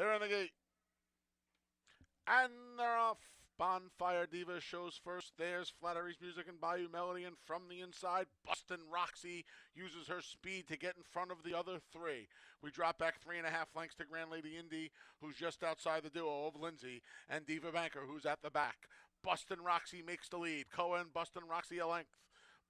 They're in the gate. And they're off. Bonfire Diva shows first. There's Flattery's Music and Bayou Melody, and from the inside, Bustin' Roxy uses her speed to get in front of the other three. We drop back 3.5 lengths to Grand Lady Indy, who's just outside the duo of Lindsay, and Diva Banker, who's at the back. Bustin' Roxy makes the lead. Koa and Bustin' Roxy a length.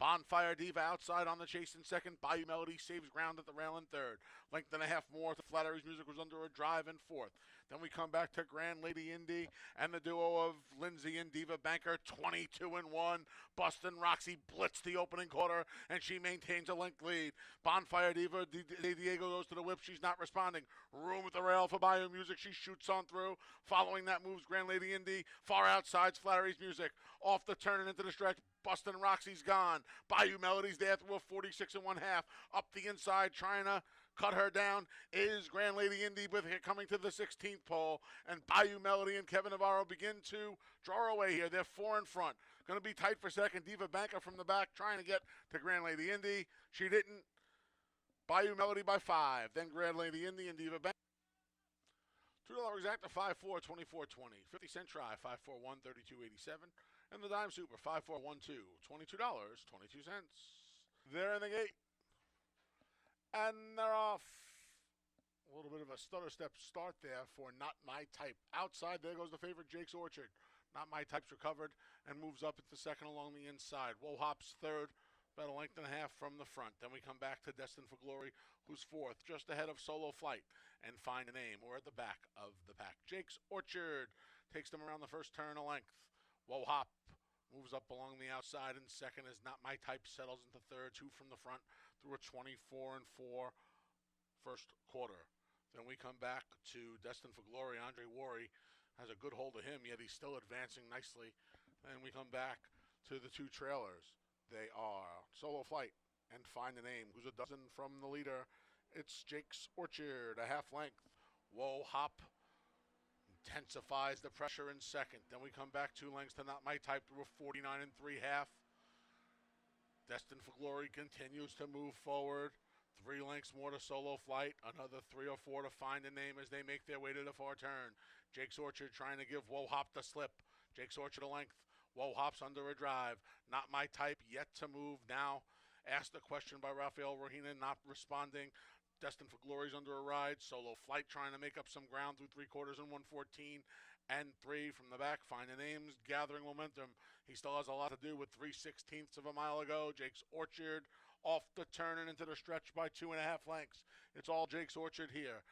Bonfire Diva outside on the chase in second. Bayou Melody saves ground at the rail in third. Length and a half more to Flattery's Music was under a drive in fourth. Then we come back to Grand Lady Indy and the duo of Lindsay and Diva Banker, 22-1. Bustin' Roxy blitzed the opening quarter, and she maintains a length lead. Bonfire Diva, Diego goes to the whip. She's not responding. Room at the rail for Bayou Music. She shoots on through. Following that moves Grand Lady Indy. Far outside's Flattery's Music. Off the turn and into the stretch. Bustin' Roxy's gone. Bayou Melody's there through a 46.5. Up the inside, trying to cut her down is Grand Lady Indy with it coming to the 16th pole. And Bayou Melody and Kevin Navarro begin to draw away here. They're four in front. Going to be tight for second. Diva Banker from the back trying to get to Grand Lady Indy. She didn't. Bayou Melody by 5. Then Grand Lady Indy and Diva Banker. $2 exacta 5-4, 24.20. 50-cent try 541, 32.87. And the dime super 5412, $22.22. They're in the gate. And they're off. A little bit of a stutter step start there for Not My Type. Outside, there goes the favorite, Jake's Orchard. Not My Type's recovered and moves up into second along the inside. Woe Hop's third, about a length and a half from the front. Then we come back to Destined for Glory, who's fourth, just ahead of Solo Flight and Find a Name. We're at the back of the pack. Jake's Orchard takes them around the first turn a length. Woe Hop moves up along the outside in second as Not My Type settles into third, two from the front through a 24-4 first quarter. Then we come back to Destined for Glory. Andre Worry has a good hold of him, yet he's still advancing nicely. Then we come back to the two trailers. They are Solo Flight and Find a Name, who's a dozen from the leader. It's Jake's Orchard, a half length. Woe Hop intensifies the pressure in second. Then we come back 2 lengths to Not My Type through a 49 3/2. Destined for Glory continues to move forward. 3 lengths more to Solo Flight. Another 3 or 4 to Find a Name as they make their way to the far turn. Jake's Orchard trying to give Woe Hop the slip. Jake's Orchard a length. Woe Hop's under a drive. Not My Type yet to move now. Asked the question by Rafael Rohina, not responding. Destined for Glory's under a ride. Solo Flight trying to make up some ground through 3/4 and 114 and 3 from the back. Find a Name's gathering momentum. He still has a lot to do with 3/16 of a mile ago. Jake's Orchard off the turn and into the stretch by 2.5 lengths. It's all Jake's Orchard here.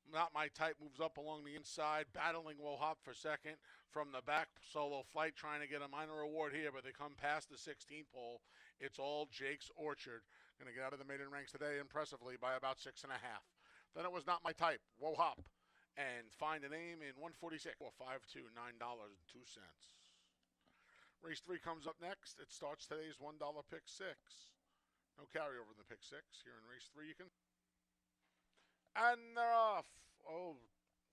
Not My Type moves up along the inside, battling Woe Hop for second. From the back, Solo Flight trying to get a minor reward here, but they come past the 16th pole. It's all Jake's Orchard. Going to get out of the maiden ranks today impressively by about 6.5. Then it was Not My Type, Woe Hop, and Find a Name in 146, or 5-2, $9.02. Race 3 comes up next. It starts today's $1 pick 6. No carryover in the pick 6. Here in race 3, you can. And they're off. Oh,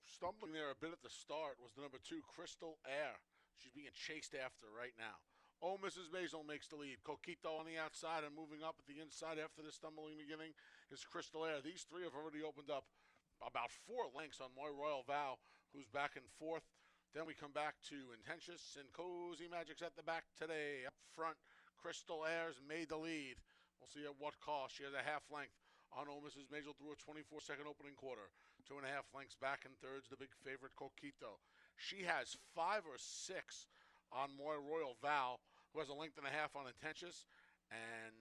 stumbling there a bit at the start was the number 2, Crystal Air. She's being chased after right now. Oh, Mrs. Maisel makes the lead. Coquito on the outside and moving up at the inside after the stumbling beginning is Crystal Air. These three have already opened up about 4 lengths on My Royal Vow, who's back in fourth. Then we come back to Intentious and Cozy Magic's at the back today. Up front, Crystal Air's made the lead. We'll see at what cost. She has a half length on Oh Mrs. Maisel through a 24-second opening quarter. 2.5 lengths back in thirds, the big favorite, Coquito. She has 5 or 6 on My Royal Vow, who has a length and a half on Intentious. And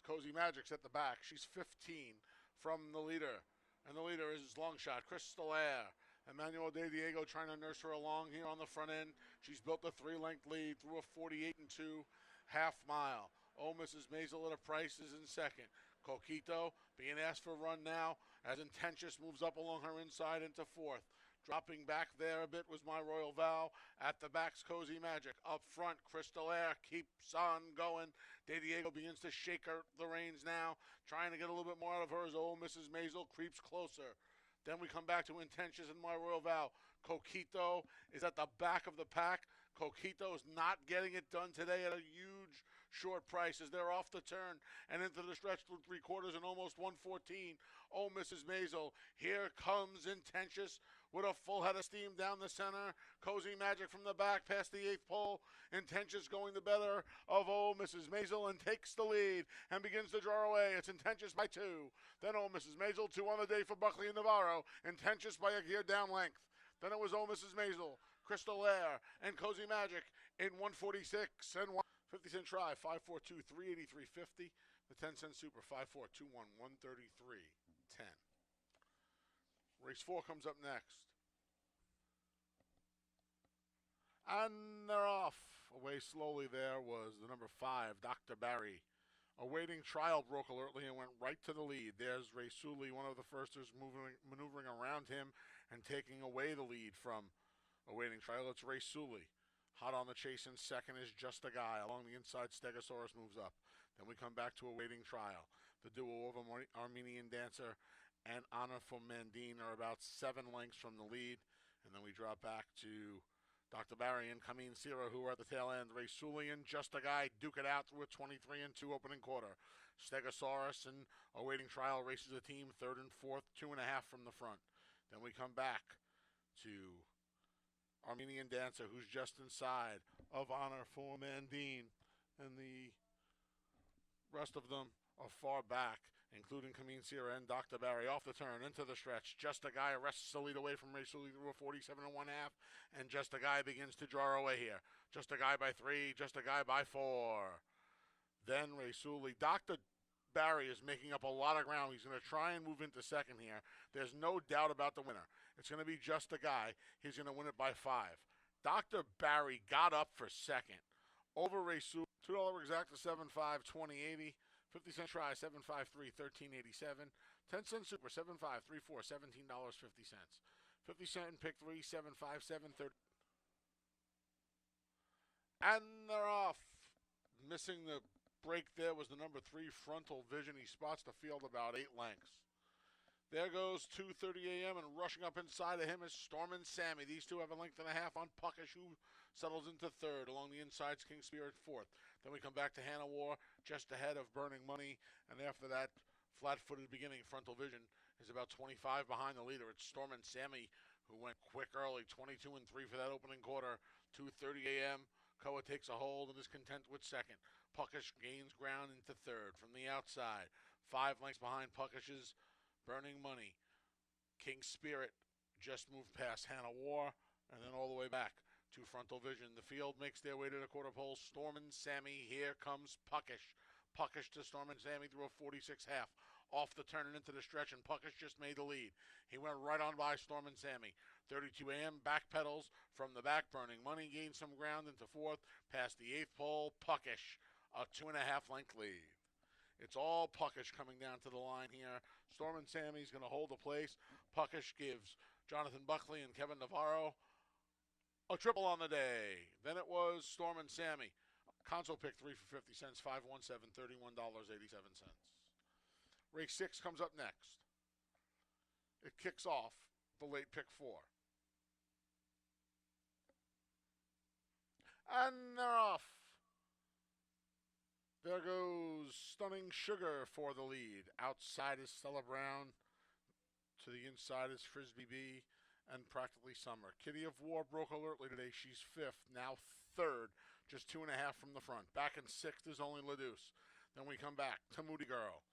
Cozy Magic's at the back. She's 15 from the leader. And the leader is his long shot, Crystal Air. Emmanuel De Diego trying to nurse her along here on the front end. She's built a 3-length lead through a 48-2 half mile. Oh, Mrs. Maisel at a price is in second. Coquito being asked for a run now as Intentious moves up along her inside into fourth. Dropping back there a bit was My Royal Vow. At the back's Cozy Magic. Up front, Crystal Air keeps on going. De Diego begins to shake the reins now, trying to get a little bit more out of her as old Mrs. Maisel creeps closer. Then we come back to Intentious and My Royal Vow. Coquito is at the back of the pack. Coquito is not getting it done today at a huge short price as they're off the turn and into the stretch through 3/4 and almost 114. Oh, Mrs. Maisel, here comes Intentious with a full head of steam down the center. Cozy Magic from the back past the 8th pole. Intentious going the better of Mrs. Maisel and takes the lead and begins to draw away. It's Intentious by 2. Then Mrs. Maisel, 2 on the day for Buckley and Navarro. Intentious by a gear down length. Then it was Mrs. Maisel, Crystal Air, and Cozy Magic in 146 and 50-cent try, 542, 383.50. The 10-cent super, 5421, 133.10. Race 4 comes up next. And they're off. Away slowly there was the number 5, Dr. Barry. Awaiting trial broke alertly and went right to the lead. There's Ray Sully, one of the firsters, maneuvering around him and taking away the lead from awaiting trial. It's Ray Sully. Hot on the chase in second is Just a Guy. Along the inside, Stegosaurus moves up. Then we come back to awaiting trial. The duo of Armenian Dancer and Anna from Mandine are about 7 lengths from the lead. And then we drop back to Dr. Barry and Kameen Sira, who are at the tail end. Ray Sully and Just a Guy duke it out through a 23 and 2 opening quarter. Stegosaurus and awaiting trial races the team third and fourth, 2.5 from the front. Then we come back to Armenian Dancer, who's just inside of Honor for Mandine, and the rest of them are far back, including Kameen Sira and Dr. Barry. Off the turn, into the stretch. Just a Guy arrests the lead away from Ray Sully through a 47 and 1/2, and Just a Guy begins to draw away here. Just a Guy by 3, Just a Guy by 4. Then Ray Sully. Dr. Barry is making up a lot of ground. He's going to try and move into second here. There's no doubt about the winner. It's going to be Just a Guy. He's going to win it by 5. Dr. Barry got up for second. Over Ray Sully, $2 exact to 7.5, 20.80. 50-cent try, 7.53, 13.87. 10-cent super, 7.5, 3.4, $17.50. 50-cent pick 3, 7.5, 7.30. And they're off. Missing the break there was the number 3, Frontal Vision. He spots the field about 8 lengths. There goes 2:30 a.m. and rushing up inside of him is Storm and Sammy. These two have a length and a half on Puckish, who settles into third. Along the inside's King Spirit fourth. Then we come back to Hannah War just ahead of Burning Money. And after that flat-footed beginning, Frontal Vision is about 25 behind the leader. It's Storm and Sammy who went quick early, 22 and 3 for that opening quarter. 2:30 a.m. Koa takes a hold and is content with second. Puckish gains ground into third from the outside. 5 lengths behind Puckish's Burning Money. King Spirit just moved past Hannah War and then all the way back to Frontal Vision. The field makes their way to the quarter pole. Storm and Sammy. Here comes Puckish. Puckish to Storm and Sammy through a 46 half. Off the turn and into the stretch, and Puckish just made the lead. He went right on by Storm and Sammy. 32 a.m. back pedals from the back. Burning Money gained some ground into fourth. Past the 8th pole, Puckish. A 2.5 length lead. It's all Puckish coming down to the line here. Storm and Sammy's going to hold the place. Puckish gives Jonathan Buckley and Kevin Navarro a triple on the day. Then it was Storm and Sammy. Console pick 3 for 50 cents, 517, $31.87. Race 6 comes up next. It kicks off the late pick 4. And they're off. There goes Stunning Sugar for the lead. Outside is Stella Brown. To the inside is Frisbee B and Practically Summer. Kitty of War broke alertly today. She's 5th, now 3rd, just 2.5 from the front. Back in 6th is only LaDuce. Then we come back to Moody Girl.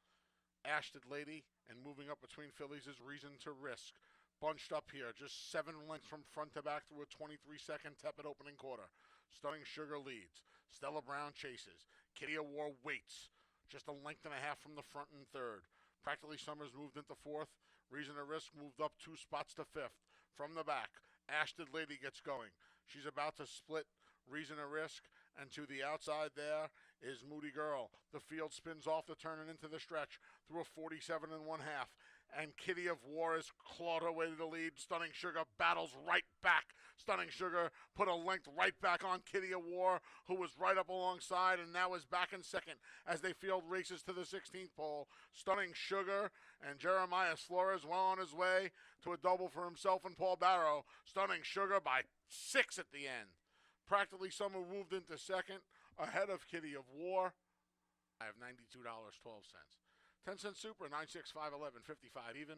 Ashted Lady, and moving up between fillies is Reason to Risk. Bunched up here, just 7 lengths from front to back through a 23-second tepid opening quarter. Stunning Sugar leads. Stella Brown chases. Kitty of War waits. Just a length and a half from the front and 3rd. Practically Summers moved into 4th. Reason to Risk moved up 2 spots to 5th. From the back, Ashted Lady gets going. She's about to split Reason to Risk, and to the outside there is Moody Girl. The field spins off the turn and into the stretch through a 47 and 1/2. And Kitty of War is clawed her way to the lead. Stunning Sugar battles right back. Stunning Sugar put a length right back on Kitty of War, who was right up alongside and now is back in second as they field races to the 16th pole. Stunning Sugar and Jeremiah Flores well on his way to a double for himself and Paul Barrow. Stunning Sugar by 6 at the end. Practically Summer moved into second ahead of Kitty of War. I have $92.12. 10-cent super, 9, 6, 5, 11, 55 even.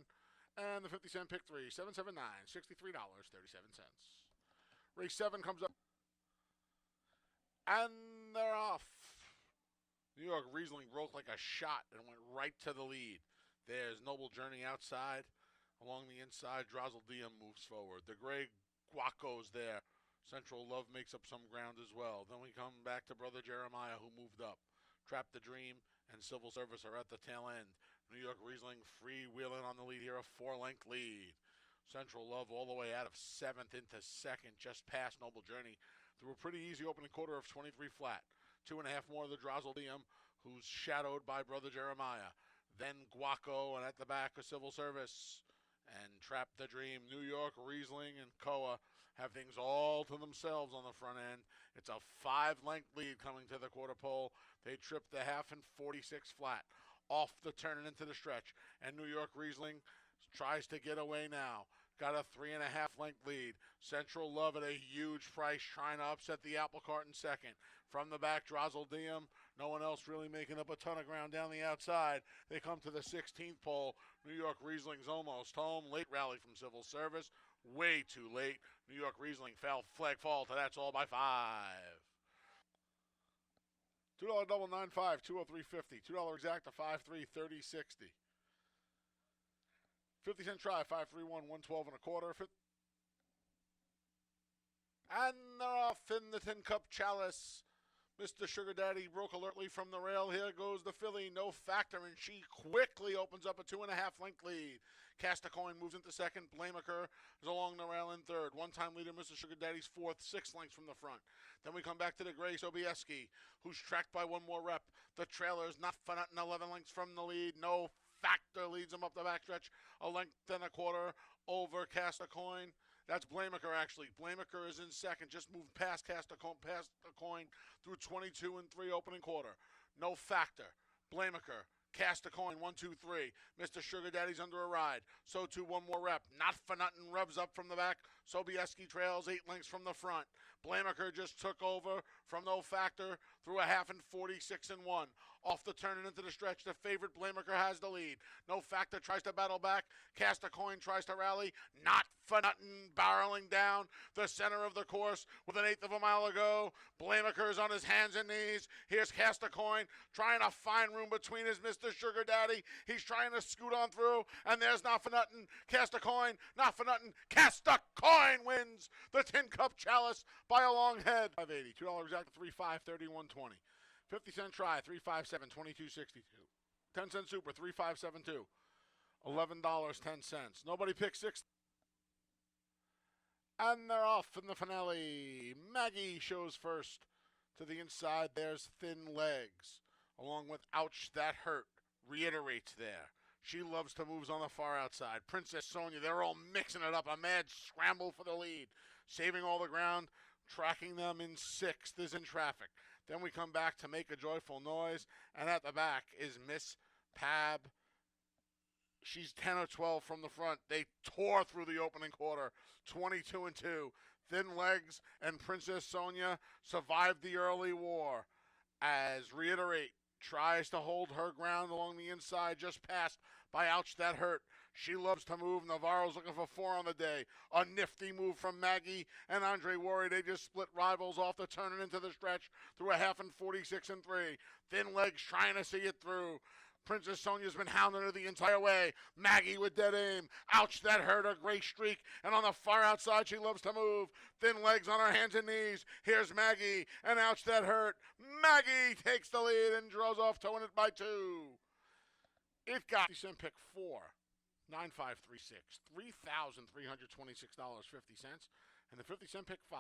And the 50-cent pick three, 779, $63.37. Race 7 comes up. And they're off. New York Riesling broke like a shot and went right to the lead. There's Noble Journey outside. Along the inside, Drozzle Diem moves forward. The gray Guaco's there. Central Love makes up some ground as well. Then we come back to Brother Jeremiah, who moved up. Trap the Dream and Civil Service are at the tail end. New York Riesling freewheeling on the lead here, a 4-length lead. Central Love all the way out of 7th into 2nd, just past Noble Journey, through a pretty easy opening quarter of 23 flat. 2.5 more of the Drozzle Diem, who's shadowed by Brother Jeremiah. Then Guaco, and at the back, a Civil Service. And Trap the Dream, New York, Riesling, and Koa have things all to themselves on the front end. It's a 5-length lead coming to the quarter pole. They trip the half and 46 flat. Off the turn and into the stretch. And New York Riesling tries to get away now. Got a 3.5-length lead. Central Love at a huge price, trying to upset the apple cart in second. From the back, Drozzle Diem. No one else really making up a ton of ground down the outside. They come to the 16th pole. New York Riesling's almost home. Late rally from Civil Service. Way too late. New York Riesling flag fall to that's all by 5. $2 double 9.5, 203.50. $2 exact to 5.3, 30.60. 50-cent try, 5.31, 112 and a quarter. And they're off in the Tin Cup Chalice. Mr. Sugar Daddy broke alertly from the rail. Here goes the filly, No Factor, and she quickly opens up a 2.5-length lead. Cast a Coin moves into second. Blamaker is along the rail in third. One-time leader, Mr. Sugar Daddy's fourth, 6 lengths from the front. Then we come back to the gray Sobieski, who's tracked by one more rep. The trailer's not for nothing, 11 lengths from the lead. No Factor leads him up the backstretch, a length and a quarter over Cast a Coin. That's Blamaker, actually. Blamaker is in second, just moved past Cast a Coin through 22 and 3 opening quarter. No Factor. Blamaker. Cast a Coin, 1, 2, 3. Mr. Sugar Daddy's under a ride. So too, one more rep. Not for nothing, revs up from the back. Sobieski trails 8 lengths from the front. Blamaker just took over from No Factor through a half and 46 and 1. Off the turn and into the stretch, the favorite Blamaker has the lead. No Factor tries to battle back. Cast a Coin tries to rally. Not for nothing, barreling down the center of the course with an 1/8 of a mile to go. Blamaker is on his hands and knees. Here's Cast a Coin trying to find room between his Mr. Sugar Daddy. He's trying to scoot on through, and there's Not for nothing. Cast a Coin, Not for nothing. Cast a Coin wins the Tin Cup Chalice by a long head. $5.80, $2 exact, 3.5, 31.20. 50-cent try, 3.57, 22.62. 10-cent super, 3.572. $11.10. Nobody picked 6. And they're off in the finale. Maggie shows first to the inside. There's Thin Legs, along with Ouch That Hurt. Reiterates there. She Loves to Moves on the far outside. Princess Sonia, they're all mixing it up. A mad scramble for the lead. Saving all the ground. Tracking them in 6th is in traffic. Then we come back to Make a Joyful Noise. And at the back is Miss Pab. She's 10 or 12 from the front. They tore through the opening quarter, 22 and 2. Thin Legs and Princess Sonia survived the early war. As Reiterate tries to hold her ground along the inside, just passed by Ouch That Hurt. She Loves to Move. Navarro's looking for 4 on the day. A nifty move from Maggie and Andre Worry. They just split rivals off the turn and into the stretch through a half and 46 and 3. Thin Legs trying to see it through. Princess Sonia's been hounding her the entire way. Maggie with dead aim. Ouch That Hurt, a great streak. And on the far outside, She Loves to Move. Thin Legs on her hands and knees. Here's Maggie and Ouch That Hurt. Maggie takes the lead and draws off to win it by 2. It got 50-cent pick 4. 9536. $3,326.50. And the 50-cent pick 5.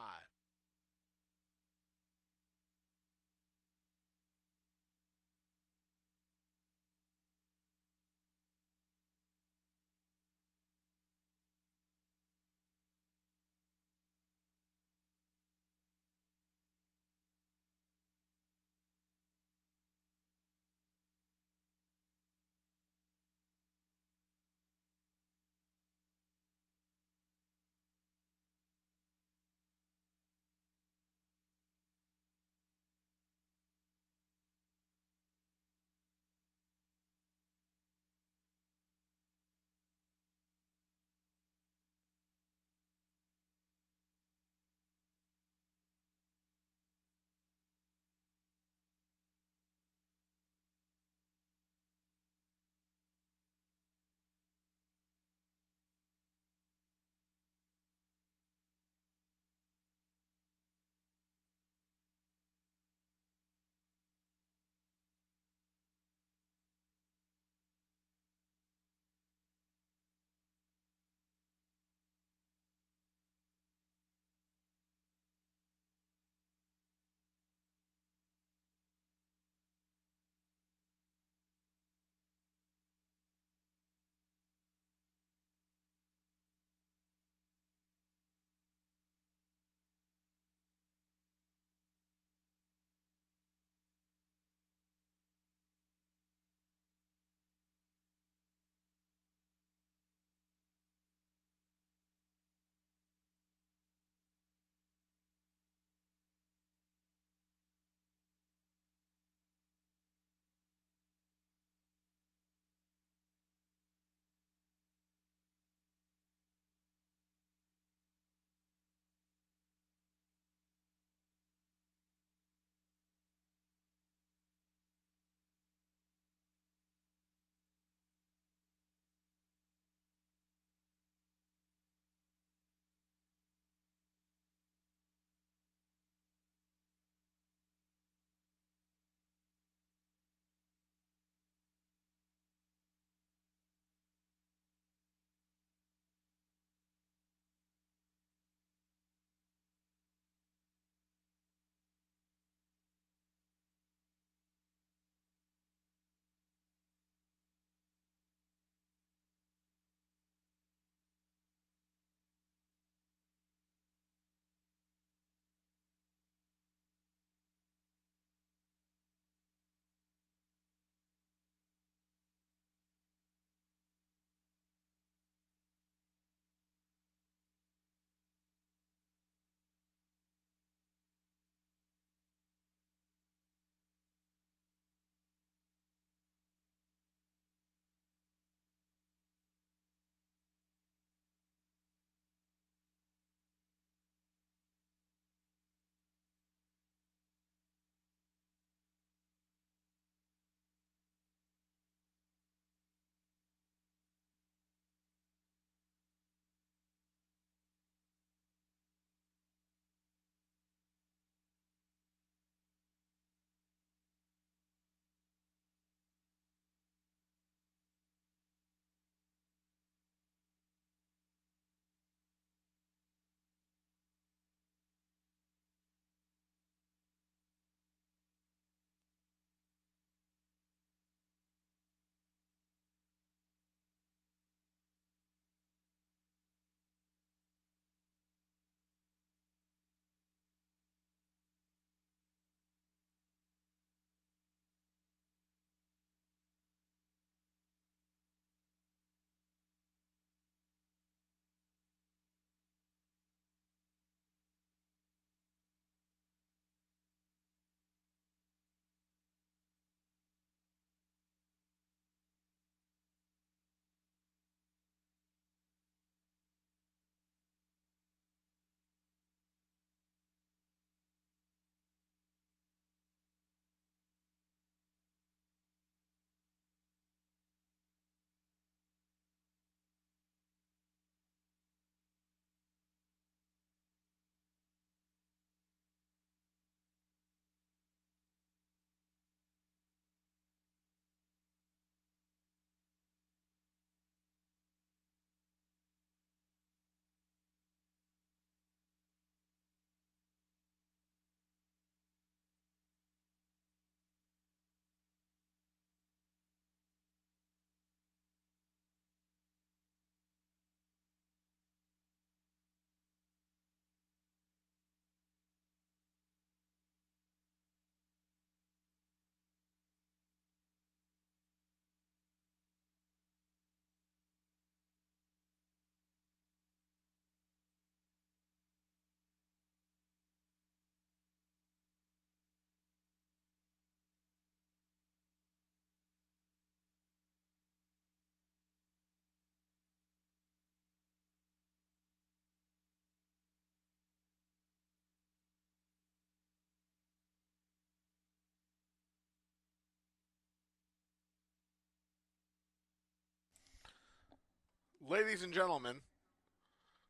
Ladies and gentlemen,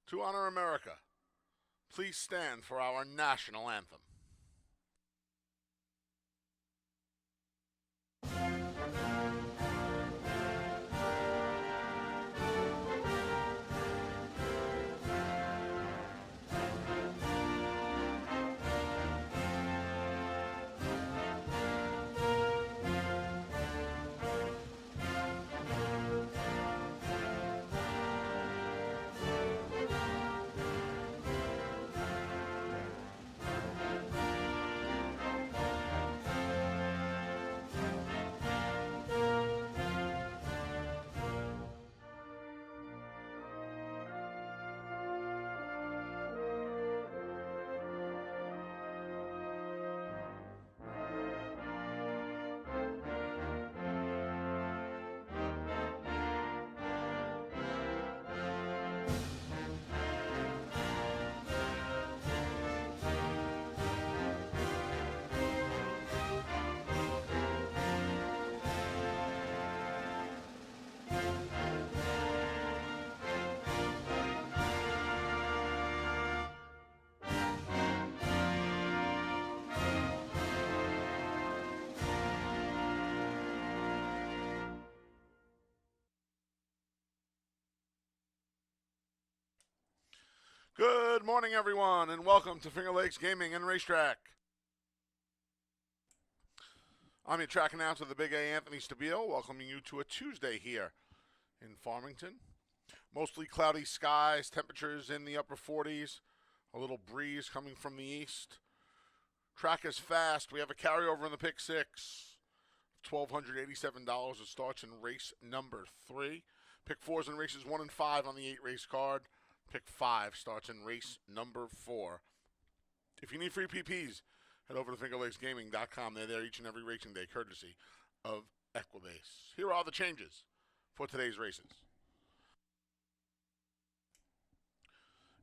to honor America, please stand for our national anthem. Good morning, everyone, and welcome to Finger Lakes Gaming and Racetrack. I'm your track announcer, the Big A, Anthony Stabile, welcoming you to a Tuesday here in Farmington. Mostly cloudy skies, temperatures in the upper 40s, a little breeze coming from the east. Track is fast. We have a carryover in the pick six, $1,287. It starts in race number 3. Pick 4s in races 1 and 5 on the 8-race card. Pick 5 starts in race number 4. If you need free PPs, head over to fingerlakesgaming.com. They're there each and every racing day, courtesy of Equibase. Here are the changes for today's races.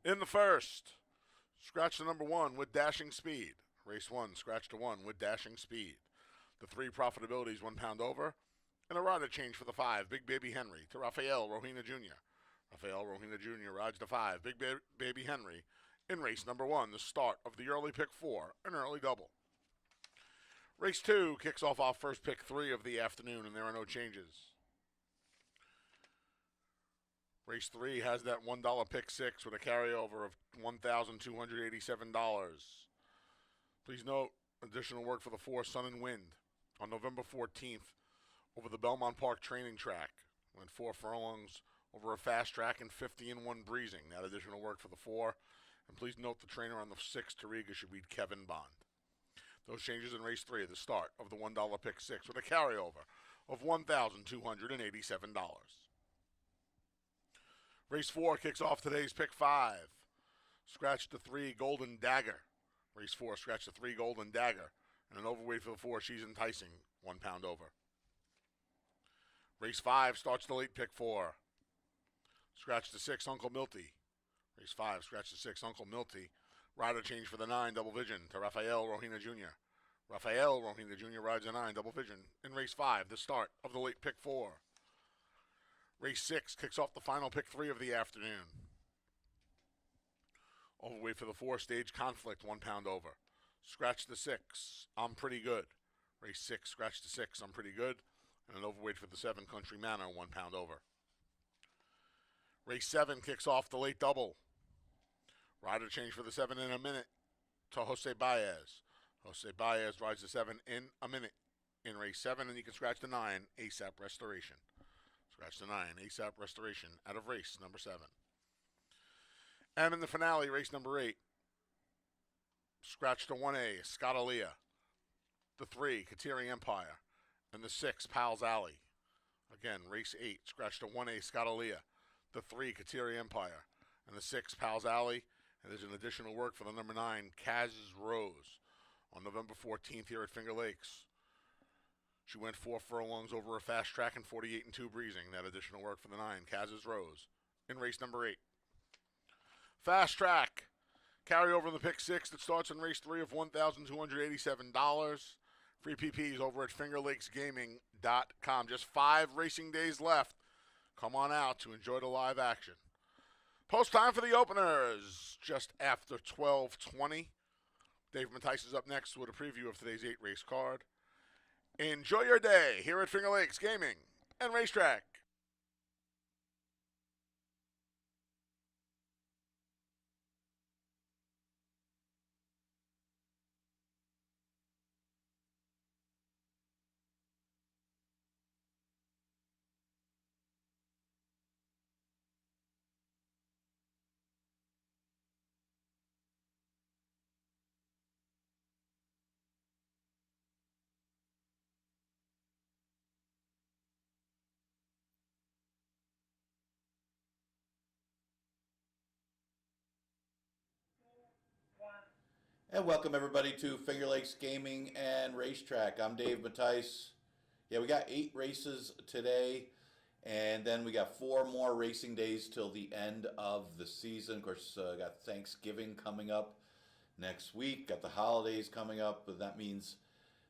In the first, scratch the number 1 with Dashing Speed. Race 1, scratch to 1 with Dashing Speed. The 3 profitabilities, £1 over. And a rider change for the 5, Big Baby Henry, to Rafael Rohina Jr. Rafael Rohina Jr. rides the 5, Big Baby Henry, in race number 1, the start of the early pick 4, an early double. Race 2 kicks off our first pick 3 of the afternoon, and there are no changes. Race 3 has that $1 pick 6 with a carryover of $1,287. Please note, additional work for the 4, Sun and Wind, on November 14th over the Belmont Park training track. Went 4 furlongs over a fast track and 50-1 breezing. That additional work for the 4. And please note the trainer on the 6, Tariga, should be Kevin Bond. Those changes in race 3 at the start of the $1 pick 6 with a carryover of $1,287. Race 4 kicks off today's pick 5. Scratch the 3, Golden Dagger. Race 4, scratch the 3, Golden Dagger. And an overweight for the 4, She's Enticing, £1 over. Race 5 starts the late pick 4. Scratch the 6, Uncle Milty. Race 5, scratch the 6, Uncle Milty. Rider change for the 9, Double Vision, to Rafael Rohina Jr. Rafael Rohina Jr. rides a 9, Double Vision, in race 5, the start of the late pick 4. Race 6 kicks off the final pick 3 of the afternoon. Overweight for the 4, Stage Conflict, £1 over. Scratch the 6, I'm Pretty Good. Race 6, scratch the 6, I'm Pretty Good. And an overweight for the 7, Country Manor, £1 over. Race 7 kicks off the late double. Rider change for the 7 in a minute to Jose Baez. Jose Baez rides the 7 in a minute in race 7, and you can scratch the 9, ASAP Restoration. Scratch the 9, ASAP Restoration, out of race number 7. And in the finale, race number 8, scratch the 1A, Scottalia. The 3, Kateri Empire. And the 6, Pal's Alley. Again, race 8, scratch the 1A, Scottalia. The 3, Kateri Empire. And the 6, Pal's Alley. And there's an additional work for the number 9, Kaz's Rose, on November 14th here at Finger Lakes. She went 4 furlongs over a fast track and 48-2 breezing. That additional work for the 9, Kaz's Rose, in race number 8. Fast track. Carryover in the pick 6 that starts in race 3 of $1,287. Free PPs over at fingerlakesgaming.com. Just 5 racing days left. Come on out to enjoy the live action. Post time for the openers, just after 12:20. Dave Mattice is up next with a preview of today's 8-race card. Enjoy your day here at Finger Lakes Gaming and Racetrack. And welcome everybody to Finger Lakes Gaming and Racetrack. I'm Dave Mattice. Yeah, we got 8 races today, and then we got 4 more racing days till the end of the season. Of course, got Thanksgiving coming up next week. Got the holidays coming up, but that means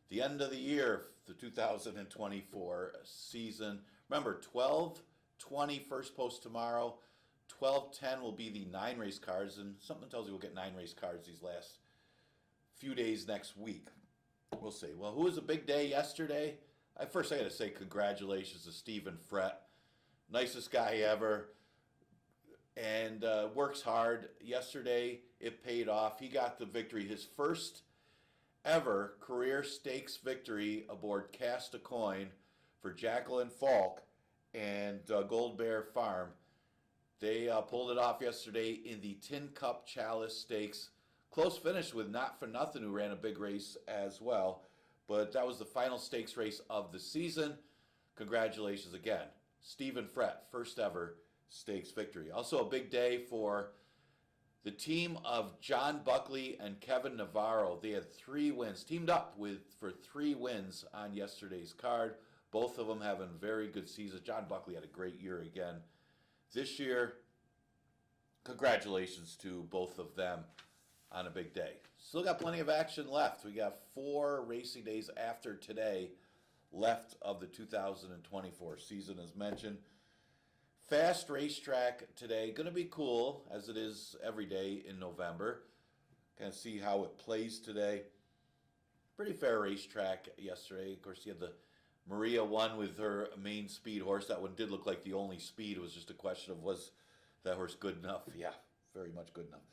the end of the year, the 2024 season. Remember, 12:20 first post tomorrow. 12:10 will be the 9 race cards, and something tells you we'll get 9 race cards these last few days next week. We'll see. Well, who was a big day yesterday? First, I got to say congratulations to Stephen Frett. Nicest guy ever. And works hard. Yesterday, it paid off. He got the victory. His first ever career stakes victory aboard Cast a Coin for Jacqueline Falk and Gold Bear Farm. They pulled it off yesterday in the Tin Cup Chalice Stakes. Close finish with Not For Nothing, who ran a big race as well. But that was the final stakes race of the season. Congratulations again. Stephen Frett, first ever stakes victory. Also a big day for the team of John Buckley and Kevin Navarro. They had 3 wins, teamed up for 3 wins on yesterday's card. Both of them having very good seasons. John Buckley had a great year again this year. Congratulations to both of them on a big day. Still got plenty of action left. We got 4 racing days after today left of the 2024 season, as mentioned. Fast racetrack today. Going to be cool, as it is every day in November. Kind of see how it plays today. Pretty fair racetrack yesterday. Of course, you had the Maria won with her main speed horse. That one did look like the only speed. It was just a question of, was that horse good enough? Yeah, very much good enough.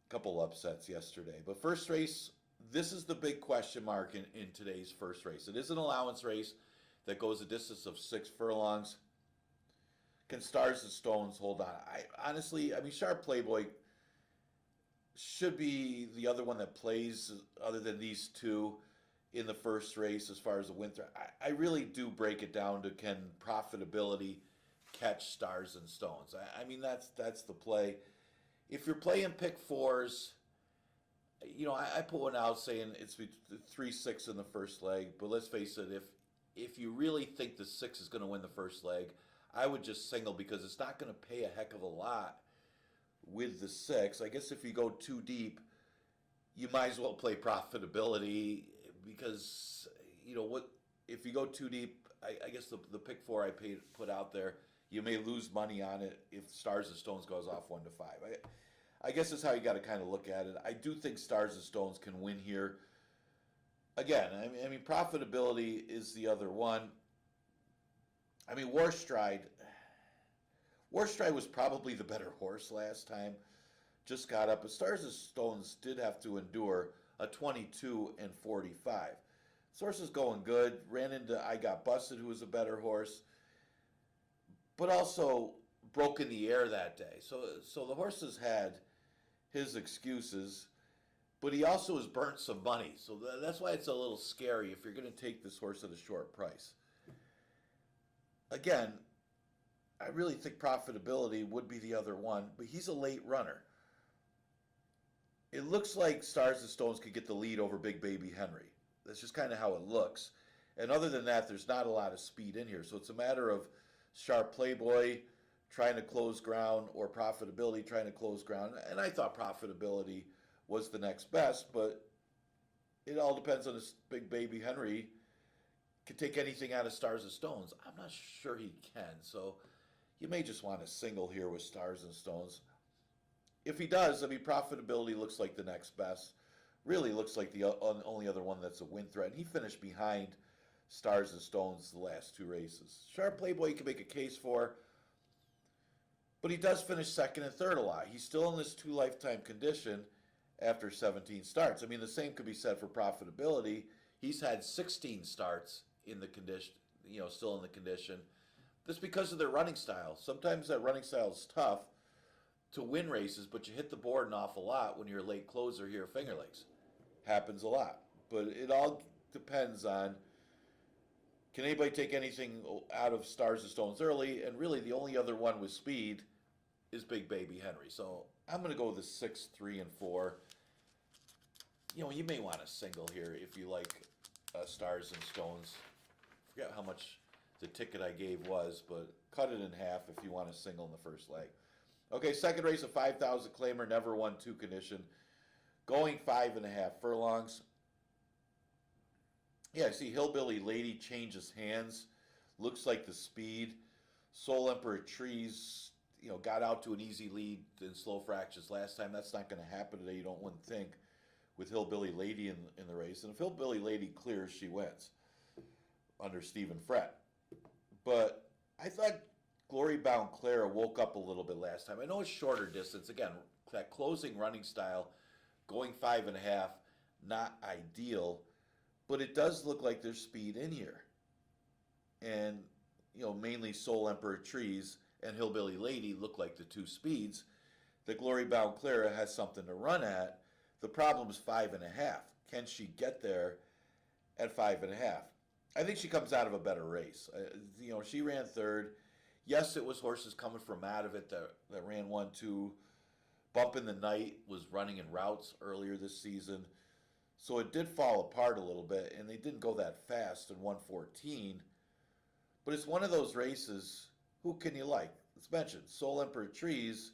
Couple upsets yesterday. But first race, this is the big question mark in today's first race. It is an allowance race that goes a distance of 6 furlongs. Can Stars and Stones hold on? Honestly, Sharp Playboy should be the other one that plays other than these 2 in the first race as far as the winter. I really do break it down to, can profitability catch Stars and Stones? That's the play. If you're playing pick 4s, I put one out saying it's 3-6 in the first leg. But let's face it, if you really think the 6 is going to win the first leg, I would just single, because it's not going to pay a heck of a lot with the 6. I guess if you go too deep, you might as well play profitability, because if you go too deep, I guess the pick 4 I put out there, you may lose money on it if Stars and Stones goes off 1-5. I guess that's how you got to kind of look at it. I do think Stars and Stones can win here. Again, profitability is the other one. Warstride was probably the better horse last time. Just got up. But Stars and Stones did have to endure a 22 and 45. This horse is going good. Ran into I Got Busted, who was a better horse, but also broke in the air that day. So the horse has had his excuses, but he also has burnt some money. So that's why it's a little scary if you're going to take this horse at a short price. Again, I really think profitability would be the other one, but he's a late runner. It looks like Stars and Stones could get the lead over Big Baby Henry. That's just kind of how it looks. And other than that, there's not a lot of speed in here. So it's a matter of Sharp Playboy trying to close ground or profitability trying to close ground. And I thought profitability was the next best, but it all depends on this Big Baby Henry can take anything out of Stars and Stones. I'm not sure he can, so you may just want a single here with Stars and Stones. If he does, I mean, Profitability looks like the next best. Really looks like the only other one that's a win threat. And he finished behind Stars and Stones the last two races. Sharp Playboy you can make a case for, but he does finish second and third a lot. He's still in this 2 lifetime condition after 17 starts. I mean, the same could be said for Profitability. He's had 16 starts in the condition, still in the condition. That's because of their running style. Sometimes that running style is tough to win races, but you hit the board an awful lot when you're a late closer here at Finger Lakes. Happens a lot. But it all depends on, can anybody take anything out of Stars and Stones early? And really the only other one with speed is Big Baby Henry. So I'm going to go with the 6, 3, and 4. You may want a single here if you like Stars and Stones. Forget how much the ticket I gave was, but cut it in half if you want a single in the first leg. Okay, second race, a 5,000 claimer, never won 2 condition. Going 5.5 furlongs. Yeah, I see Hillbilly Lady changes hands. Looks like the speed. Soul Emperor Trees, got out to an easy lead in slow fractions last time. That's not going to happen today, you wouldn't think, with Hillbilly Lady in the race. And if Hillbilly Lady clears, she wins under Stephen Fret. But I thought Glory Bound Clara woke up a little bit last time. I know it's shorter distance. Again, that closing running style, going 5.5, not ideal, but it does look like there's speed in here. And, mainly Soul Emperor Trees and Hillbilly Lady look like the 2 speeds. The Glory Bound Clara has something to run at. The problem is 5.5. Can she get there at 5.5? I think she comes out of a better race. She ran third. Yes, it was horses coming from out of it that ran 1-2. Bump in the Night was running in routes earlier this season. So it did fall apart a little bit, and they didn't go that fast in 114. But it's one of those races, who can you like? Let's mention Soul Emperor Trees.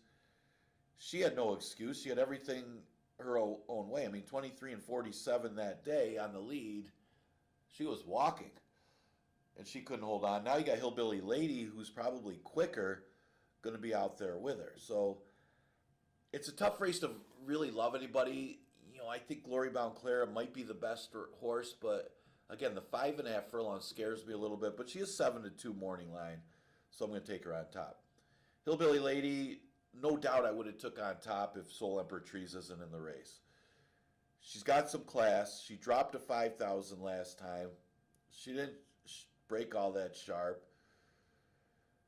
She had no excuse. She had everything her own way. I mean, 23 and 47 that day on the lead. She was walking, and she couldn't hold on. Now you got Hillbilly Lady, who's probably quicker, going to be out there with her. So it's a tough race to really love anybody. I think Glory Bound Clara might be the best horse, but again, the 5.5 furlong scares me a little bit. But she is 7-2 morning line, so I'm going to take her on top. Hillbilly Lady, no doubt I would have took on top if Soul Emperor Trees isn't in the race. She's got some class. She dropped to 5,000 last time. She didn't break all that sharp.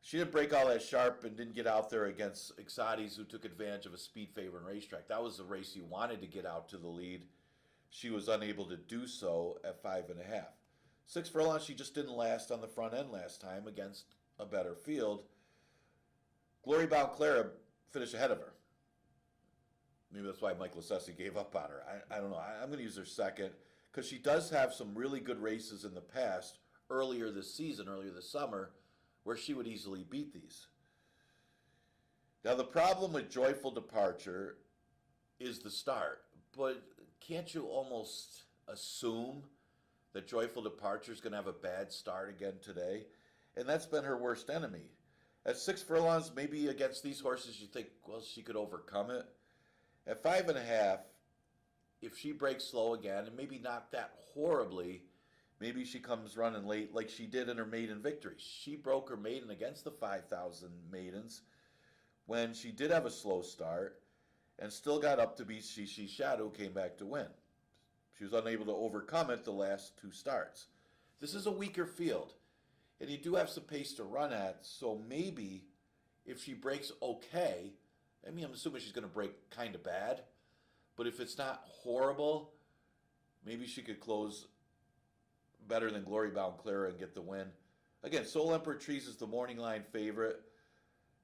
She didn't break all that sharp and didn't get out there against Exotis, who took advantage of a speed favoring racetrack. That was the race you wanted to get out to the lead. She was unable to do so at 5.5. 6 furlongs, she just didn't last on the front end last time against a better field. Glory Bound Clara finished ahead of her. Maybe that's why Mike Lasessi gave up on her. I don't know. I'm going to use her second because she does have some really good races in the past, earlier this summer, where she would easily beat these. Now, the problem with Joyful Departure is the start, but can't you almost assume that Joyful Departure is going to have a bad start again today? And that's been her worst enemy. At 6 furlongs, maybe against these horses, you think, well, she could overcome it. At 5.5, if she breaks slow again, and maybe not that horribly, maybe she comes running late like she did in her maiden victory. She broke her maiden against the 5,000 maidens when she did have a slow start and still got up to beat Shishi Shadow, came back to win. She was unable to overcome it the last 2 starts. This is a weaker field, and you do have some pace to run at, so maybe if she breaks okay, I mean, I'm assuming she's going to break kind of bad, but if it's not horrible, maybe she could close better than Glory Bound Clara and get the win. Again, Soul Emperor Trees is the morning line favorite.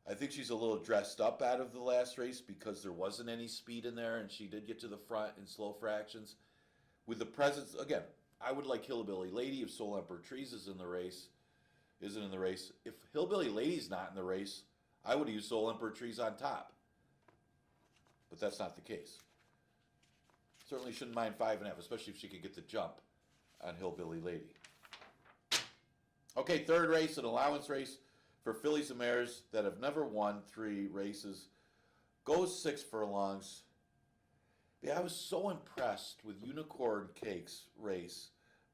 I think she's a little dressed up out of the last race because there wasn't any speed in there, and she did get to the front in slow fractions. With the presence, again, I would like Hillbilly Lady if Soul Emperor Trees isn't in the race. If Hillbilly Lady's not in the race, I would use Soul Emperor Trees on top. But that's not the case. Certainly shouldn't mind 5.5, especially if she could get the jump on Hillbilly Lady. Okay, third race, an allowance race for fillies and mares that have never won 3 races. Goes 6 furlongs. Yeah, I was so impressed with Unicorn Cake's race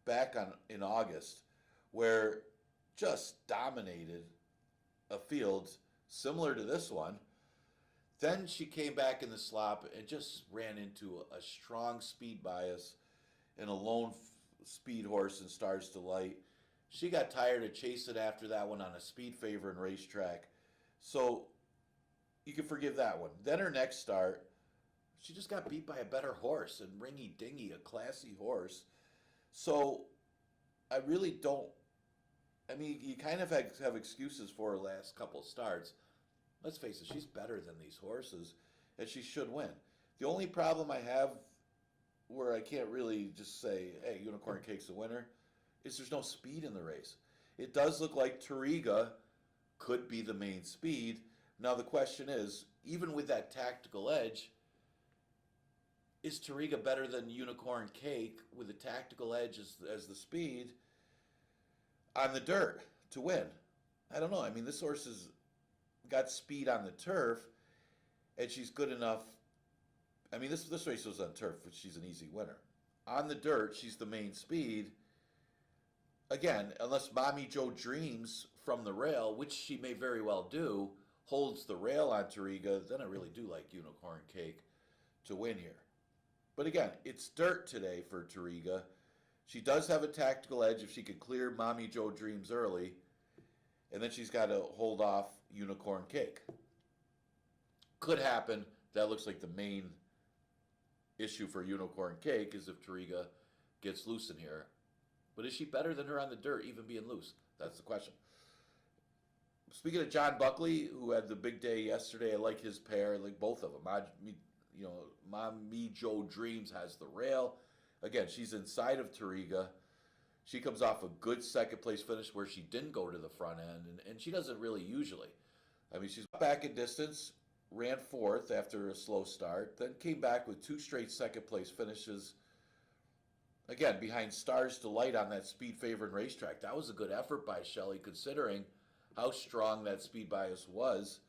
back in August, where just dominated a field similar to this one. Then she came back in the slop and just ran into a strong speed bias and a lone speed horse in Stars Delight. She got tired of chasing after that one on a speed favor and racetrack. So you can forgive that one. Then her next start, she just got beat by a better horse, and Ringy Dingy, a classy horse. So I really don't. I mean, you kind of have excuses for her last couple of starts. Let's face it, she's better than these horses, and she should win. The only problem I have, where I can't really just say, hey, Unicorn Cake's the winner, is there's no speed in the race. It does look like Tariga could be the main speed. Now the question is, even with that tactical edge, is Tariga better than Unicorn Cake with a tactical edge as the speed on the dirt to win? I don't know. I mean, this horse has got speed on the turf, and she's good enough. I mean, this race was on turf, which she's an easy winner. On the dirt, she's the main speed. Again, unless Mommy Joe Dreams from the rail, which she may very well do, holds the rail on Tariga, then I really do like Unicorn Cake to win here. But again, it's dirt today for Tariga. She does have a tactical edge if she could clear Mommy Joe Dreams early, and then she's got to hold off Unicorn Cake. Could happen. That looks like the main issue for Unicorn Cake is if Tariga gets loose in here. But is she better than her on the dirt, even being loose? That's the question. Speaking of John Buckley, who had the big day yesterday, I like his pair. I like both of them. Mommy Joe Dreams has the rail. Again, she's inside of Tariga. She comes off a good second place finish where she didn't go to the front end, and she doesn't really usually. I mean, she's back in distance, ran 4th after a slow start, then came back with 2 straight second place finishes. Again, behind Stars Delight on that speed favor and racetrack. That was a good effort by Shelley, considering how strong that speed bias was.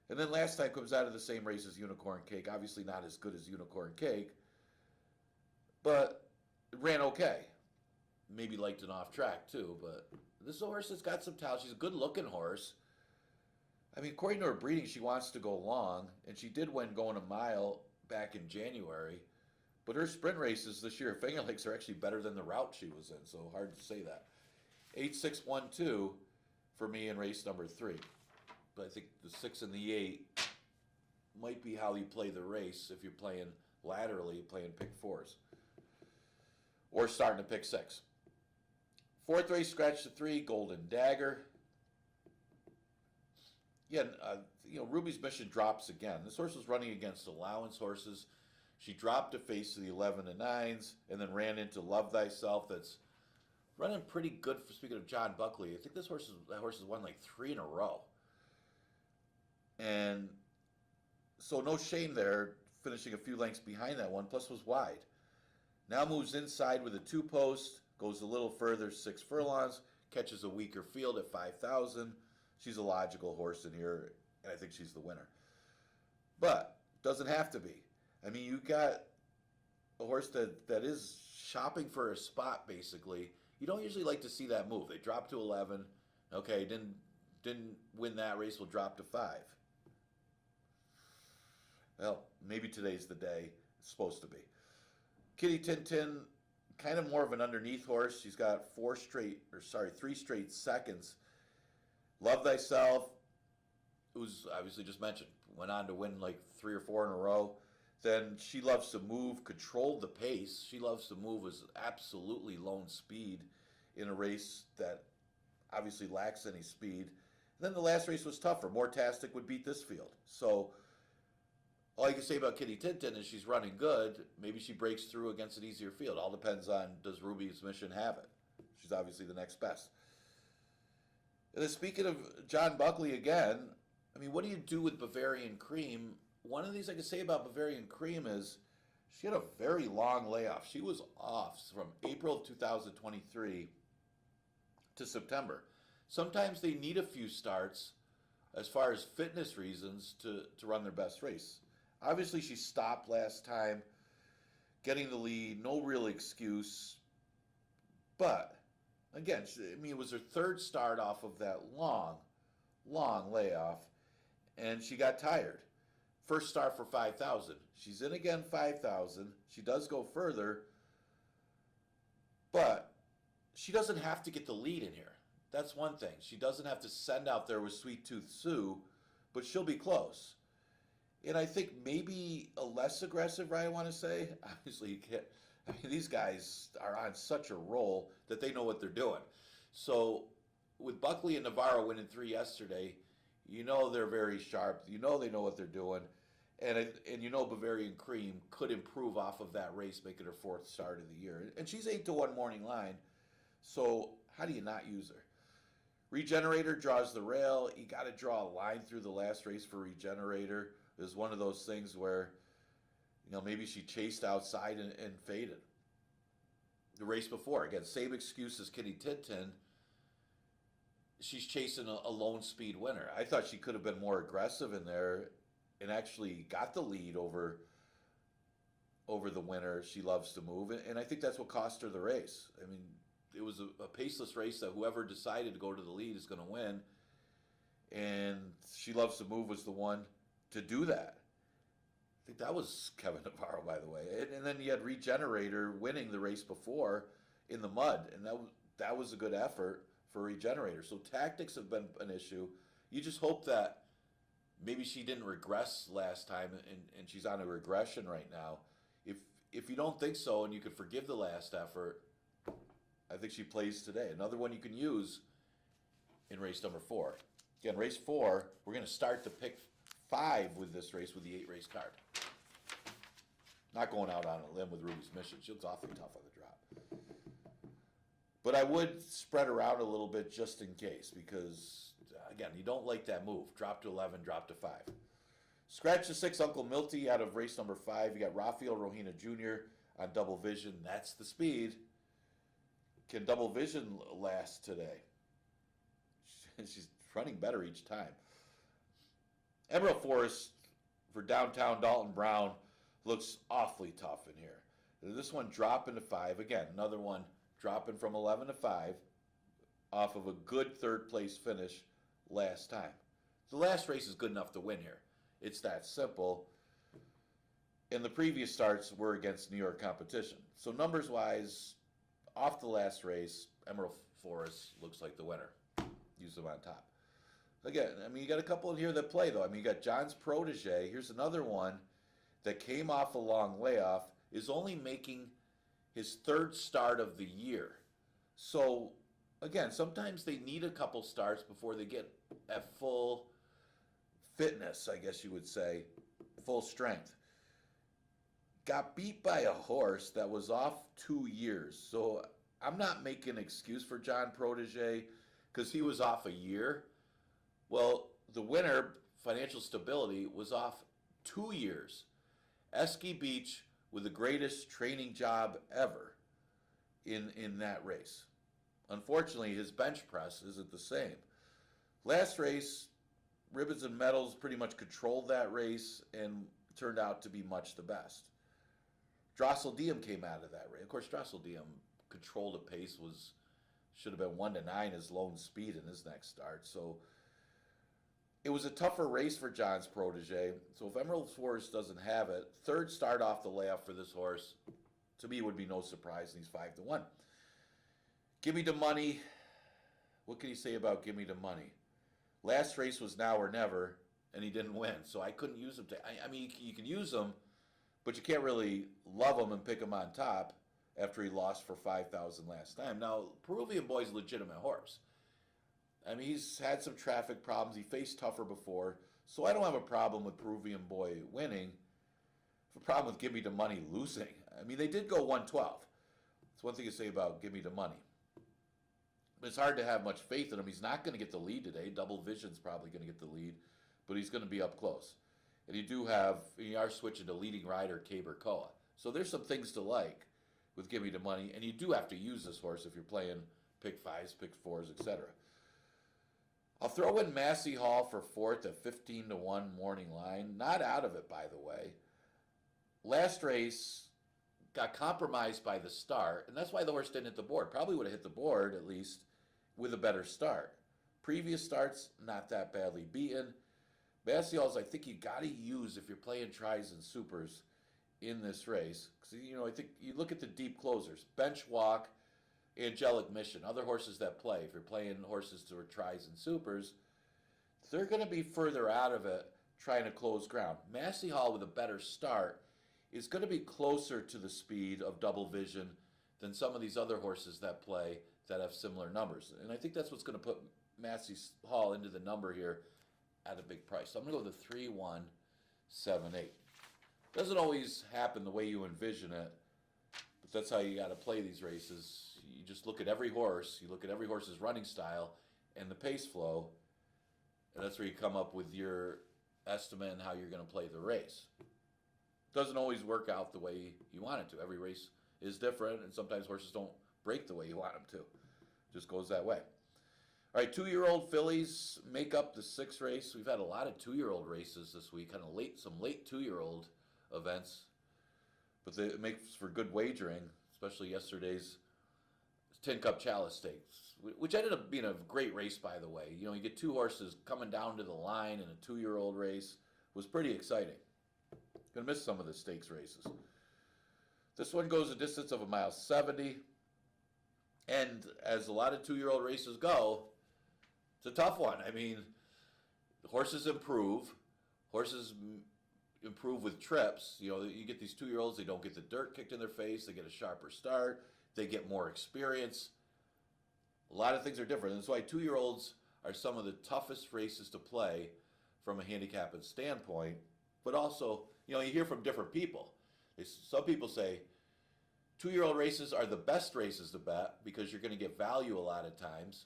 And then last time comes out of the same race as Unicorn Cake. Obviously not as good as Unicorn Cake, but it ran okay. Maybe liked an off track too, but this is a horse that's got some talent. She's a good looking horse. I mean, according to her breeding, she wants to go long, and she did win going a mile back in January. But her sprint races this year at Finger Lakes are actually better than the route she was in, so hard to say that. 8-6-1-2 for me in race number 3. But I think the 6 and the 8 might be how you play the race if you're playing laterally, playing pick 4s. Or starting to pick 6. 4th race, scratch the 3, Golden Dagger. Yeah, Ruby's Mission drops again. This horse was running against allowance horses. She dropped to face the 11 and 9s, and then ran into Love Thyself. That's running pretty good. For speaking of John Buckley, I think that horse has won like 3 in a row, and so no shame there. Finishing a few lengths behind that one, plus was wide. Now moves inside with a 2-post, goes a little further, 6 furlongs, catches a weaker field at 5,000. She's a logical horse in here, and I think she's the winner. But doesn't have to be. I mean, you got a horse that is shopping for a spot, basically. You don't usually like to see that move. They dropped to 11. Okay, didn't win that race, will drop to 5. Well, maybe today's the day. It's supposed to be. Kitty Tintin, kind of more of an underneath horse. She's got 3 straight seconds. Love Thyself, who's obviously just mentioned, went on to win like 3 or 4 in a row. Then She Loves to Move controlled the pace. She Loves to Move was absolutely lone speed in a race that obviously lacks any speed. And then the last race was tougher. Mortastic would beat this field. So all you can say about Kitty Tintin is she's running good. Maybe she breaks through against an easier field. All depends on, does Ruby's Mission have it? She's obviously the next best. And then speaking of John Buckley again, I mean, what do you do with Bavarian Cream? One of the things I can say about Bavarian Cream is she had a very long layoff. She was off from April of 2023 to September. Sometimes they need a few starts as far as fitness reasons to run their best race. Obviously, she stopped last time, getting the lead, no real excuse. But, again, it was her third start off of that long layoff, and she got tired. First start for 5,000. She's in again 5,000. She does go further, but she doesn't have to get the lead in here. That's one thing. She doesn't have to send out there with Sweet Tooth Sue, but she'll be close. And I think maybe a less aggressive ride, I want to say. Obviously, you can't. I mean, these guys are on such a roll that they know what they're doing. So, with Buckley and Navarro winning 3 yesterday, you know they're very sharp. You know they know what they're doing. And you know Bavarian Cream could improve off of that race, make it her 4th start of the year. And she's 8-1 morning line. So, how do you not use her? Regenerator draws the rail. You got to draw a line through the last race for Regenerator. It was one of those things where, maybe she chased outside and faded. The race before, again, same excuse as Kitty Tintin. She's chasing a lone speed winner. I thought she could have been more aggressive in there and actually got the lead over the winner. She loves to move, and I think that's what cost her the race. I mean, it was a paceless race that whoever decided to go to the lead is going to win, and She Loves to Move was the one to do that. I think that was Kevin Navarro, by the way. And then you had Regenerator winning the race before in the mud, and that was a good effort for Regenerator. So tactics have been an issue. You just hope that maybe she didn't regress last time, and she's on a regression right now. If you don't think so, and you could forgive the last effort, I think she plays today. Another one you can use in race number 4. Again, race 4, we're going to start to pick 5 with this race with the 8-race card. Not going out on a limb with Ruby's Mission. She looks awfully tough on the drop. But I would spread her out a little bit just in case, because, again, you don't like that move. Drop to 11, drop to 5. Scratch the 6, Uncle Milty out of race number 5. You got Rafael Rohina Jr. on Double Vision. That's the speed. Can Double Vision last today? She's running better each time. Emerald Forest for downtown Dalton Brown looks awfully tough in here. This one dropping to 5. Again, another one dropping from 11 to 5 off of a good third place finish last time. The last race is good enough to win here. It's that simple. And the previous starts were against New York competition. So numbers-wise, off the last race, Emerald Forest looks like the winner. Use them on top. Again, I mean, you got a couple in here that play, though. I mean, you got John's protege. Here's another one that came off a long layoff, is only making his 3rd start of the year. So, again, sometimes they need a couple starts before they get at full fitness, I guess you would say, full strength. Got beat by a horse that was off 2 years. So I'm not making an excuse for John Protege because he was off a year. Well, the winner, Financial Stability, was off 2 years. Esky Beach with the greatest training job ever in that race. Unfortunately, his bench press isn't the same. Last race, Ribbons and Medals pretty much controlled that race and turned out to be much the best. Drossel Diem came out of that race. Of course, Drossel Diem controlled a pace, should have been 1 to 9 his lone speed in his next start. So it was a tougher race for John's protege. So if Emerald Forest doesn't have it, 3rd start off the layoff for this horse, to me would be no surprise, and he's 5 to 1. Gimme the Money. What can you say about Gimme the Money? Last race was Now or Never, and he didn't win. So I couldn't use him. I mean, you can use him, but you can't really love him and pick him on top after he lost for 5,000 last time. Now, Peruvian Boy's a legitimate horse. I mean, he's had some traffic problems. He faced tougher before. So I don't have a problem with Peruvian Boy winning. I have a problem with Gimme the Money losing. I mean, they did go 112. That's one thing to say about Gimme the Money. It's hard to have much faith in him. He's not going to get the lead today. Double Vision's probably going to get the lead, but he's going to be up close. And you are switching to leading rider Caber Koa. So there's some things to like with Gimme the Money, and you do have to use this horse if you're playing pick 5s, pick 4s, etc. I'll throw in Massey Hall for 4th at 15-1 morning line. Not out of it, by the way. Last race got compromised by the start, and that's why the horse didn't hit the board. Probably would have hit the board, at least, with a better start. Previous starts, not that badly beaten. Massey Halls, I think you got to use if you're playing tries and supers in this race. Because, I think you look at the deep closers. Bench Walk, Angelic Mission, other horses that play. If you're playing horses to tries and supers, they're going to be further out of it trying to close ground. Massey Hall with a better start is going to be closer to the speed of Double Vision than some of these other horses that play that have similar numbers. And I think that's what's going to put Massey Hall into the number here at a big price. So I'm going to go with the 3-1-7-8. Doesn't always happen the way you envision it, but that's how you got to play these races. You just look at every horse, you look at every horse's running style and the pace flow, and that's where you come up with your estimate and how you're going to play the race. Doesn't always work out the way you want it to. Every race is different, and sometimes horses don't break the way you want them to. Just goes that way. All right, 2-year-old fillies make up the 6th race. We've had a lot of 2-year-old races this week, kind of some late 2-year-old events, but it makes for good wagering, especially yesterday's Tin Cup Chalice Stakes, which ended up being a great race, by the way. You get 2 horses coming down to the line in a 2-year-old race. It was pretty exciting. Gonna miss some of the stakes races. This one goes a distance of 1.70 miles, and as a lot of 2-year-old races go, it's a tough one. I mean, horses improve. Horses improve with trips. You get these 2-year-olds, they don't get the dirt kicked in their face. They get a sharper start. They get more experience. A lot of things are different. That's why 2-year-olds are some of the toughest races to play from a handicapping standpoint. But also, you hear from different people. Some people say 2-year-old races are the best races to bet because you're going to get value a lot of times.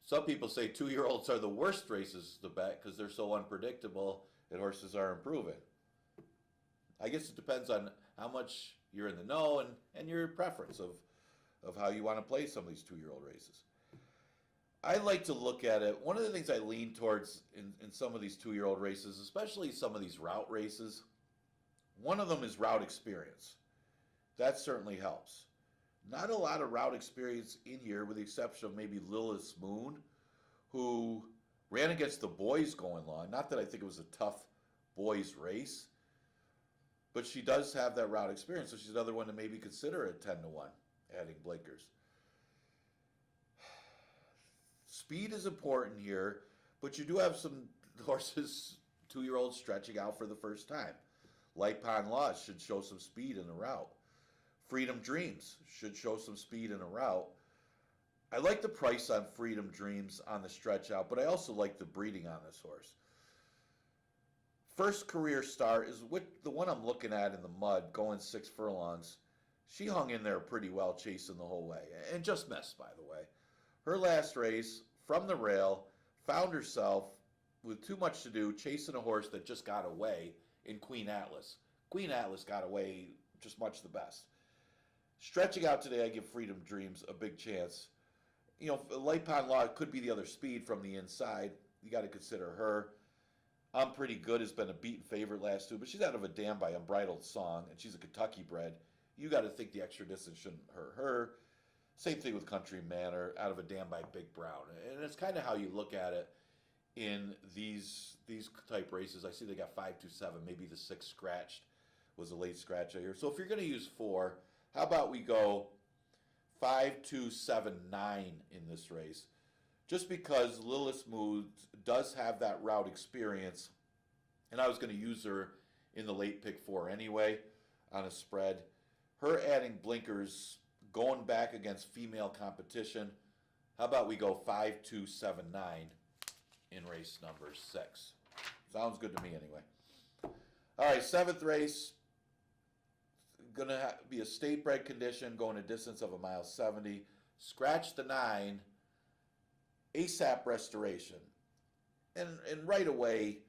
Some people say 2-year-olds are the worst races to bet because they're so unpredictable and horses are improving. I guess it depends on how much you're in the know and your preference of how you want to play some of these 2-year-old races. I like to look at it. One of the things I lean towards in some of these 2-year-old races, especially some of these route races, one of them is route experience. That certainly helps. Not a lot of route experience in here, with the exception of maybe Lilith Moon, who ran against the boys going long. Not that I think it was a tough boys race, but she does have that route experience, so she's another one to maybe consider at 10-1, adding blinkers. Speed is important here, but you do have some horses, 2-year-olds, stretching out for the first time. Light Pond Laws should show some speed in the route. Freedom Dreams should show some speed in a route. I like the price on Freedom Dreams on the stretch out, but I also like the breeding on this horse. First career start is the one I'm looking at in the mud, going 6 furlongs. She hung in there pretty well, chasing the whole way, and just missed, by the way. Her last race, from the rail, found herself with too much to do, chasing a horse that just got away in Queen Atlas. Queen Atlas got away just much the best. Stretching out today, I give Freedom Dreams a big chance. Light Pond Law could be the other speed from the inside. You got to consider her. I'm Pretty Good has been a beaten favorite last 2, but she's out of a dam by Unbridled Song, and she's a Kentucky bred. You got to think the extra distance shouldn't hurt her. Same thing with Country Manor, out of a dam by Big Brown. And it's kind of how you look at it in these type races. I see they got 5-7, maybe the 6 scratched was a late scratch here. So if you're going to use 4, how about we go 5-7-9 in this race? Just because Lilith Mood does have that route experience, and I was going to use her in the late pick 4 anyway on a spread. Her adding blinkers, going back against female competition. How about we go 5-7-9 in race number 6? Sounds good to me anyway. All right, 7th race. Going to be a state bred condition, going a distance of 1.70 miles. Scratch the 9, ASAP Restoration. And right away,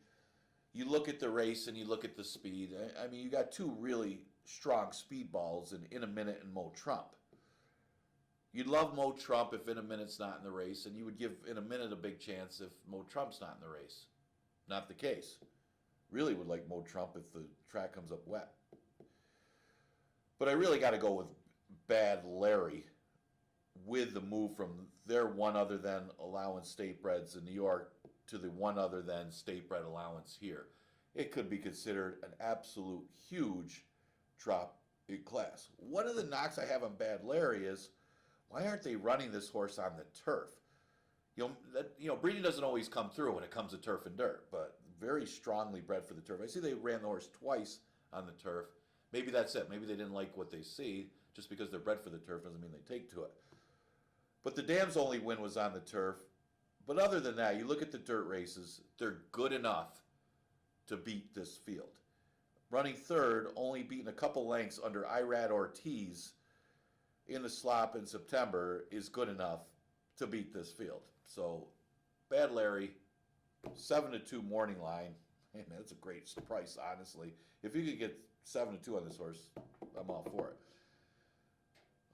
you look at the race and you look at the speed. I mean, you got 2 really strong speed balls in A Minute and Mo Trump. You'd love Mo Trump if In a Minute's not in the race, and you would give In a Minute a big chance if Mo Trump's not in the race. Not the case. Really would like Mo Trump if the track comes up wet. But I really got to go with Bad Larry with the move from their one other than allowance state breds in New York to the one other than state bred allowance here. It could be considered an absolute huge drop in class. One of the knocks I have on Bad Larry is, why aren't they running this horse on the turf? Breeding doesn't always come through when it comes to turf and dirt, but very strongly bred for the turf. I see they ran the horse twice on the turf. Maybe that's it. Maybe they didn't like what they see. Just because they're bred for the turf doesn't mean they take to it. But the dam's only win was on the turf. But other than that, you look at the dirt races, they're good enough to beat this field. Running third, only beating a couple lengths under Irad Ortiz in the slop in September is good enough to beat this field. So, Bad Larry, 7-2 morning line. Hey man, that's a great price, honestly. If you could get 7-2 on this horse, I'm all for it.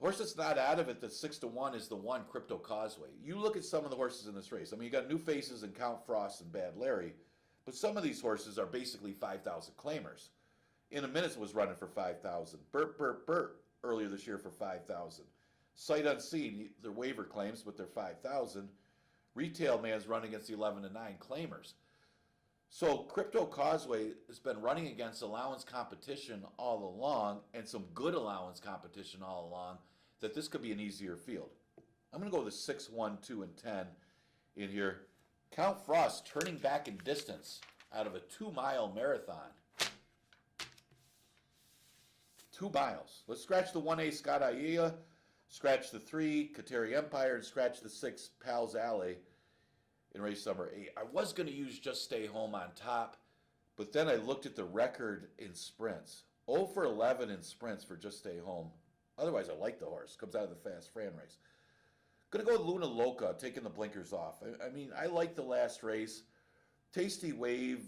Horse that's not out of it, that's 6-1 is the one, Crypto Causeway. You look at some of the horses in this race. I mean, you got New Faces and Count Frost and Bad Larry, but some of these horses are basically 5,000 claimers. In a Minute was running for 5,000. Burt earlier this year for 5,000. Sight Unseen, they're waiver claims, but they're 5,000. Retail Man's running against the 11-9 claimers. So Crypto Causeway has been running against allowance competition all along, and some good allowance competition all along, that this could be an easier field. I'm going to go with a 6, 1, 2, and 10 in here. Count Frost turning back in distance out of a 2-mile marathon. 2 miles. Let's scratch the 1A Scott Aiea, scratch the 3 Kateri Empire, and scratch the 6 Pals Alley in race number 8. I was going to use Just Stay Home on top, but then I looked at the record in sprints. 0 for 11 in sprints for Just Stay Home. Otherwise, I like the horse. Comes out of the Fast Fran race. Going to go with Luna Loca, taking the blinkers off. I mean, I like the last race. Tasty Wave,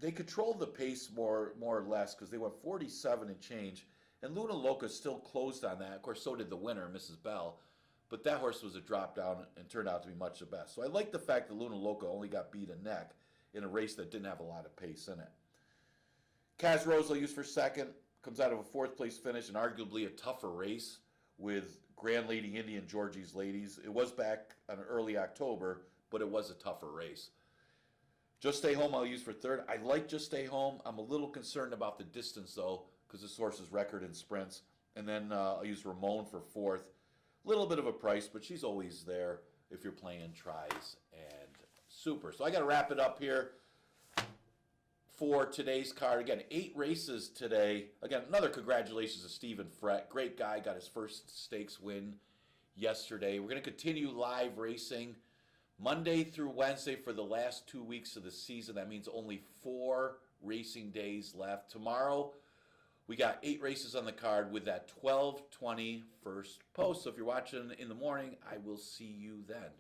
they controlled the pace more or less because they went 47 and change. And Luna Loca still closed on that. Of course, so did the winner, Mrs. Bell. But that horse was a drop down and turned out to be much the best. So I like the fact that Luna Loca only got beat a neck in a race that didn't have a lot of pace in it. Kaz Rose I'll use for second. Comes out of a 4th place finish and arguably a tougher race with Grand Lady Indy and Georgie's Ladies. It was back on early October, but it was a tougher race. Just Stay Home I'll use for third. I like Just Stay Home. I'm a little concerned about the distance though, because this horse's record in sprints. And then I'll use Ramon for fourth. Little bit of a price, but she's always there if you're playing tries and super. So I got to wrap it up here for today's card. Again, 8 races today. Again, another congratulations to Stephen Frett. Great guy, got his first stakes win yesterday. We're going to continue live racing Monday through Wednesday for the last 2 weeks of the season. That means only 4 racing days left. Tomorrow, we got 8 races on the card with that 12:20 first post. So if you're watching in the morning, I will see you then.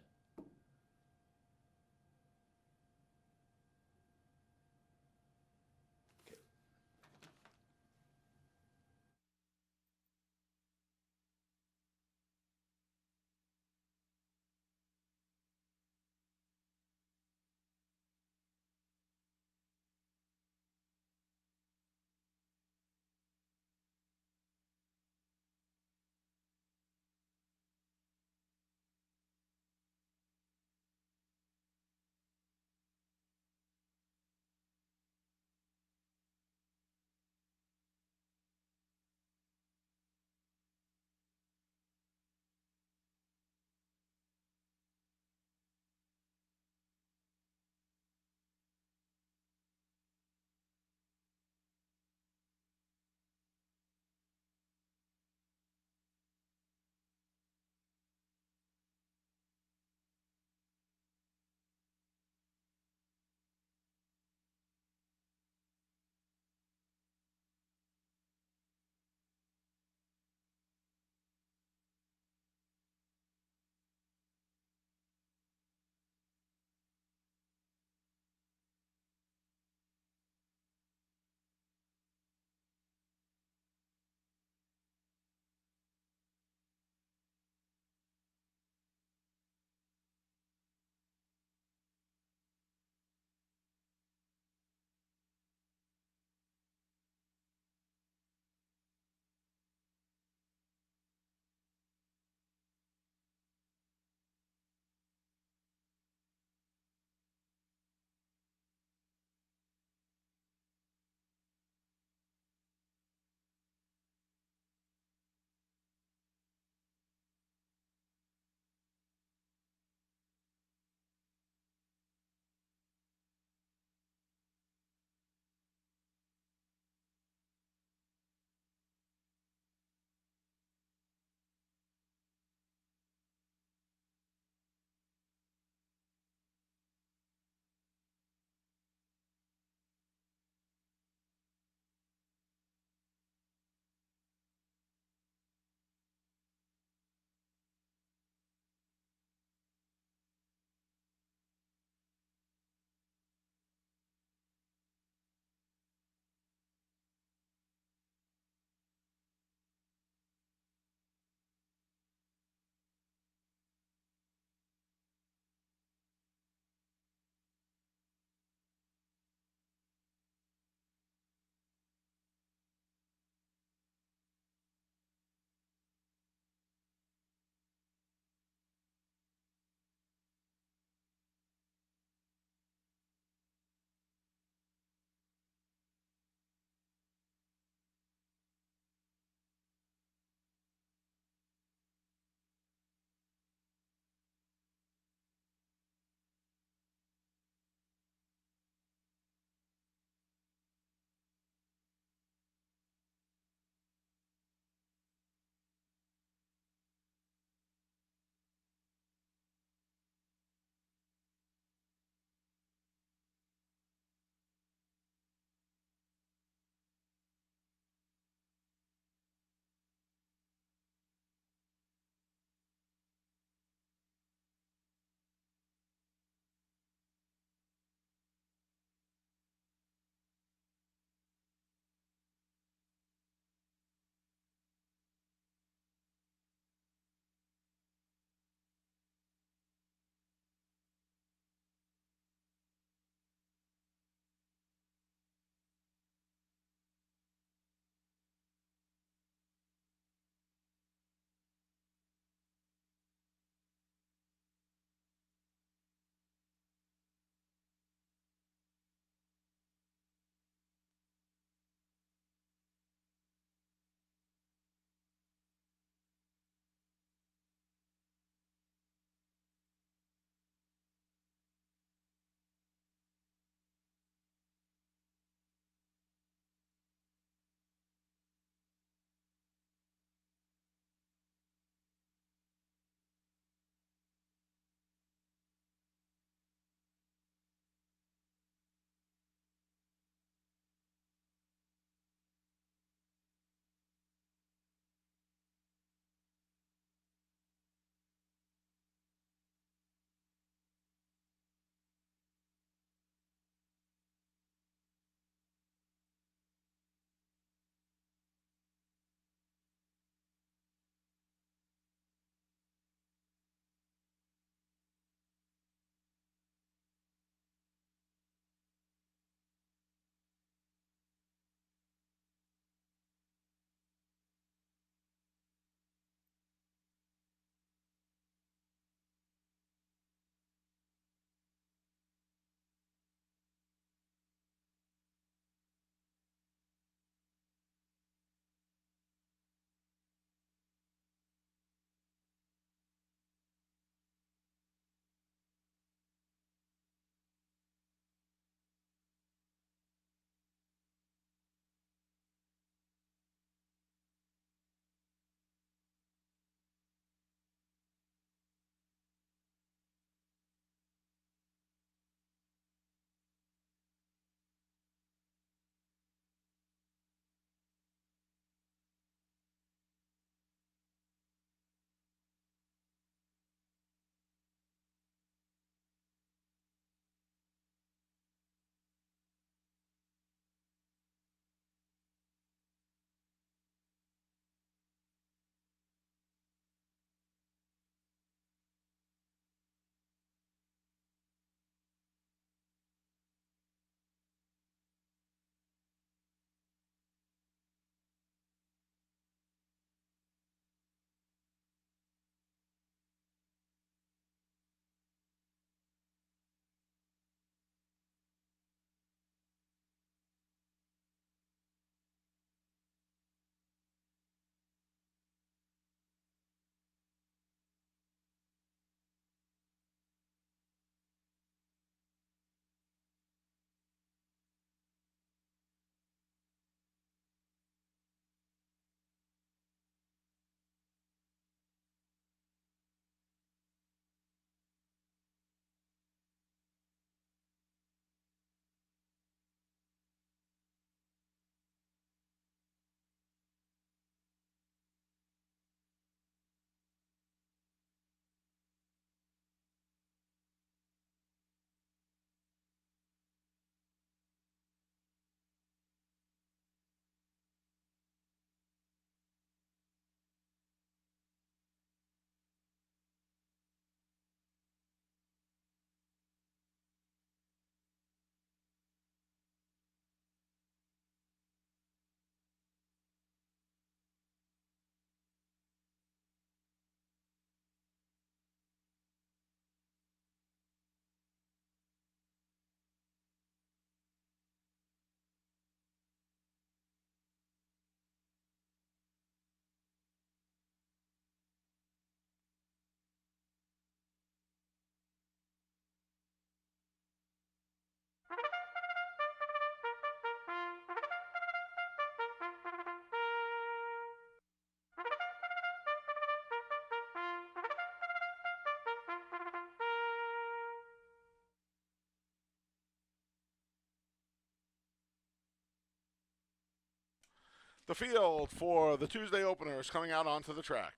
The field for the Tuesday opener is coming out onto the track.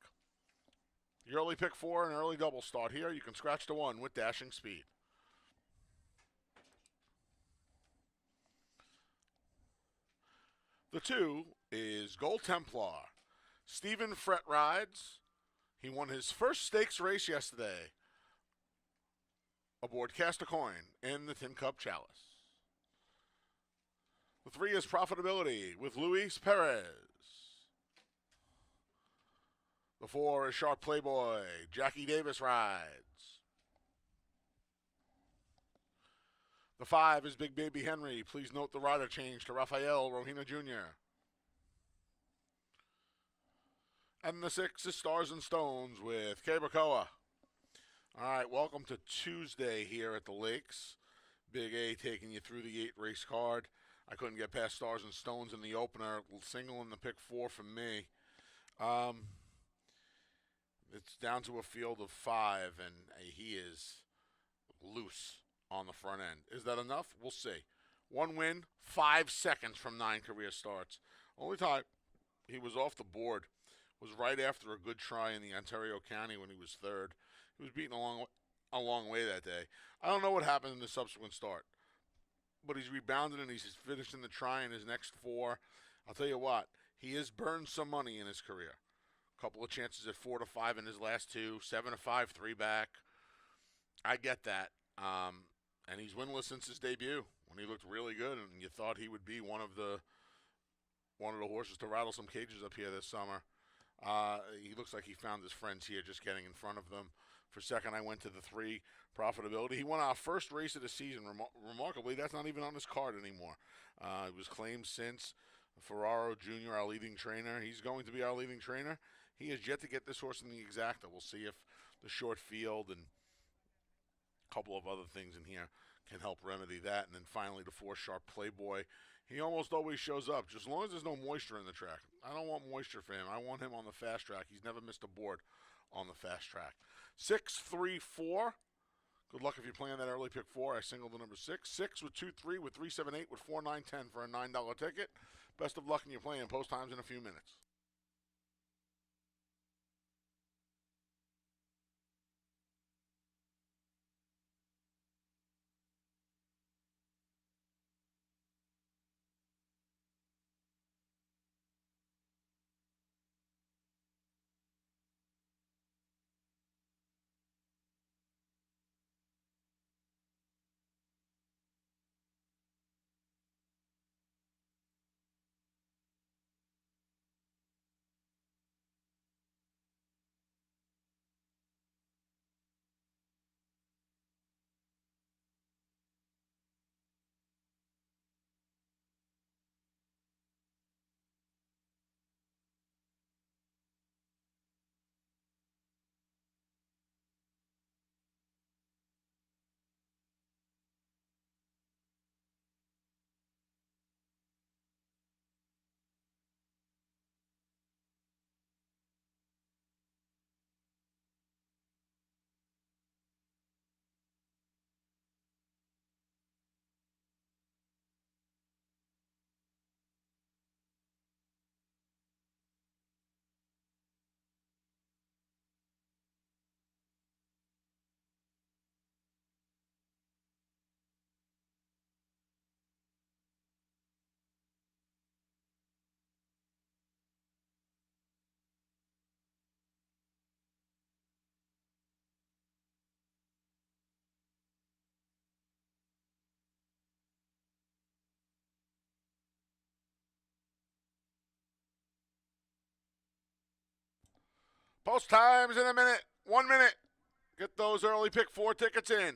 The early pick 4 and early double start here. You can scratch the 1 with dashing speed. The 2 is Gold Templar. Stephen Frett rides. He won his first stakes race yesterday aboard Cast a Coin in the Tin Cup Chalice. The 3 is Profitability with Luis Perez. The 4 is Sharp Playboy. Jackie Davis rides. The 5 is Big Baby Henry. Please note the rider change to Rafael Rohina Jr. And the 6 is Stars and Stones with Cabracoa. All right, welcome to Tuesday here at the Lakes. Big A taking you through the 8 race card. I couldn't get past Stars and Stones in the opener. Single in the pick 4 from me. It's down to a field of 5, and he is loose on the front end. Is that enough? We'll see. 1 win, 5 seconds from 9 career starts. Only time he was off the board was right after a good try in the Ontario County when he was 3rd. He was beaten a long way that day. I don't know what happened in the subsequent start, but he's rebounded and he's finished in the try in his next 4. I'll tell you what, he has burned some money in his career. A couple of chances at 4 to 5 in his last 2, 7 to 5, 3 back. I get that. And he's winless since his debut when he looked really good, and you thought he would be one of the horses to rattle some cages up here this summer. He looks like he found his friends here, just getting in front of them. For second, I went to the 3, Profitability. He won our first race of the season. Remarkably, that's not even on his card anymore. It was claimed since. Ferraro Jr., our leading trainer. He's going to be our leading trainer. He has yet to get this horse in the exacta. We'll see if the short field and a couple of other things in here can help remedy that. And then finally, the 4, Sharp Playboy. He almost always shows up, just as long as there's no moisture in the track. I don't want moisture for him. I want him on the fast track. He's never missed a board on the fast track. 6, 3, 4. Good luck if you're playing that early pick 4. I singled the number 6. 6 with 2, 3 with 3, 7, 8 with 4, 9, 10 for a $9 ticket. Best of luck in your playing. Post times in a few minutes. Post times in a minute. 1 minute. Get those early pick 4 tickets in.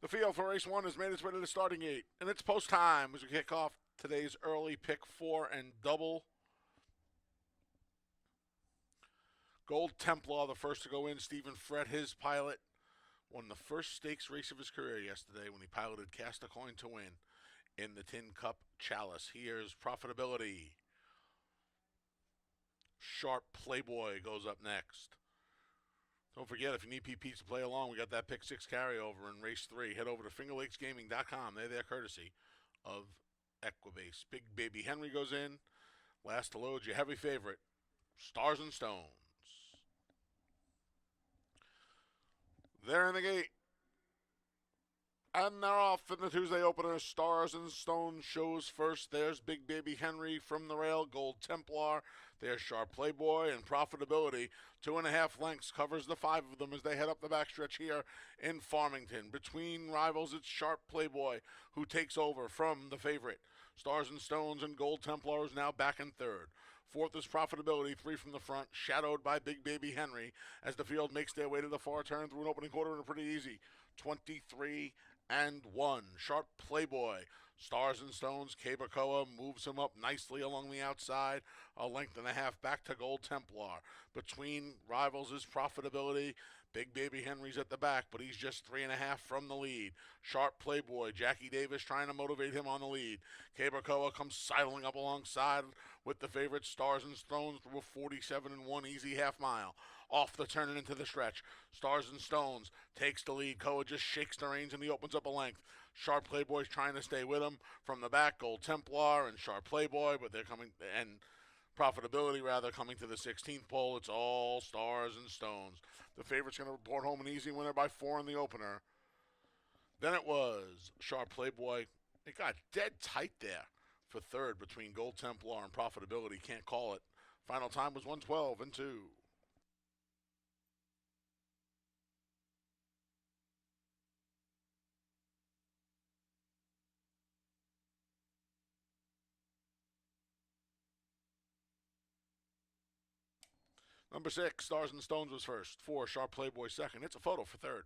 The field for race 1 has made its way to the starting gate, and it's post time as we kick off today's early pick 4 and double. Gold Templar, the first to go in. Stephen Fred, his pilot, won the first stakes race of his career yesterday when he piloted Cast a Coin to Win in the Tin Cup Chalice. Here's Profitability. Sharp Playboy goes up next. Don't forget, if you need PPs to play along, we got that pick 6 carryover in race 3. Head over to fingerlakesgaming.com. They're there courtesy of Equibase. Big Baby Henry goes in. Last to load, your heavy favorite, Stars and Stones. They're in the gate. And they're off in the Tuesday opener. Stars and Stones shows first. There's Big Baby Henry from the rail. Gold Templar. There's Sharp Playboy and Profitability. 2.5 lengths covers the 5 of them as they head up the backstretch here in Farmington. Between rivals, it's Sharp Playboy who takes over from the favorite. Stars and Stones and Gold Templar is now back in third. Fourth is Profitability, 3 from the front, shadowed by Big Baby Henry as the field makes their way to the far turn through an opening quarter and a pretty easy 23-1. Sharp Playboy, Stars and Stones, Cabercoa moves him up nicely along the outside, a length and a half back to Gold Templar. Between rivals is Profitability. Big Baby Henry's at the back, but he's just 3.5 from the lead. Sharp Playboy, Jackie Davis trying to motivate him on the lead. Cabercoa comes sidling up alongside with the favorite Stars and Stones through a 47-1 easy half mile. Off the turn and into the stretch. Stars and Stones takes the lead. Koa just shakes the reins and he opens up a length. Sharp Playboy's trying to stay with him from the back. Gold Templar and Sharp Playboy, but they're coming, and Profitability rather, coming to the 16th pole. It's all Stars and Stones. The favorite's going to report home an easy winner by 4 in the opener. Then it was Sharp Playboy. It got dead tight there for third between Gold Templar and Profitability. Can't call it. Final time was 1:12-2. Number 6, Stars and Stones was first. 4, Sharp Playboy second. It's a photo for third.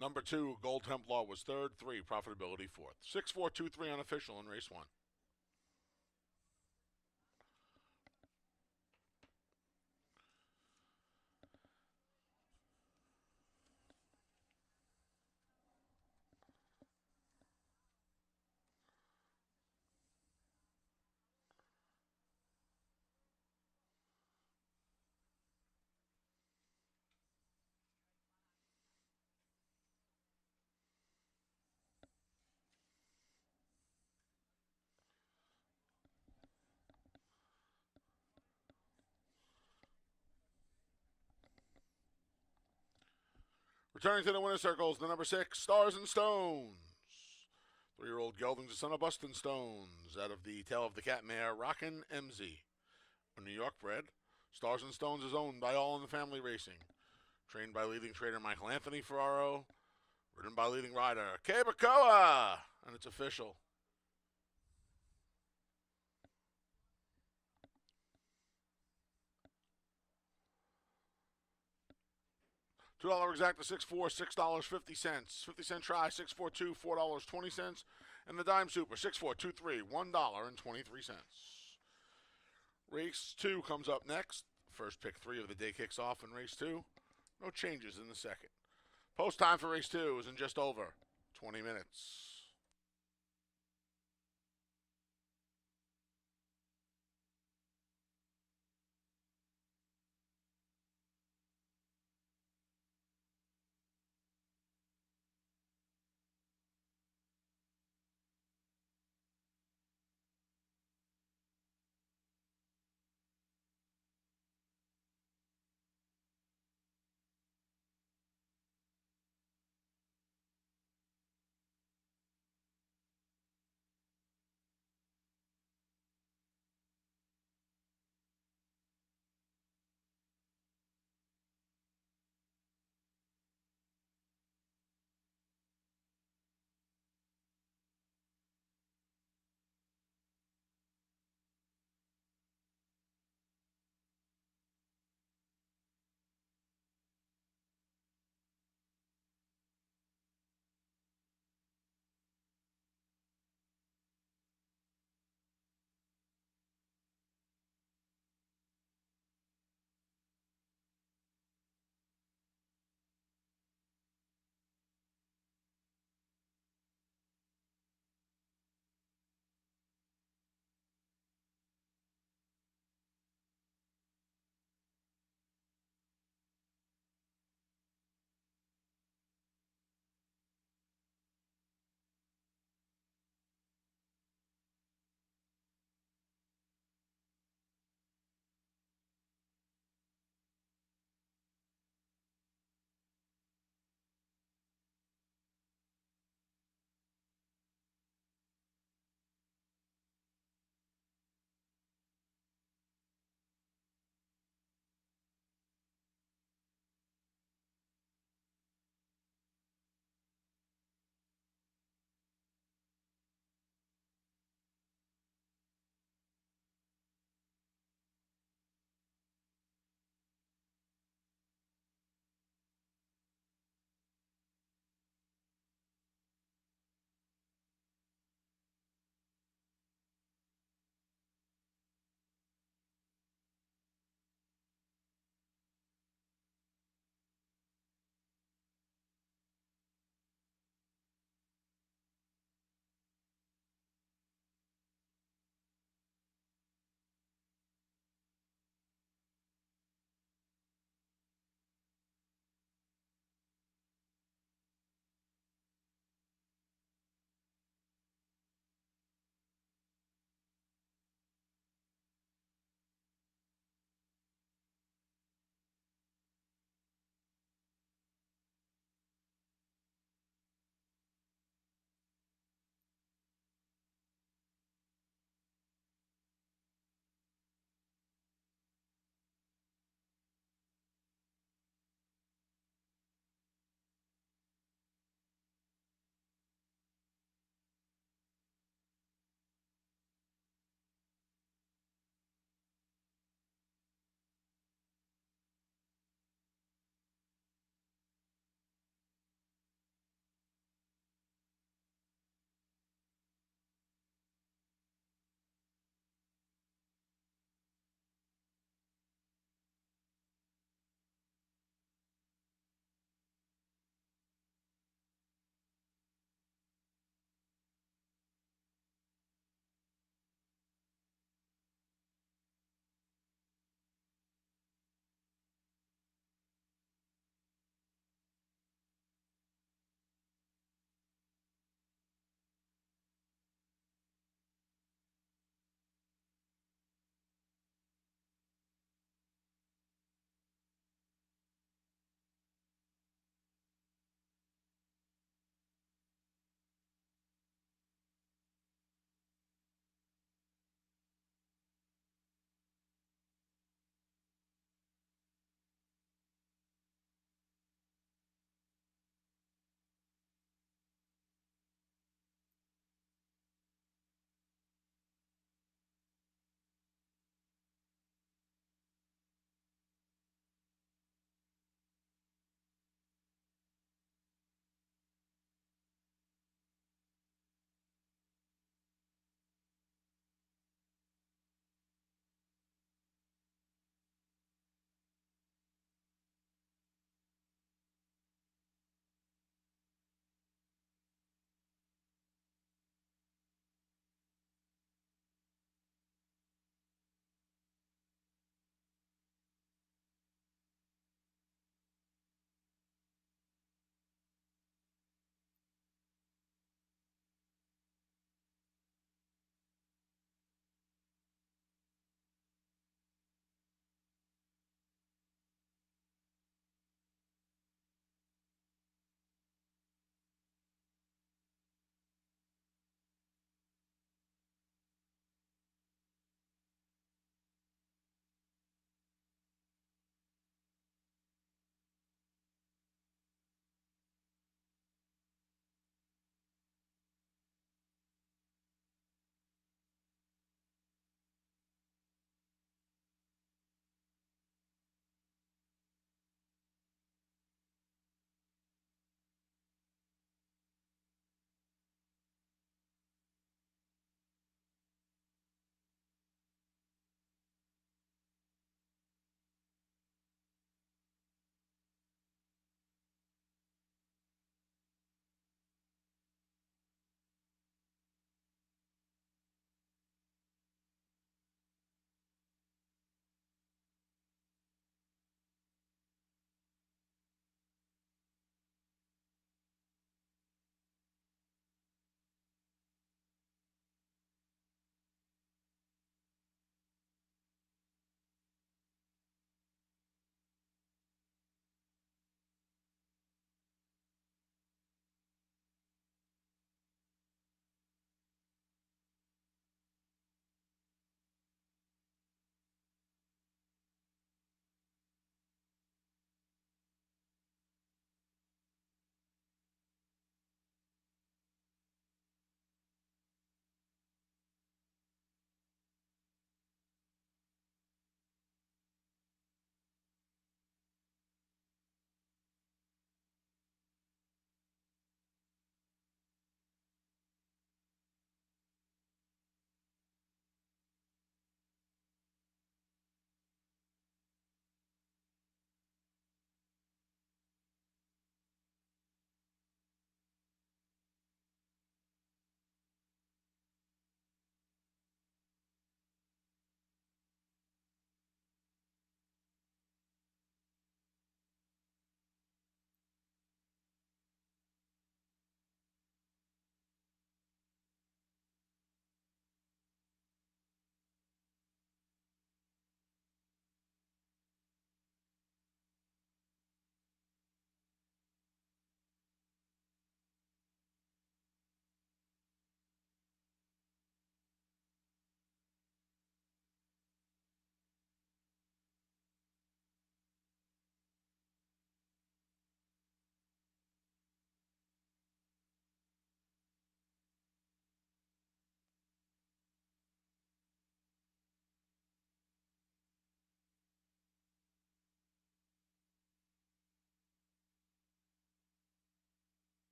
Number 2, Gold Templar was third. 3, Profitability fourth. 6-4-2-3 unofficial in race 1. Returning to the winner's circles, the number 6, Stars and Stones. 3-year-old geldings, the son of Bustin' Stones, out of the tail of the cat mare, Rockin' MZ. A New York bred, Stars and Stones is owned by All in the Family Racing. Trained by leading trainer Michael Anthony Ferraro. Ridden by leading rider Cabercoa. And it's official. $2 exact to 6-4, $6.50. 50-cent try, 6-4-2, $4.20. And the dime super, 6-4-2-3, $1.23. Race 2 comes up next. First pick 3 of the day kicks off in race 2. No changes in the second. Post time for race 2 is in just over 20 minutes.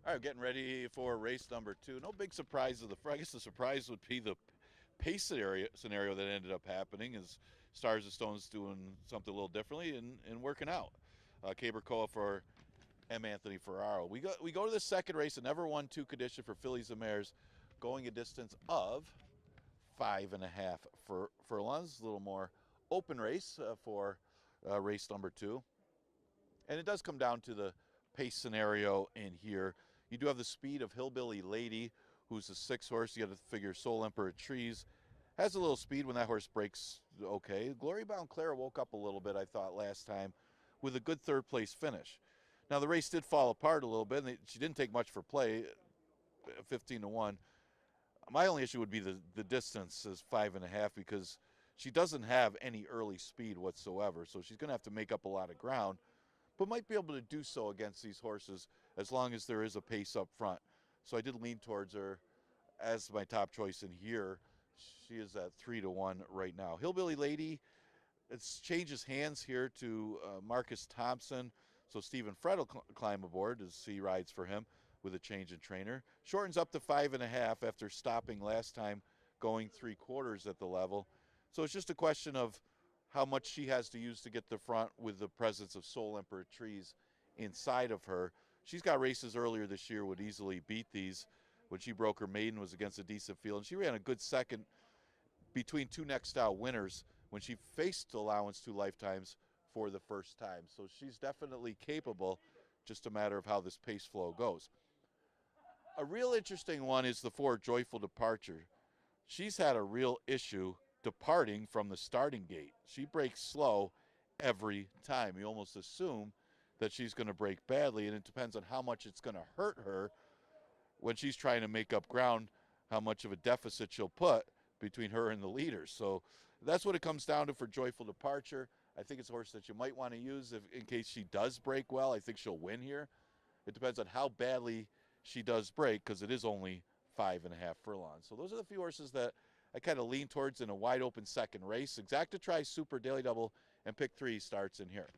All right, getting ready for race number 2. No big surprise of the I guess the surprise would be the pace scenario that ended up happening is Stars and Stones doing something a little differently and working out. Cabercoa for M. Anthony Ferraro. We go to the second race, a never won 2 condition for fillies and mares, going a distance of 5.5 furlongs. A little more open race for race number 2. And it does come down to the pace scenario in here. You do have the speed of Hillbilly Lady, who's a 6 horse. You got to figure Soul Emperor Trees has a little speed when that horse breaks okay. Glory Bound Clara woke up a little bit, I thought, last time with a good third place finish. Now, the race did fall apart a little bit, and she didn't take much for play, 15-1. My only issue would be the distance is 5.5 because she doesn't have any early speed whatsoever, so she's going to have to make up a lot of ground, but might be able to do so against these horses as long as there is a pace up front. So I did lean towards her as my top choice in here. She is at 3-1 right now. Hillbilly Lady, it changes hands here to Marcus Thompson. So Stephen Fred will climb aboard as he rides for him with a change in trainer. Shortens up to 5.5 after stopping last time, going 3/4 at the level. So it's just a question of how much she has to use to get the front with the presence of Soul Emperor Trees inside of her. She's got races earlier this year, would easily beat these. When she broke her maiden was against a decent field, and she ran a good second between 2 next out winners when she faced Allowance 2 Lifetimes for the first time. So she's definitely capable, just a matter of how this pace flow goes. A real interesting one is the 4 Joyful Departure. She's had a real issue departing from the starting gate. She breaks slow every time. You almost assume that she's going to break badly, and it depends on how much it's going to hurt her when she's trying to make up ground, how much of a deficit she'll put between her and the leaders. So that's what it comes down to for Joyful Departure. I think it's a horse that you might want to use in case she does break well. I think she'll win here. It depends on how badly she does break because it is only 5.5 furlongs. So those are the few horses that I kind of lean towards in a wide open second race. Exacta Tri Super Daily Double and Pick 3 starts in here.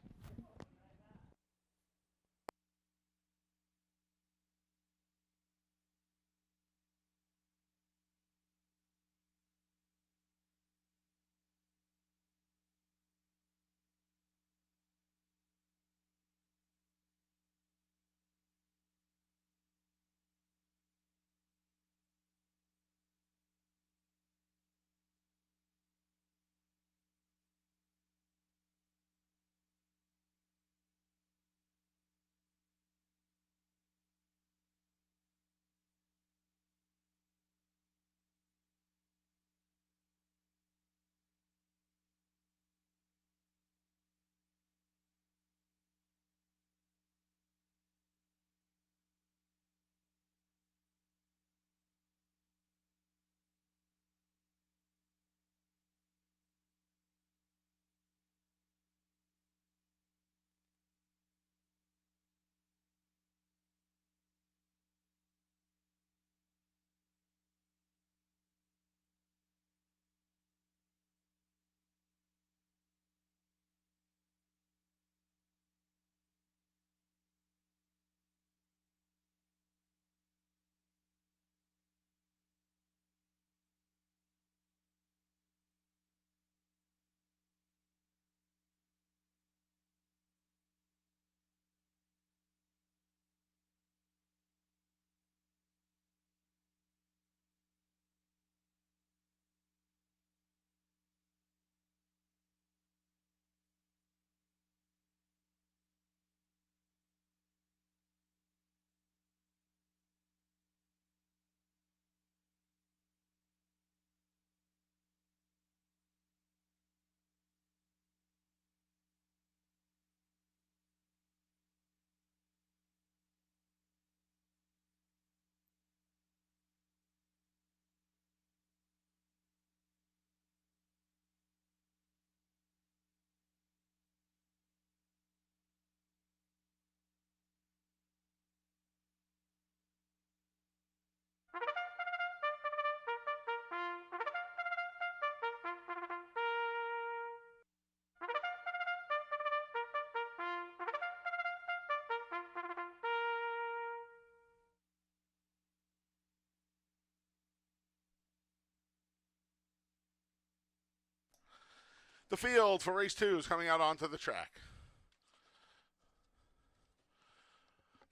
The field for race 2 is coming out onto the track.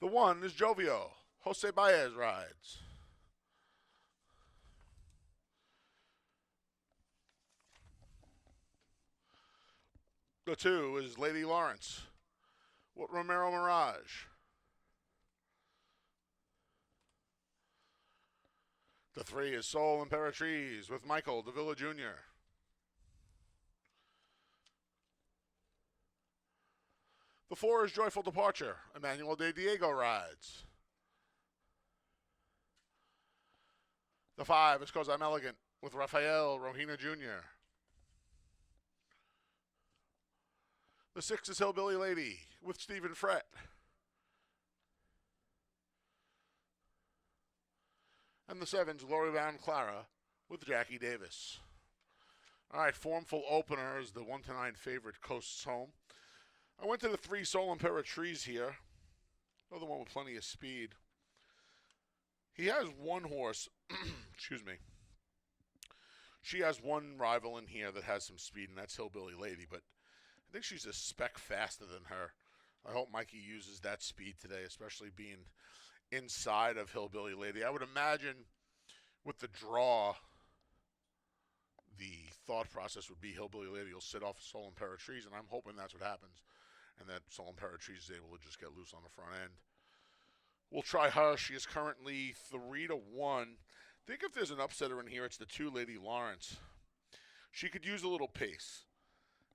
The 1 is Jovio. Jose Baez rides. The 2 is Lady Lawrence with Romero Mirage. The 3 is Soul Imperatriz with Michael Davila Jr. The 4 is Joyful Departure. Emmanuel De Diego rides. The 5 is Cause I'm Elegant with Rafael Rohina Jr. The 6 is Hillbilly Lady with Stephen Frett. And the 7 is Glory Bound Clara with Jackie Davis. All right, formful opener is the 1-9 favorite Coasts Home. I went to the 3 Soul Imperatriz here. Another one with plenty of speed. He has one horse, excuse me. She has one rival in here that has some speed, and that's Hillbilly Lady, but I think she's a speck faster than her. I hope Mikey uses that speed today, especially being inside of Hillbilly Lady. I would imagine with the draw, the thought process would be Hillbilly Lady will sit off Soul Imperatriz, and I'm hoping that's what happens, and that Soul Imperatriz is able to just get loose on the front end. We'll try her. She is currently 3-1. I think if there's an upsetter in here, it's the 2 Lady Lawrence. She could use a little pace,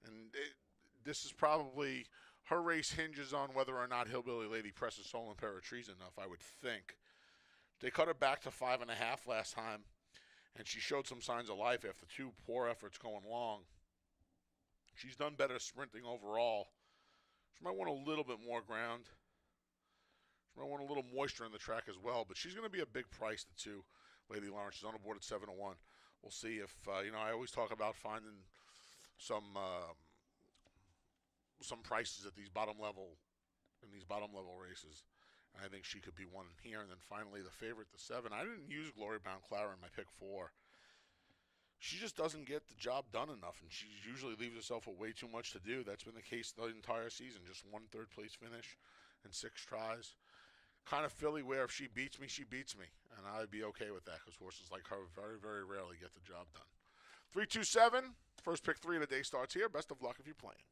and this is probably her race hinges on whether or not Hillbilly Lady presses Soul Imperatriz enough, I would think. They cut her back to 5.5 last time, and she showed some signs of life after 2 poor efforts going long. She's done better sprinting overall. She might want a little bit more ground. She might want a little moisture in the track as well, but she's going to be a big price, the 2 Lady Lawrence. She's on the board at 7-1. We'll see if, I always talk about finding some prices at these bottom level races. And I think she could be one here. And then finally the favorite, the 7. I didn't use Glory Bound Clara in my pick 4. She just doesn't get the job done enough, and she usually leaves herself with way too much to do. That's been the case the entire season. Just 1 third-place finish and 6 tries. Kind of filly where if she beats me, she beats me. And I'd be okay with that because horses like her very, very rarely get the job done. 3-2-7. First pick 3 of the day starts here. Best of luck if you're playing.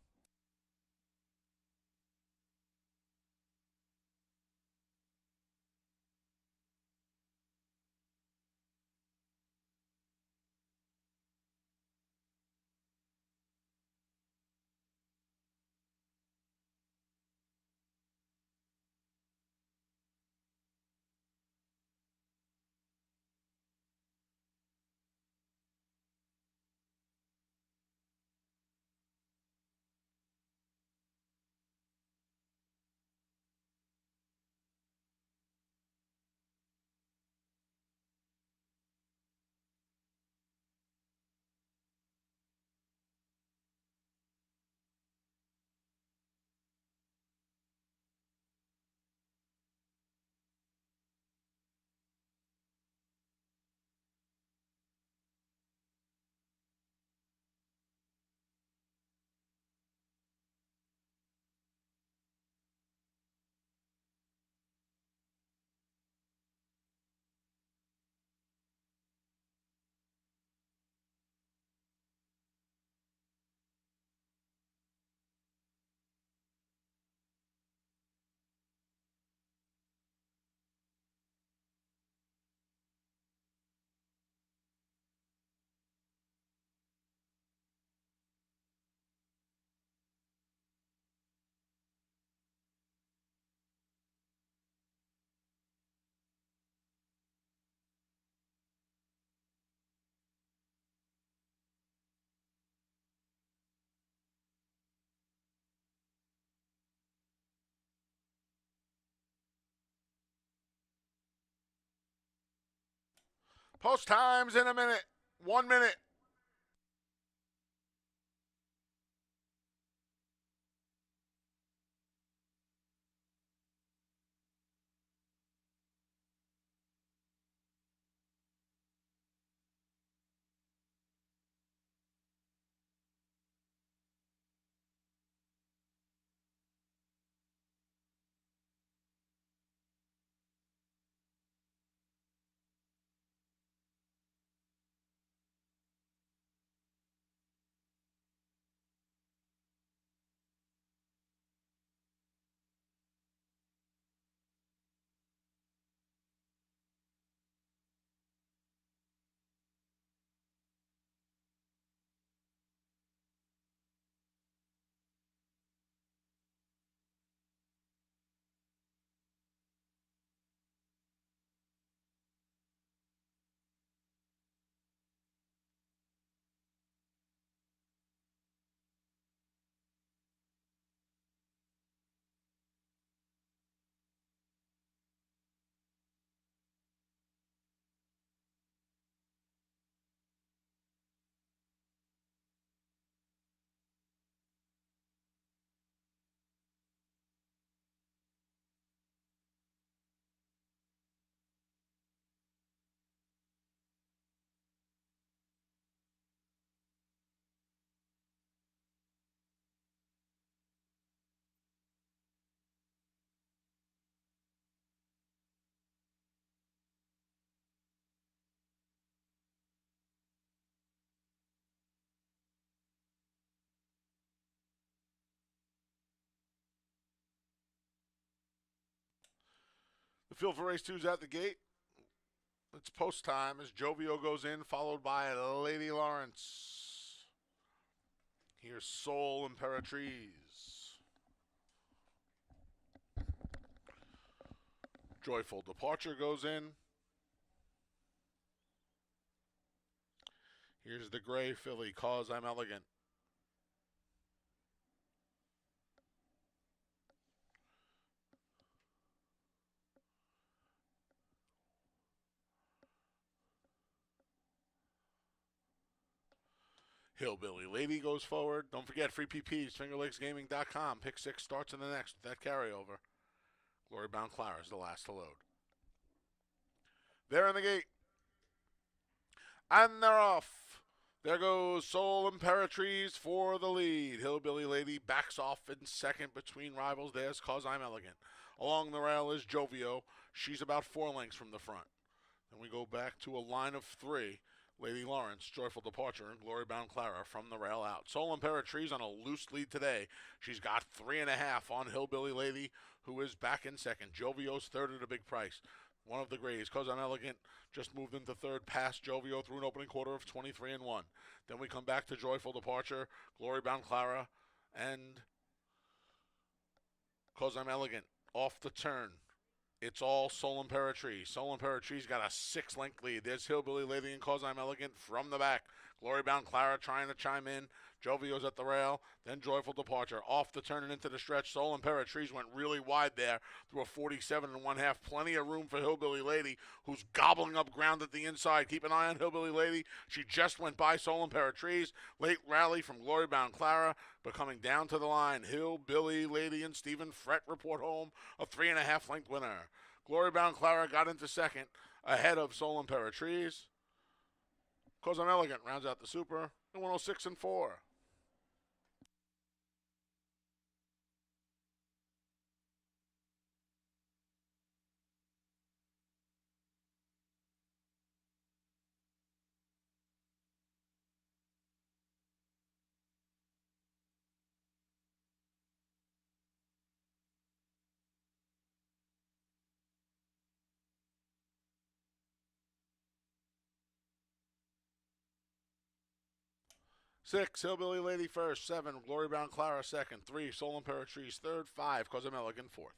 Post times in a minute. 1 minute. Field for race 2's at the gate. It's post time as Jovio goes in, followed by Lady Lawrence. Here's Soul Imperatrice. Joyful Departure goes in. Here's the gray filly, Cause I'm Elegant. Hillbilly Lady goes forward. Don't forget, free PPs, fingerlakesgaming.com. Pick 6 starts in the next with that carryover. Glory Bound Clara is the last to load. They're in the gate. And they're off. There goes Soul Imperatrice for the lead. Hillbilly Lady backs off in second between rivals. There's Cause I'm Elegant. Along the rail is Jovio. She's about 4 lengths from the front. Then we go back to a line of 3. Lady Lawrence, Joyful Departure, and Glory Bound Clara from the rail out. Soul Imperatrice on a loose lead today. She's got 3.5 on Hillbilly Lady, who is back in second. Jovio's third at a big price. One of the grays, Cause I'm Elegant, just moved into third past Jovio through an opening quarter of 23-1. Then we come back to Joyful Departure, Glory Bound Clara, and Cause I'm Elegant off the turn. It's all Soul Imperatrice. Soul Imperatrice got a 6-length lead. There's Hillbilly Lady and Cause I'm Elegant from the back. Glory Bound Clara trying to chime in. Jovio's at the rail. Then Joyful Departure. Off the turn and into the stretch. Soul Imperatrice went really wide there through a 47.5. Plenty of room for Hillbilly Lady, who's gobbling up ground at the inside. Keep an eye on Hillbilly Lady. She just went by Soul Imperatrice. Late rally from Glory Bound Clara, but coming down to the line. Hillbilly Lady and Stephen Frett report home a 3.5-length winner. Glory Bound Clara got into second ahead of Soul Imperatrice. Cause I'm Elegant rounds out the Super at 106-4. 6, Hillbilly Lady first. 7, Glory Bound Clara second. 3, Soul Imperatrice third. 5, Cause I'm Elegant fourth.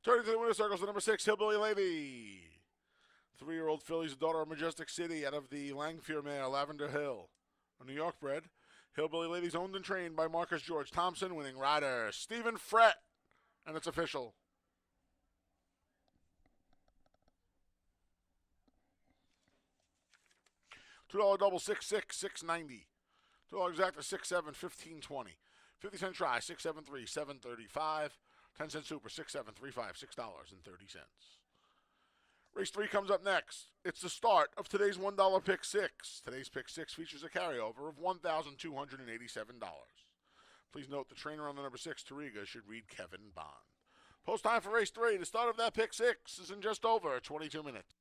Turning to the winner circles, the number 6, Hillbilly Lady. 3-year-old filly's the daughter of Majestic City out of the Langfear mare, Lavender Hill. A New York bred. Hillbilly Lady's owned and trained by Marcus George Thompson, winning rider Stephen Frett. And it's official. $2 double, 6-6, 690. $2 exacta, 6-7, 1520. 50-cent try, 673, 735. 10-cent super, 6735, $6.30. Race 3 comes up next. It's the start of today's $1 pick 6. Today's pick 6 features a carryover of $1,287. Please note the trainer on the number 6, Tariga, should read Kevin Bond. Post time for race 3. The start of that pick 6 is in just over 22 minutes.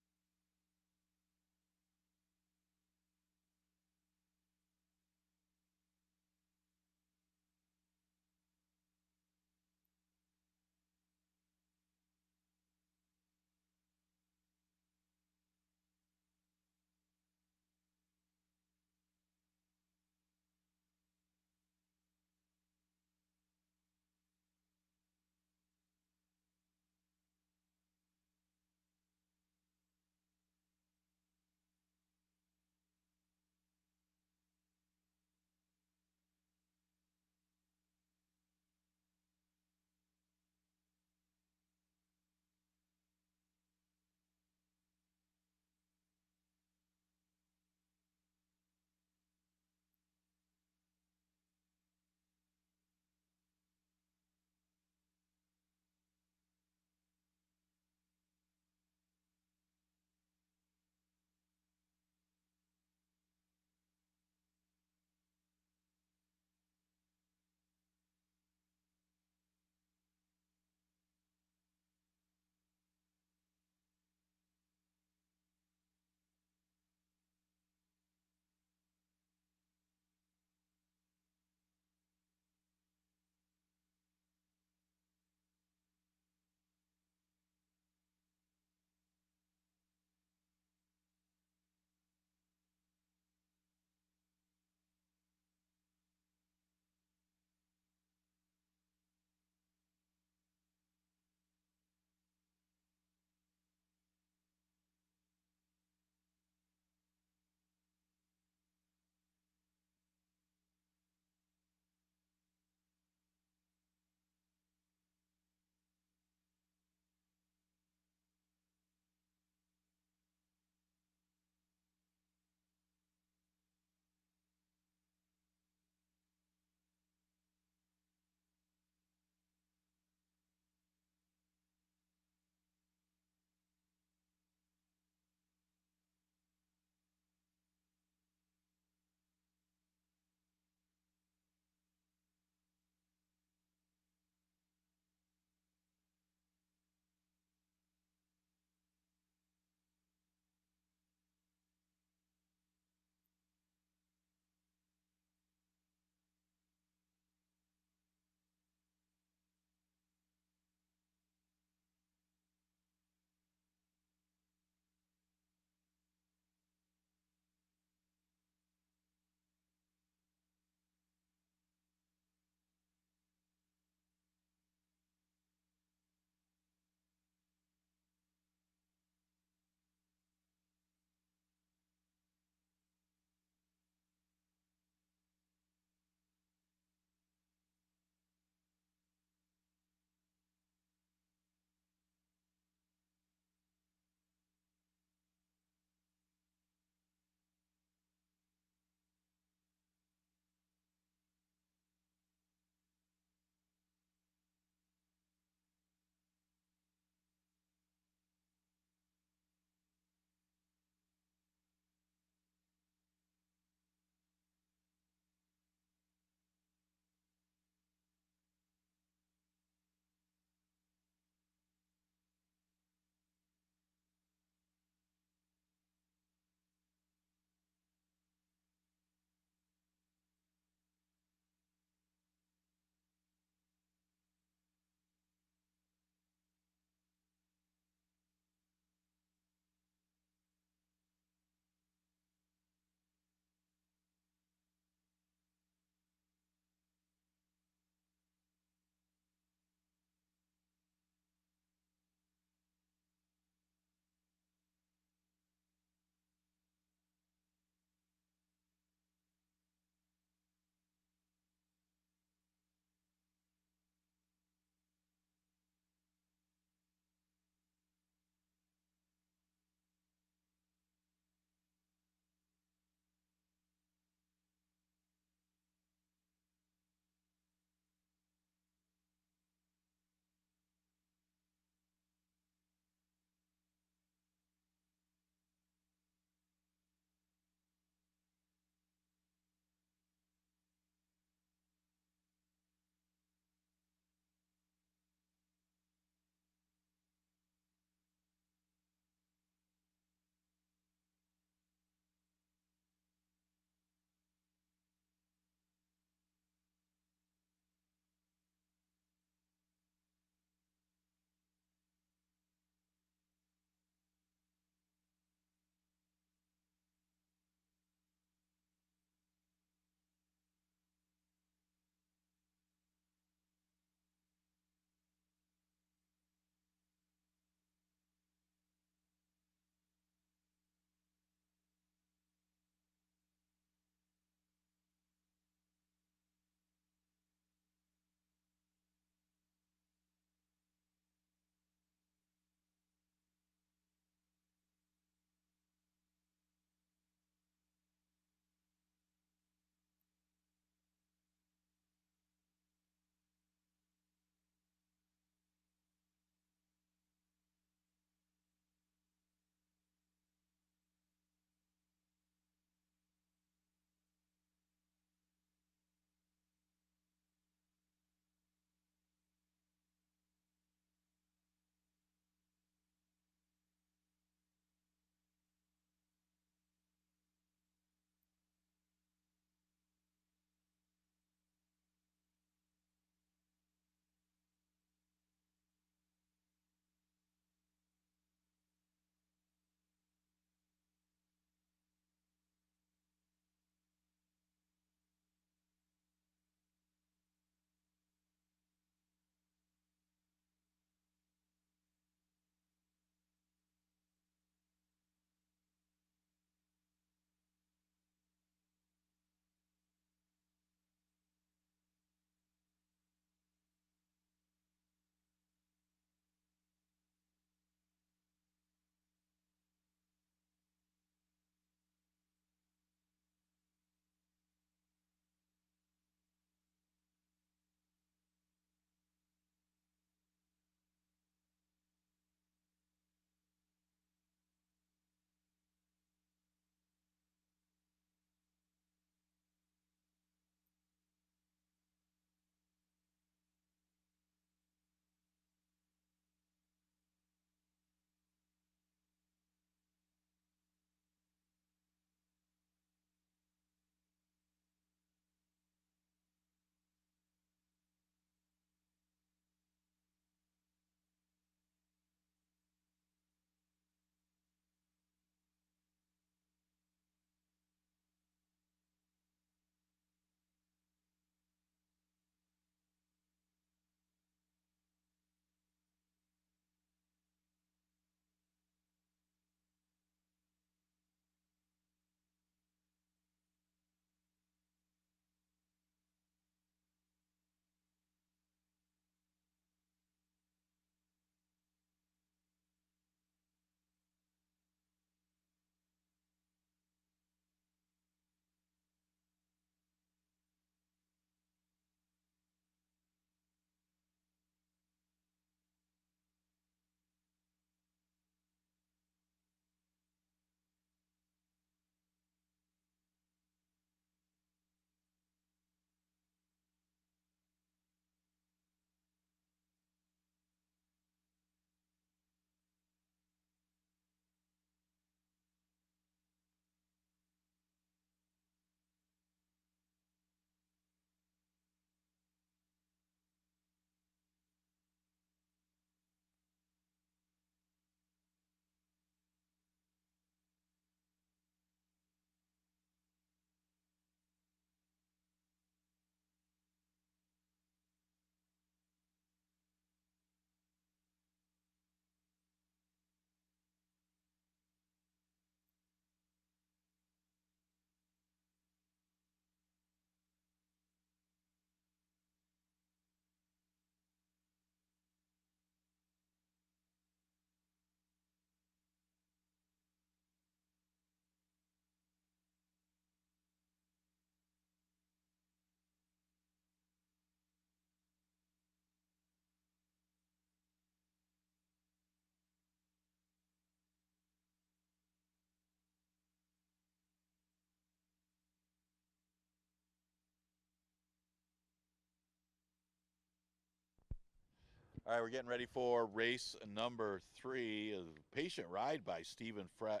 All right, we're getting ready for race number 3. A patient ride by Stephen Frett.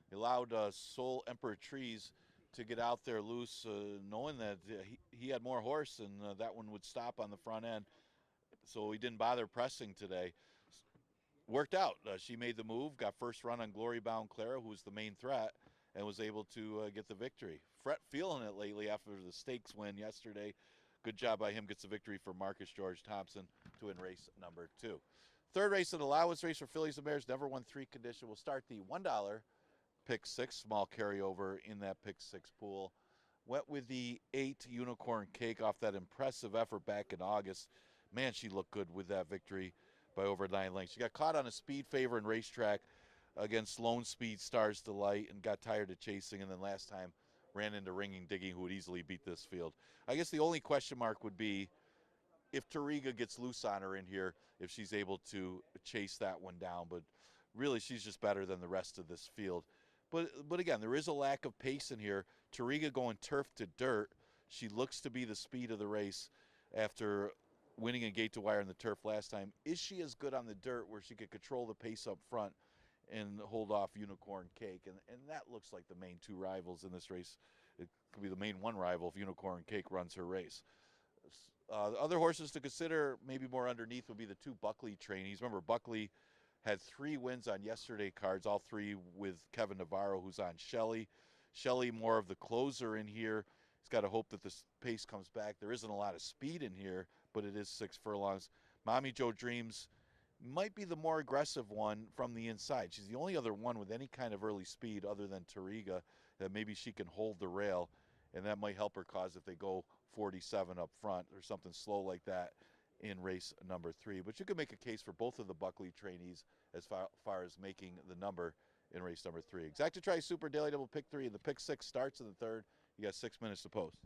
He allowed Soul Emperor Trees to get out there loose, knowing that he had more horse and that one would stop on the front end. So he didn't bother pressing today. Worked out. She made the move, got first run on Glory Bound Clara, who was the main threat, and was able to get the victory. Frett feeling it lately after the stakes win yesterday. Good job by him. Gets the victory for Marcus George Thompson to win race number 2. Third race of the allowance race for fillies and bears, never won 3 condition. We'll start the $1 pick 6, small carryover in that pick 6 pool. Went with the 8 Unicorn Cake off that impressive effort back in August. Man, she looked good with that victory by over 9 lengths. She got caught on a speed favor in Racetrack against Lone Speed Stars Delight and got tired of chasing, and then last time ran into Ringing Digging, who would easily beat this field. I guess the only question mark would be if Tariga gets loose on her in here, if she's able to chase that one down. But really, she's just better than the rest of this field. But again, there is a lack of pace in here. Tariga going turf to dirt. She looks to be the speed of the race after winning a gate to wire in the turf last time. Is she as good on the dirt where she could control the pace up front and hold off Unicorn Cake? And that looks like the main 2 rivals in this race. It could be the main 1 rival if Unicorn Cake runs her race. The other horses to consider, maybe more underneath, would be the 2 Buckley trainees. Remember, Buckley had 3 wins on yesterday cards, all 3 with Kevin Navarro, who's on Shelley. Shelley more of the closer in here. He's got to hope that the pace comes back. There isn't a lot of speed in here, but it is 6 furlongs. Mommy Joe Dreams might be the more aggressive one from the inside. She's the only other one with any kind of early speed other than Tariga that maybe she can hold the rail, and that might help her cause if they go 47 up front or something slow like that in race number 3. But you could make a case for both of the Buckley trainees as far as making the number in race number 3. Exacta Tri Super Daily Double Pick 3, and the Pick 6 starts in the 3rd. You got 6 minutes to post.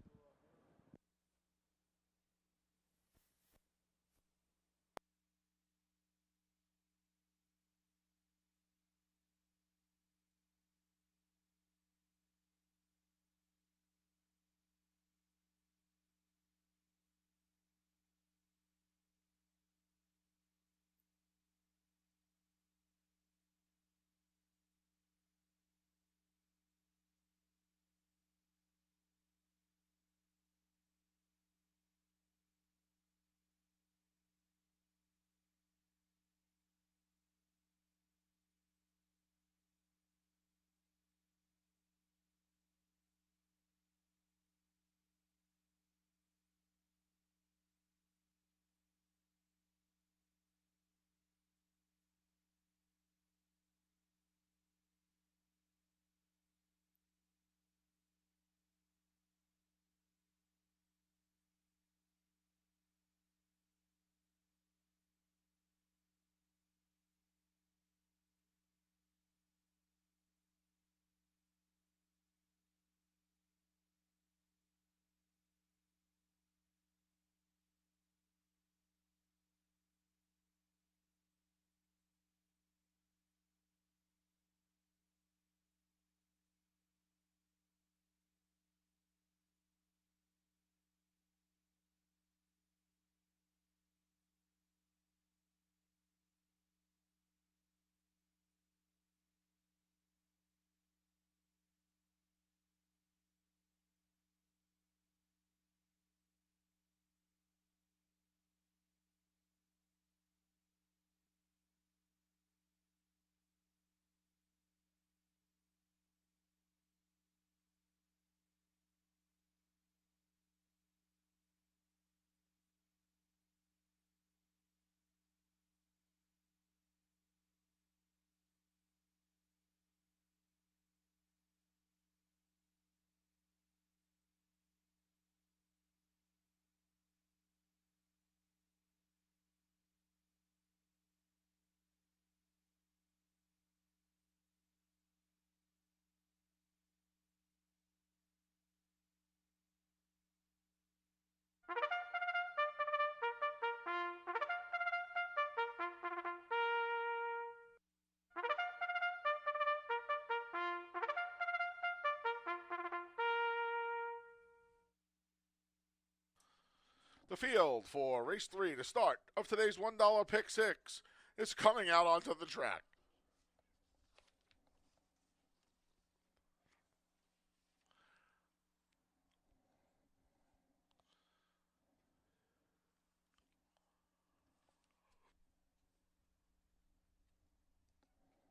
The field for race 3, the start of today's $1 pick 6, is coming out onto the track.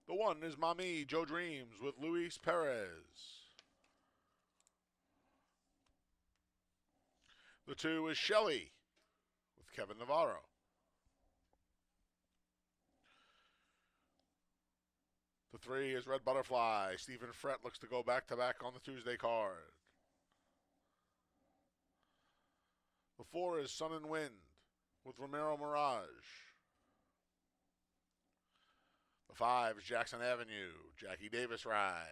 The 1 is Mommy Joe Dreams with Luis Perez. The 2 is Shelley with Kevin Navarro. The 3 is Red Butterfly. Stephen Frett looks to go back-to-back on the Tuesday card. The 4 is Sun and Wind with Romero Mirage. The 5 is Jackson Avenue. Jackie Davis rides.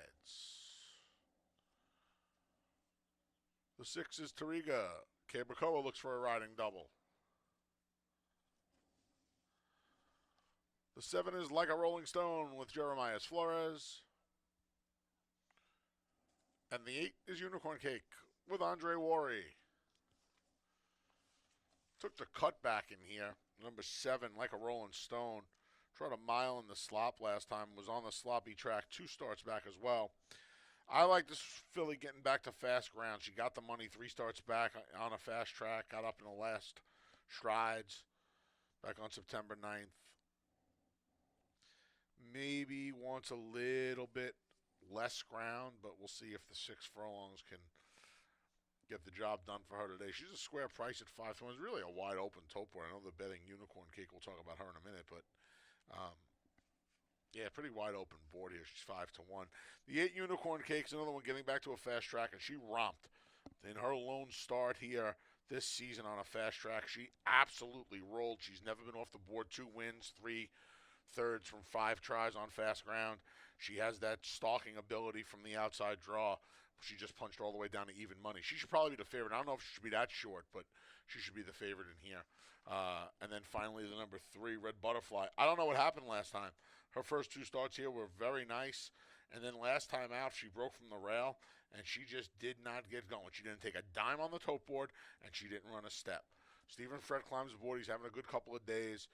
The 6 is Tariga. Cabracoa looks for a riding double. The 7 is Like a Rolling Stone with Jeremias Flores. And the 8 is Unicorn Cake with Andre Worry. Took the cut back in here. Number 7, Like a Rolling Stone. Tried a mile in the slop last time. Was on the sloppy track 2 starts back as well. I like this filly getting back to fast ground. She got the money 3 starts back on a fast track. Got up in the last strides back on September 9th. Maybe wants a little bit less ground, but we'll see if the 6 furlongs can get the job done for her today. She's a square price at 5 to 1. It's really a wide open tope board. I know they're betting Unicorn Cake. We'll talk about her in a minute, but yeah, pretty wide open board here. She's 5 to 1. The 8 Unicorn Cake's another one getting back to a fast track, and she romped in her lone start here this season on a fast track. She absolutely rolled. She's never been off the board. 2 wins, 3 thirds from 5 tries on fast ground. She has that stalking ability from the outside draw. She just punched all the way down to even money. She should probably be the favorite. I don't know if she should be that short, but she should be the favorite in here. And then finally the number 3, Red Butterfly. I don't know what happened last time. Her first 2 starts here were very nice. And then last time out, she broke from the rail, and she just did not get going. She didn't take a dime on the tote board, and she didn't run a step. Stephen Fred climbs the board. He's having a good couple of days.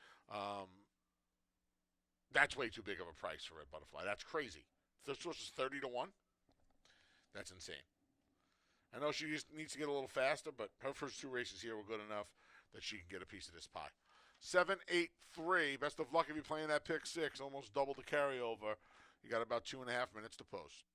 That's way too big of a price for Red Butterfly. That's crazy. This was 30 to 1. That's insane. I know she just needs to get a little faster, but her first 2 races here were good enough that she can get a piece of this pie. 7-8-3. Best of luck if you're playing that pick 6. Almost double the carryover. You got about 2.5 minutes to post.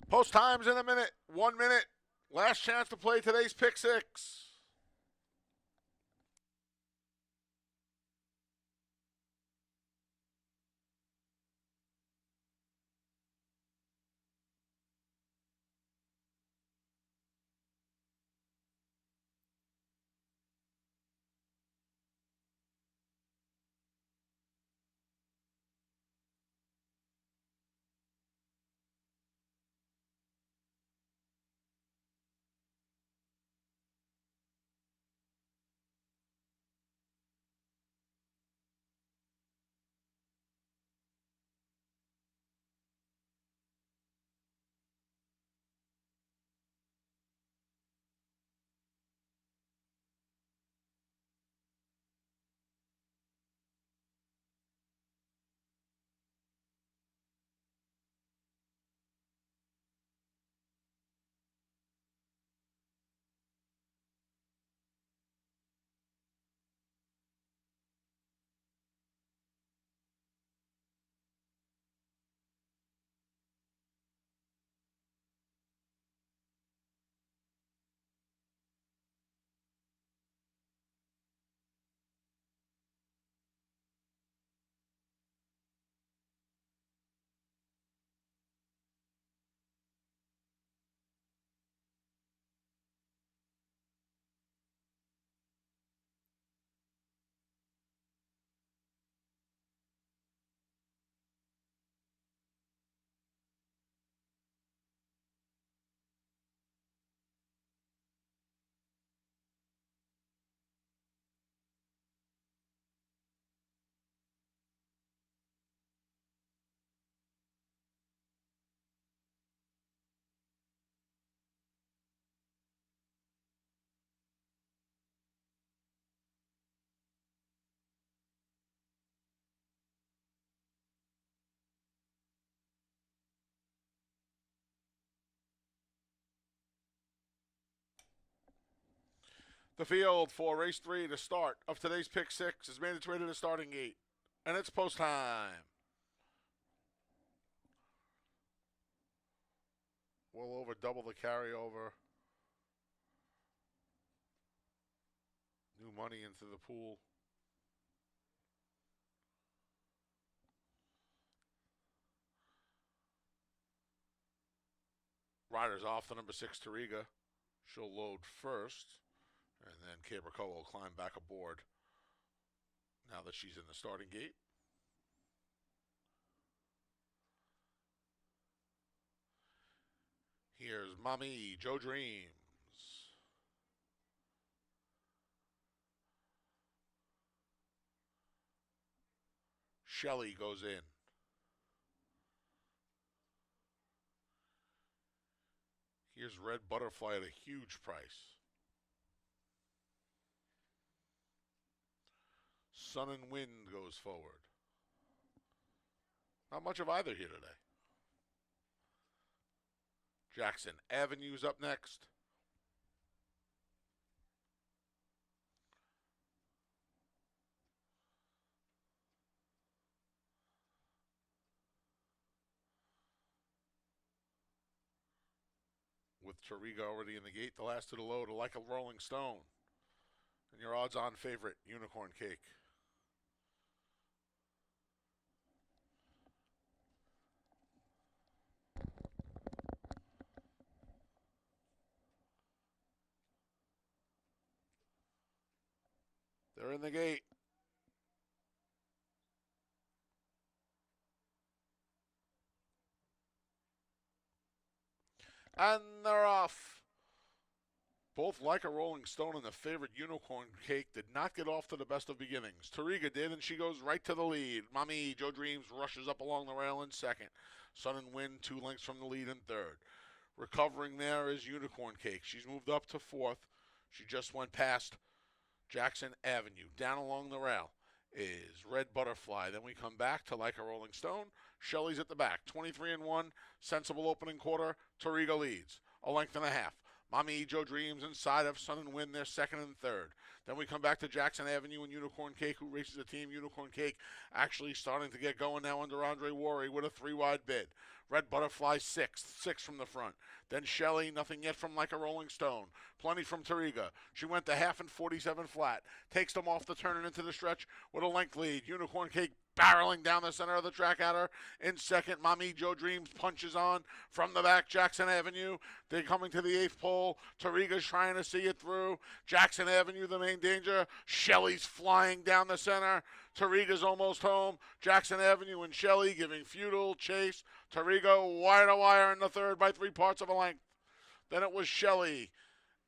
Post times in a minute. 1 minute. Last chance to play today's pick 6. The field for race 3 to start of today's pick 6 has made its way to the starting gate. And it's post time. Well over double the carryover. New money into the pool. Riders off the number 6 Tariga. She'll load first. And then Cabrico will climb back aboard now that she's in the starting gate. Here's Mommy Joe Dreams. Shelly goes in. Here's Red Butterfly at a huge price. Sun and Wind goes forward. Not much of either here today. Jackson Avenue's up next. With Tariga already in the gate, the last to the load, like a Rolling Stone. And your odds-on favorite, Unicorn Cake. They're in the gate. And they're off. Both Like a Rolling Stone and the favorite Unicorn Cake did not get off to the best of beginnings. Tariga did, and she goes right to the lead. Mommy Joe Dreams rushes up along the rail in second. Sun and Wind 2 lengths from the lead in third. Recovering there is Unicorn Cake. She's moved up to fourth. She just went past Jackson Avenue. Down along the rail is Red Butterfly. Then we come back to Like a Rolling Stone. Shelly's at the back. 23-1. Sensible opening quarter. Tariga leads. A length and a half. Mommy Joe Dreams inside of Sun and Wind, they're second and third. Then we come back to Jackson Avenue and Unicorn Cake, who races the team. Unicorn Cake actually starting to get going now under Andre Worry with a 3-wide bid. Red Butterfly sixth, 6 from the front. Then Shelly, nothing yet from Like a Rolling Stone. Plenty from Tariga. She went to half and 47 flat. Takes them off the turn and into the stretch with a length lead. Unicorn Cake barreling down the center of the track at her. In second, Mommy Joe Dreams punches on from the back, Jackson Avenue. They're coming to the 8th pole. Tariga's trying to see it through. Jackson Avenue, the main danger. Shelly's flying down the center. Tariga's almost home. Jackson Avenue and Shelly giving futile chase. Tariga wire to wire in the third by 3 parts of a length. Then it was Shelly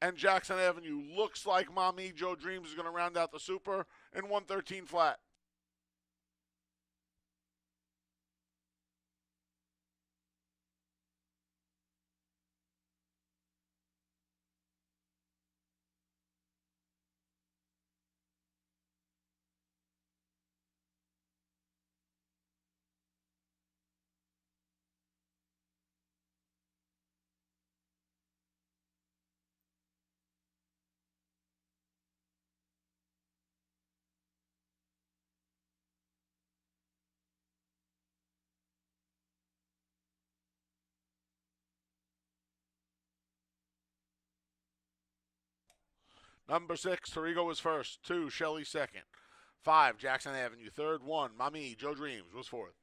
and Jackson Avenue. Looks like Mommy Joe Dreams is going to round out the super in 113 flat. Number 6, Tariga was first. 2, Shelly second. 5, Jackson Avenue third. 1, Mommy Joe Dreams was fourth.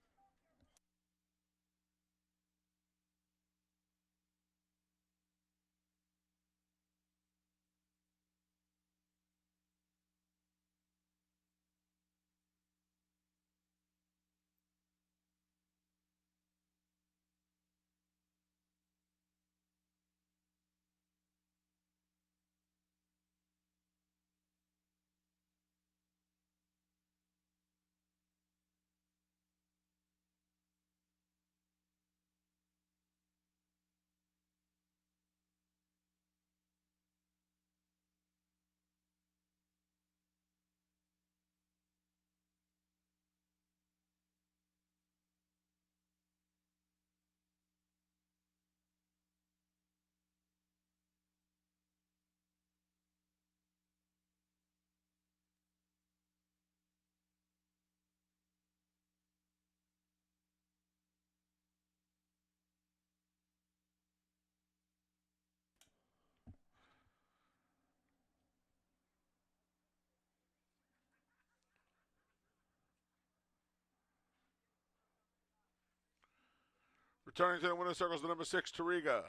Returning to the winner's circle is the number 6, Tariga.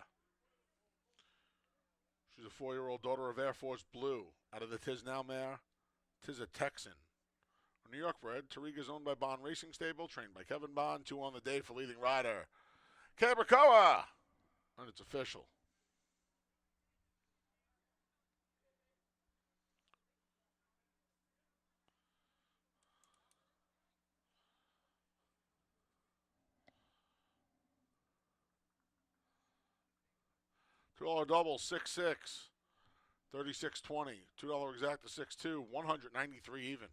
She's a 4-year-old daughter of Air Force Blue. Out of the Tiz Now mare, Tiz a Texan. New York bred, Tariga is owned by Bond Racing Stable, trained by Kevin Bond. 2 on the day for leading rider, Cabracoa. And it's official. $2 double, 6-6, 36.20. $2 exact to 6-2, 193 even.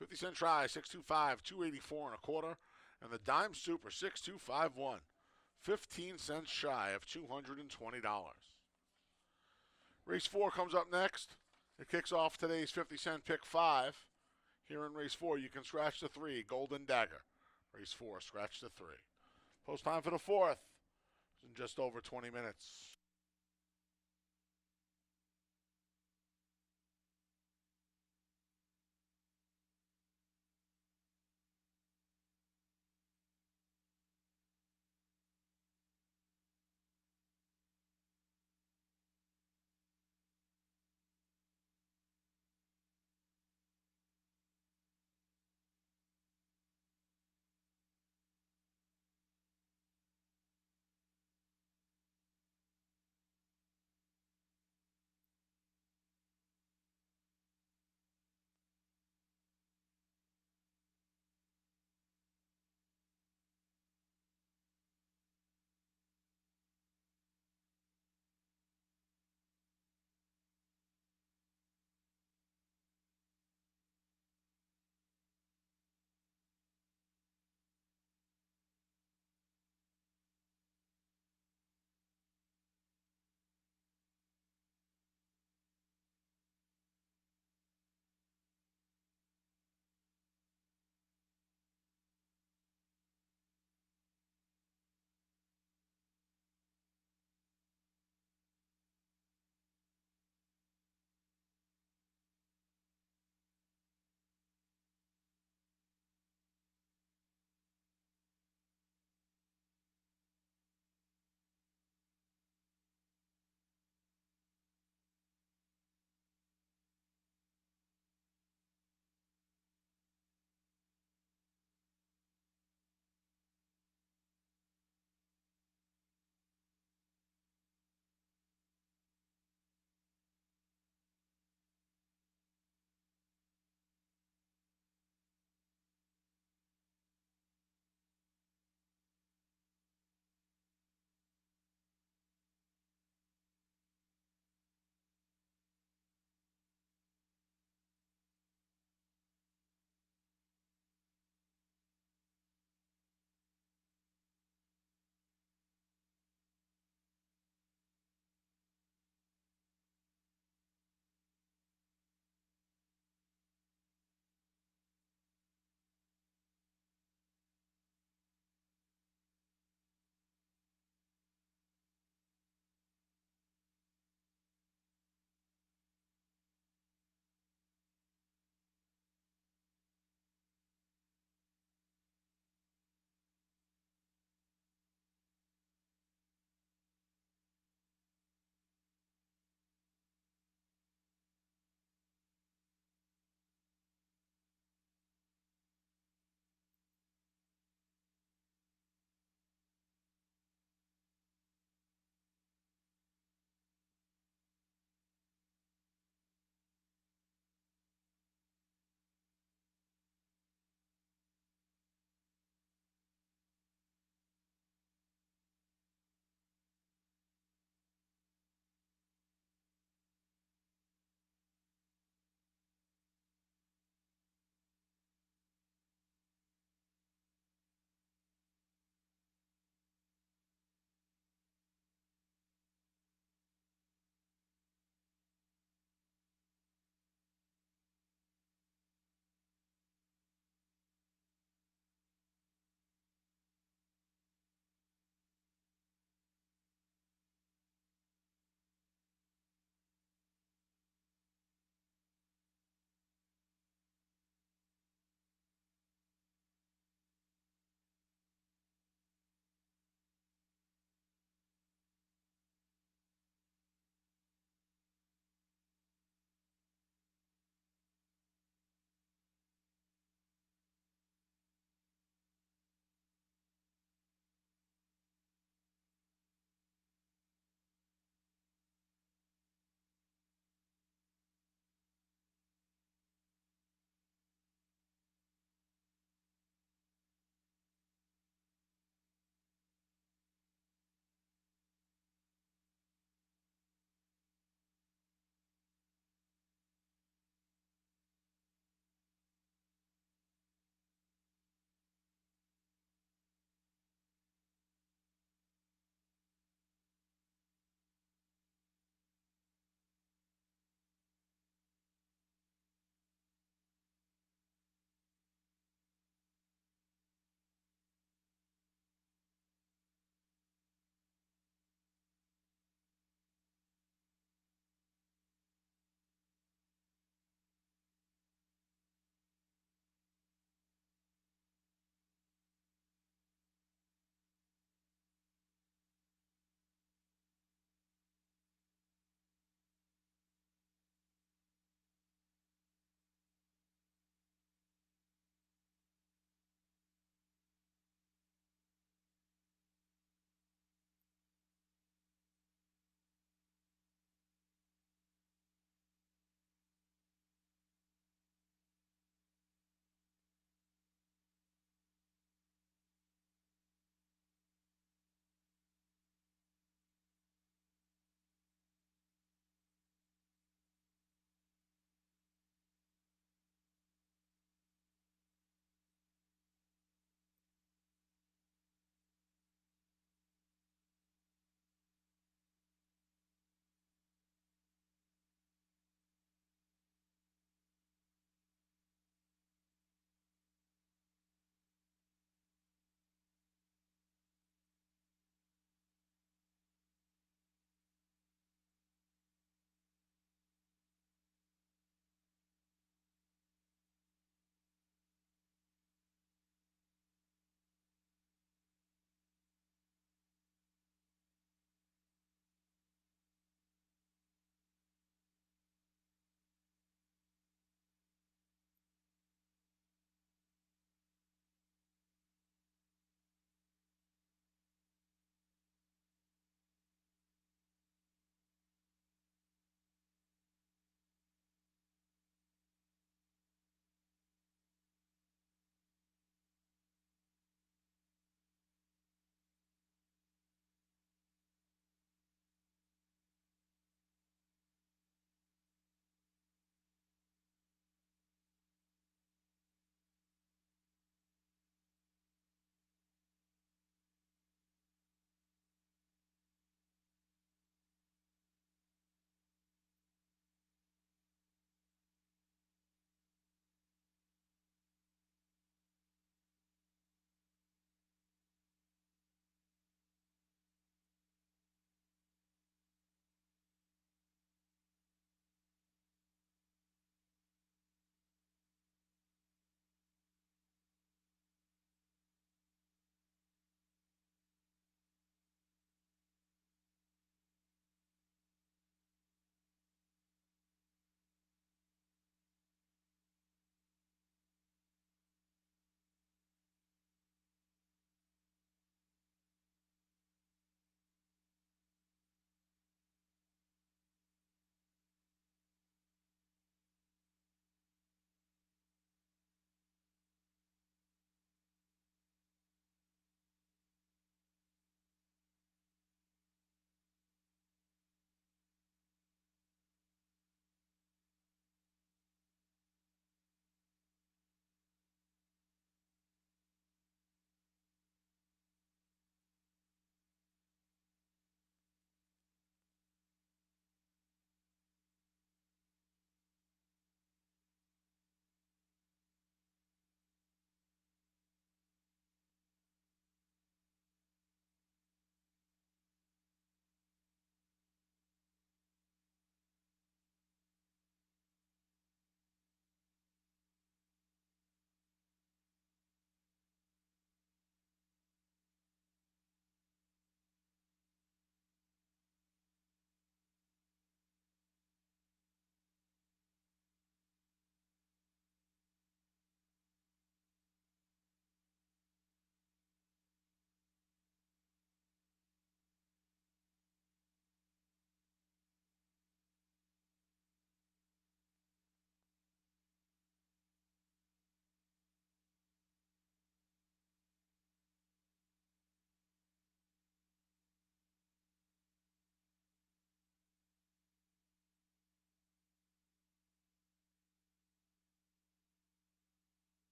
50-cent try, 625, 284 and a quarter. And the dime super, 6251, 15 cents shy of $220. Race 4 comes up next. It kicks off today's 50-cent pick 5. Here in race 4, you can scratch the 3, Golden Dagger. Race 4, scratch the 3. Post time for the 4th in just over 20 minutes.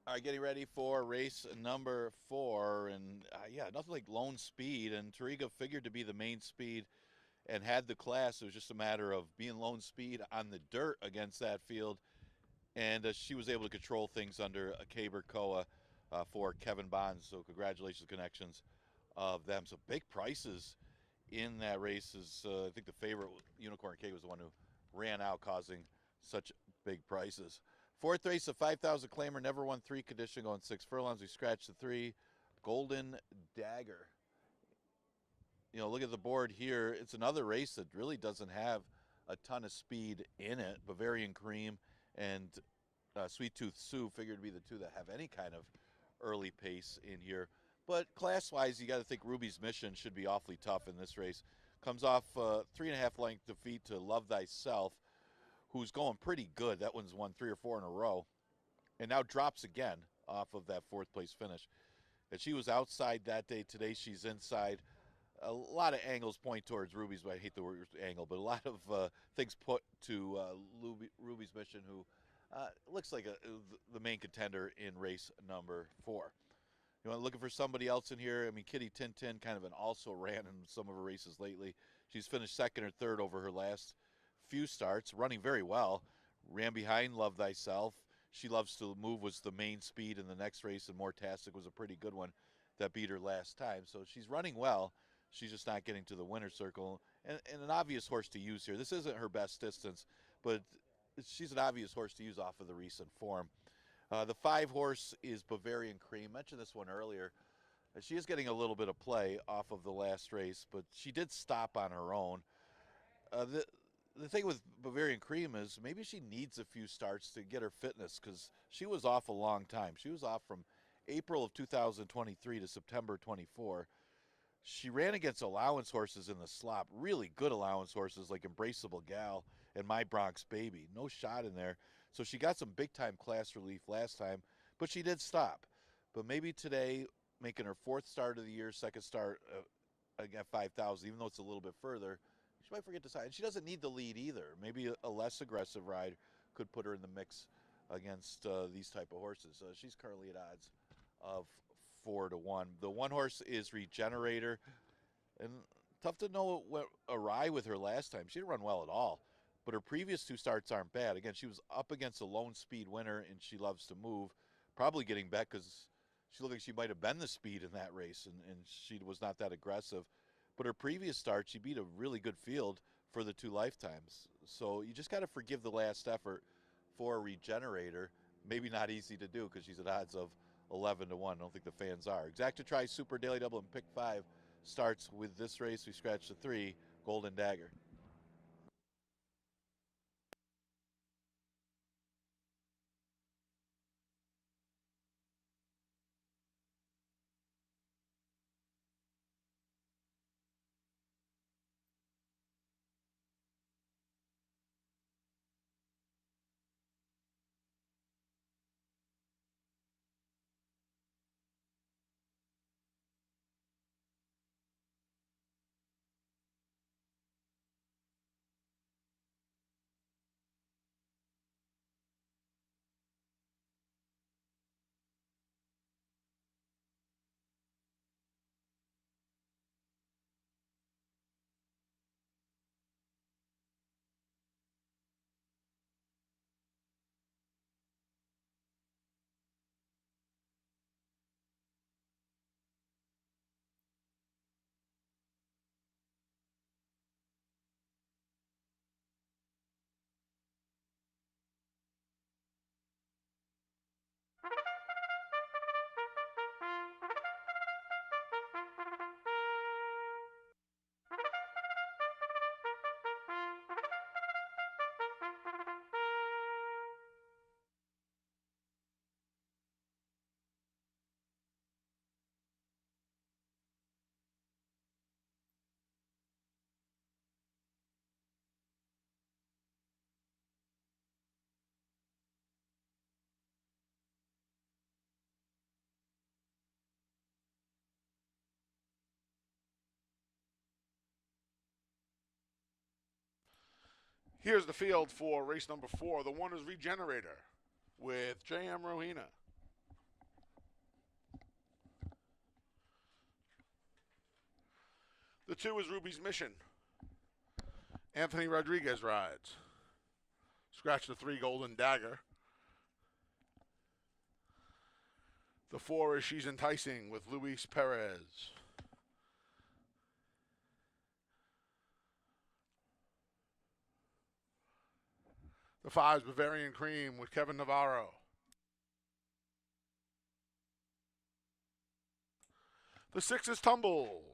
All right, getting ready for race number 4, and yeah, nothing like lone speed. And Tariga figured to be the main speed and had the class. It was just a matter of being lone speed on the dirt against that field, and she was able to control things under a Caber Koa for Kevin Bonds. So congratulations, connections of them. So big prices in that race. Is I think the favorite Unicorn K was the one who ran out, causing such big prices. Fourth race, a 5,000 claimer, never won 3 condition, going 6 furlongs. We scratched the 3. Golden Dagger. You know, look at the board here. It's another race that really doesn't have a ton of speed in it. Bavarian Cream and Sweet Tooth Sue figured to be the two that have any kind of early pace in here. But class-wise, you got to think Ruby's Mission should be awfully tough in this race. Comes off 3.5 length defeat to Love Thyself, who's going pretty good. That one's won 3 or 4 in a row, and now drops again off of that 4th place finish. And she was outside that day. Today she's inside. A lot of angles point towards Ruby's, but I hate the word angle, but a lot of things put to Ruby's Mission, who looks like the main contender in race number 4. You want looking for somebody else in here? I mean, Kitty Tintin kind of also ran in some of her races lately. She's finished 2nd or 3rd over her last few starts, running very well. Ran behind Love Thyself. She Loves to Move was the main speed in the next race, and Mortastic was a pretty good one that beat her last time. So she's running well. She's just not getting to the winner's circle. And an obvious horse to use here. This isn't her best distance, but she's an obvious horse to use off of the recent form. The 5 horse is Bavarian Cream. Mentioned this one earlier. She is getting a little bit of play off of the last race, but she did stop on her own. The thing with Bavarian Cream is maybe she needs a few starts to get her fitness, because she was off a long time. She was off from April of 2023 to September 24. She ran against allowance horses in the slop, really good allowance horses like Embraceable Gal and My Bronx Baby. No shot in there. So she got some big-time class relief last time, but she did stop. But maybe today, making her 4th start of the year, 2nd start at 5,000, even though it's a little bit further, she might forget to sign. And she doesn't need the lead either. Maybe a less aggressive ride could put her in the mix against these type of horses. She's currently at odds of 4-1. The 1 horse is Regenerator, and tough to know what went awry with her last time. She didn't run well at all, but her previous 2 starts aren't bad. Again, she was up against a lone speed winner, and She Loves to Move, probably getting back because she looked like she might have been the speed in that race, and she was not that aggressive. But her previous start, she beat a really good field for the 2 lifetimes. So you just got to forgive the last effort for a Regenerator. Maybe not easy to do because she's at odds of 11-1. I don't think the fans are. Exacta Tri Super Daily Double and Pick 5 starts with this race. We scratch the 3, Golden Dagger. Here's the field for race number 4. The 1 is Regenerator with J.M. Rohina. The 2 is Ruby's Mission. Anthony Rodriguez rides. Scratch the 3, Golden Dagger. The 4 is She's Enticing with Luis Perez. The 5 is Bavarian Cream with Kevin Navarro. The 6 is Tumbles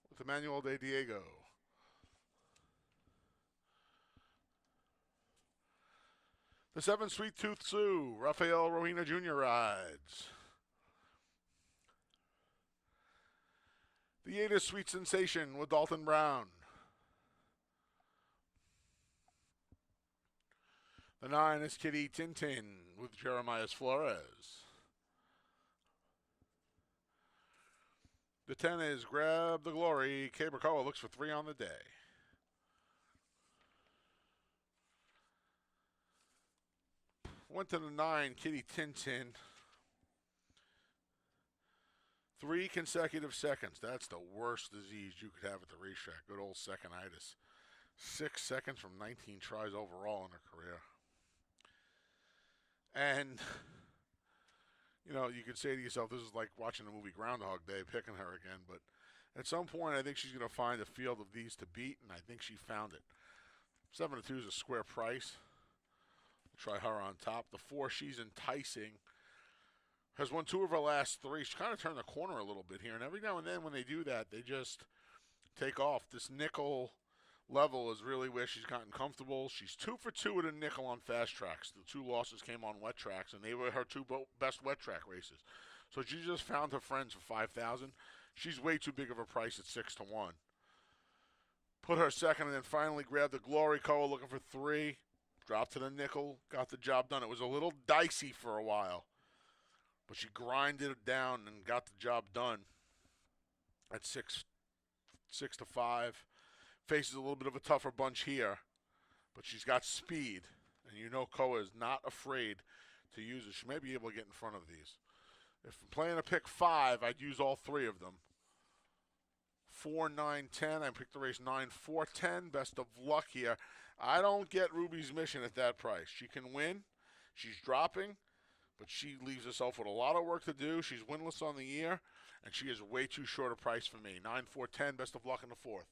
with Emmanuel De Diego. The 7, Sweet Tooth Sue, Rafael Rohina Jr. rides. The 8 is Sweet Sensation with Dalton Brown. The 9 is Kitty Tintin with Jeremiah Flores. The 10 is Grab the Glory. Cabracoa looks for 3 on the day. Went to the 9, Kitty Tintin. 3 consecutive seconds. That's the worst disease you could have at the racetrack. Good old seconditis. 6 seconds from 19 tries overall in her career. And, you know, you could say to yourself, this is like watching the movie Groundhog Day, picking her again. But at some point, I think she's going to find a field of these to beat, and I think she found it. 7-2 is a square price. We'll try her on top. The 4, She's Enticing, has won 2 of her last 3. She's kind of turned the corner a little bit here. And every now and then when they do that, they just take off. This nickel level is really where she's gotten comfortable. She's 2 for 2 with a nickel on fast tracks. The 2 losses came on wet tracks, and they were her 2 best wet track races. So she just found her friends for $5,000. She's way too big of a price at 6-1. Put her second, and then finally grabbed the Glory Coa looking for 3. Dropped to the nickel, got the job done. It was a little dicey for a while, but she grinded it down and got the job done at 6-5. Faces a little bit of a tougher bunch here, but she's got speed, and you know Koa is not afraid to use it. She may be able to get in front of these. If I'm playing a pick 5, I'd use all 3 of them. 4, 9, 10. I picked the race 9, 4, 10. Best of luck here. I don't get Ruby's Mission at that price. She can win. She's dropping, but she leaves herself with a lot of work to do. She's winless on the year, and she is way too short a price for me. 9, 4, 10. Best of luck in the 4th.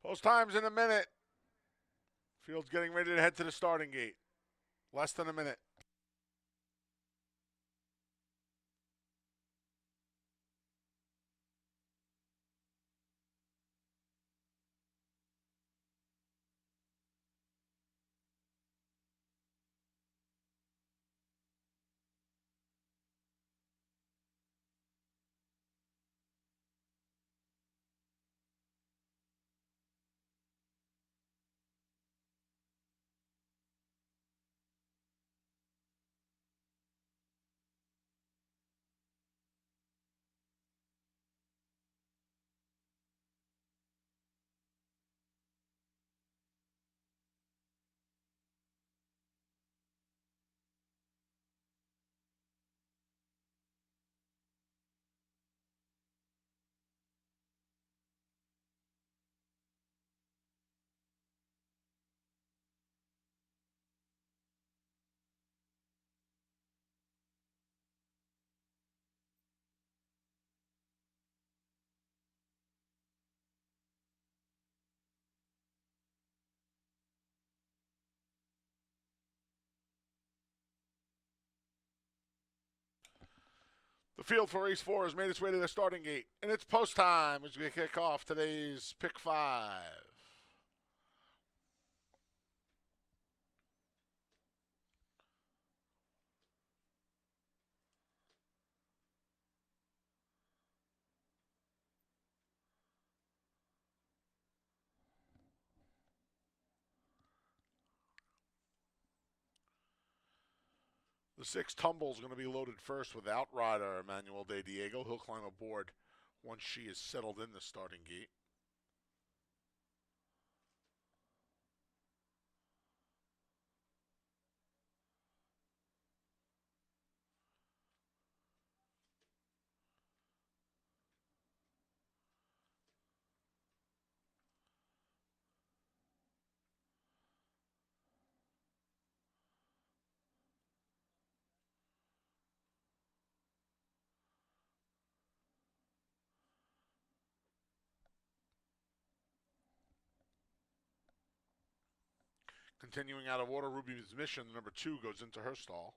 Post time's in a minute. Field's getting ready to head to the starting gate. Less than a minute. The field for race 4 has made its way to the starting gate, and it's post time as we kick off today's pick 5. The 6 Tumble is going to be loaded first with outrider Emmanuel De Diego. He'll climb aboard once she is settled in the starting gate. Continuing out of order, Ruby's Mission, number 2, goes into her stall.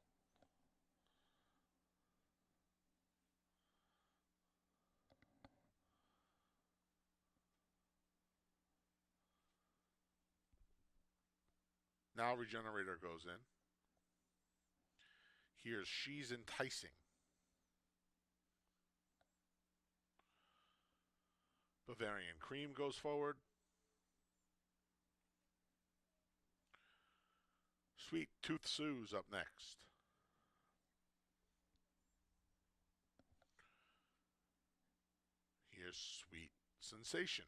Now Regenerator goes in. Here's She's Enticing. Bavarian Cream goes forward. Sweet Tooth Sue's up next. Here's Sweet Sensation.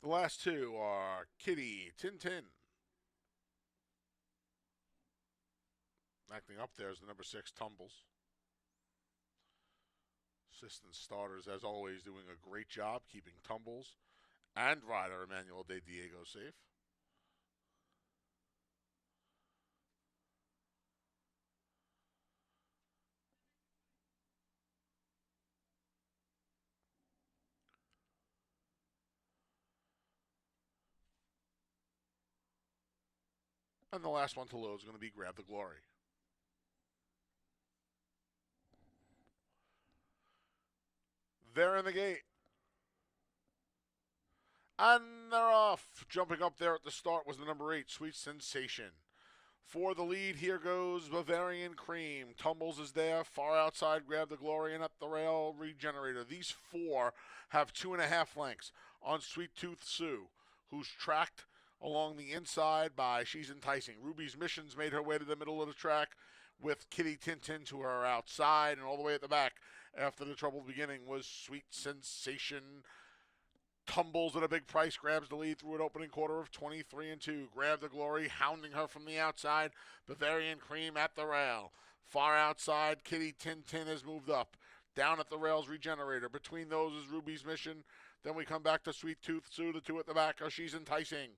The last 2 are Kitty Tintin. Acting up there is the number 6 Tumbles. Assistant starters, as always, doing a great job keeping Tumbles and rider Emmanuel De Diego safe. And the last one to load is going to be Grab the Glory. They're in the gate. And they're off. Jumping up there at the start was the number 8, Sweet Sensation. For the lead, here goes Bavarian Cream. Tumbles is there. Far outside, Grab the Glory, and at the rail, Regenerator. These 4 have 2.5 lengths on Sweet Tooth Sue, who's tracked along the inside by She's Enticing. Ruby's Mission's made her way to the middle of the track with Kitty Tintin to her outside, and all the way at the back after the troubled beginning was Sweet Sensation. Tumbles at a big price, grabs the lead through an opening quarter of 23-2. Grab the Glory, hounding her from the outside. Bavarian Cream at the rail. Far outside, Kitty Tintin has moved up. Down at the rails, Regenerator. Between those is Ruby's Mission. Then we come back to Sweet Tooth Sue. The 2 at the back are She's Enticing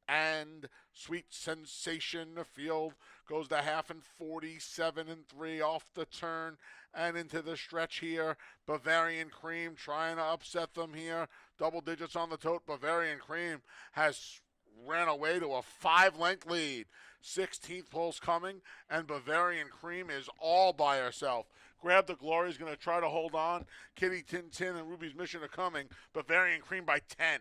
and Sweet Sensation. The field goes to half and 47-3 off the turn and into the stretch here. Bavarian Cream trying to upset them here. Double digits on the tote. Bavarian Cream has ran away to a 5-length lead. 16th pole's coming, and Bavarian Cream is all by herself. Grab the Glory is going to try to hold on. Kitty Tintin and Ruby's Mission are coming. Bavarian Cream by 10.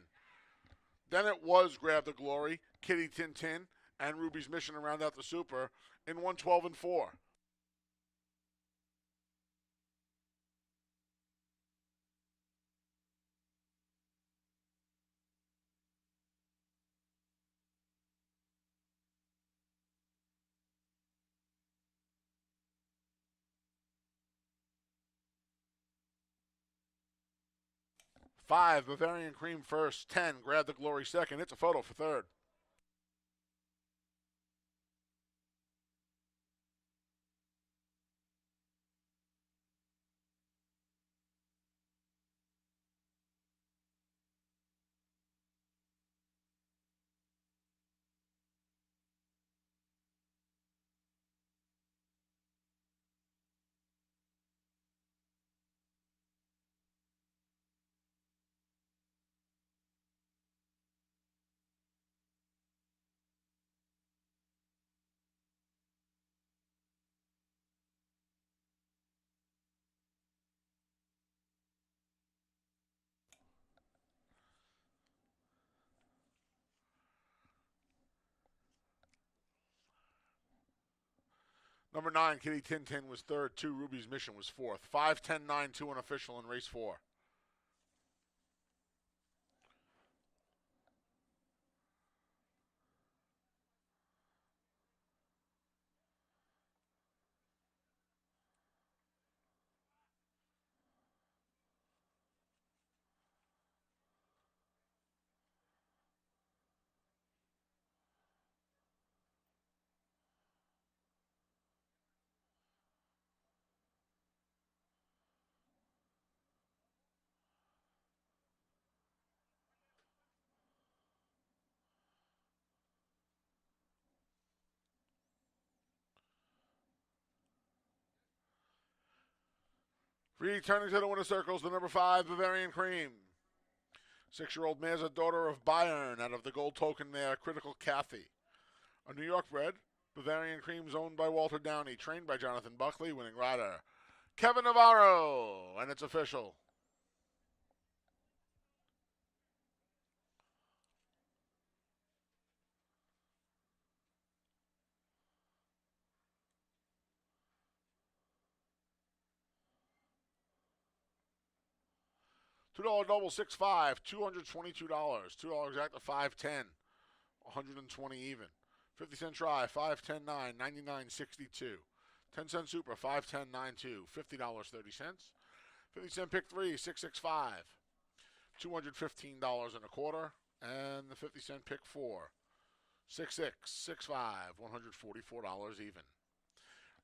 Then it was Grab the Glory, Kitty Tintin, and Ruby's Mission to round out the Super in 112-4. Five, Bavarian Cream first. 10, Grab the Glory second. It's a photo for third. Number 9, Kitty Tintin was third. 2, Ruby's Mission was fourth. 5, 10, 9, 2 unofficial in race 4. Returning to the winner circles, the number 5, Bavarian Cream. 6-year-old mare's a daughter of Bayern out of the gold token mare, Critical Kathy. A New York bred, Bavarian Cream is owned by Walter Downey, trained by Jonathan Buckley, winning rider Kevin Navarro, and it's official. $2 double, 6-5, $222. $2 exact to 510, 120 even. 50-cent try, 510 9, 99.62. 10-cent super, 510 92, $50.30. 50-cent pick 3, 665, $215 and a quarter. And the 50-cent pick 4, 6665, $144 even.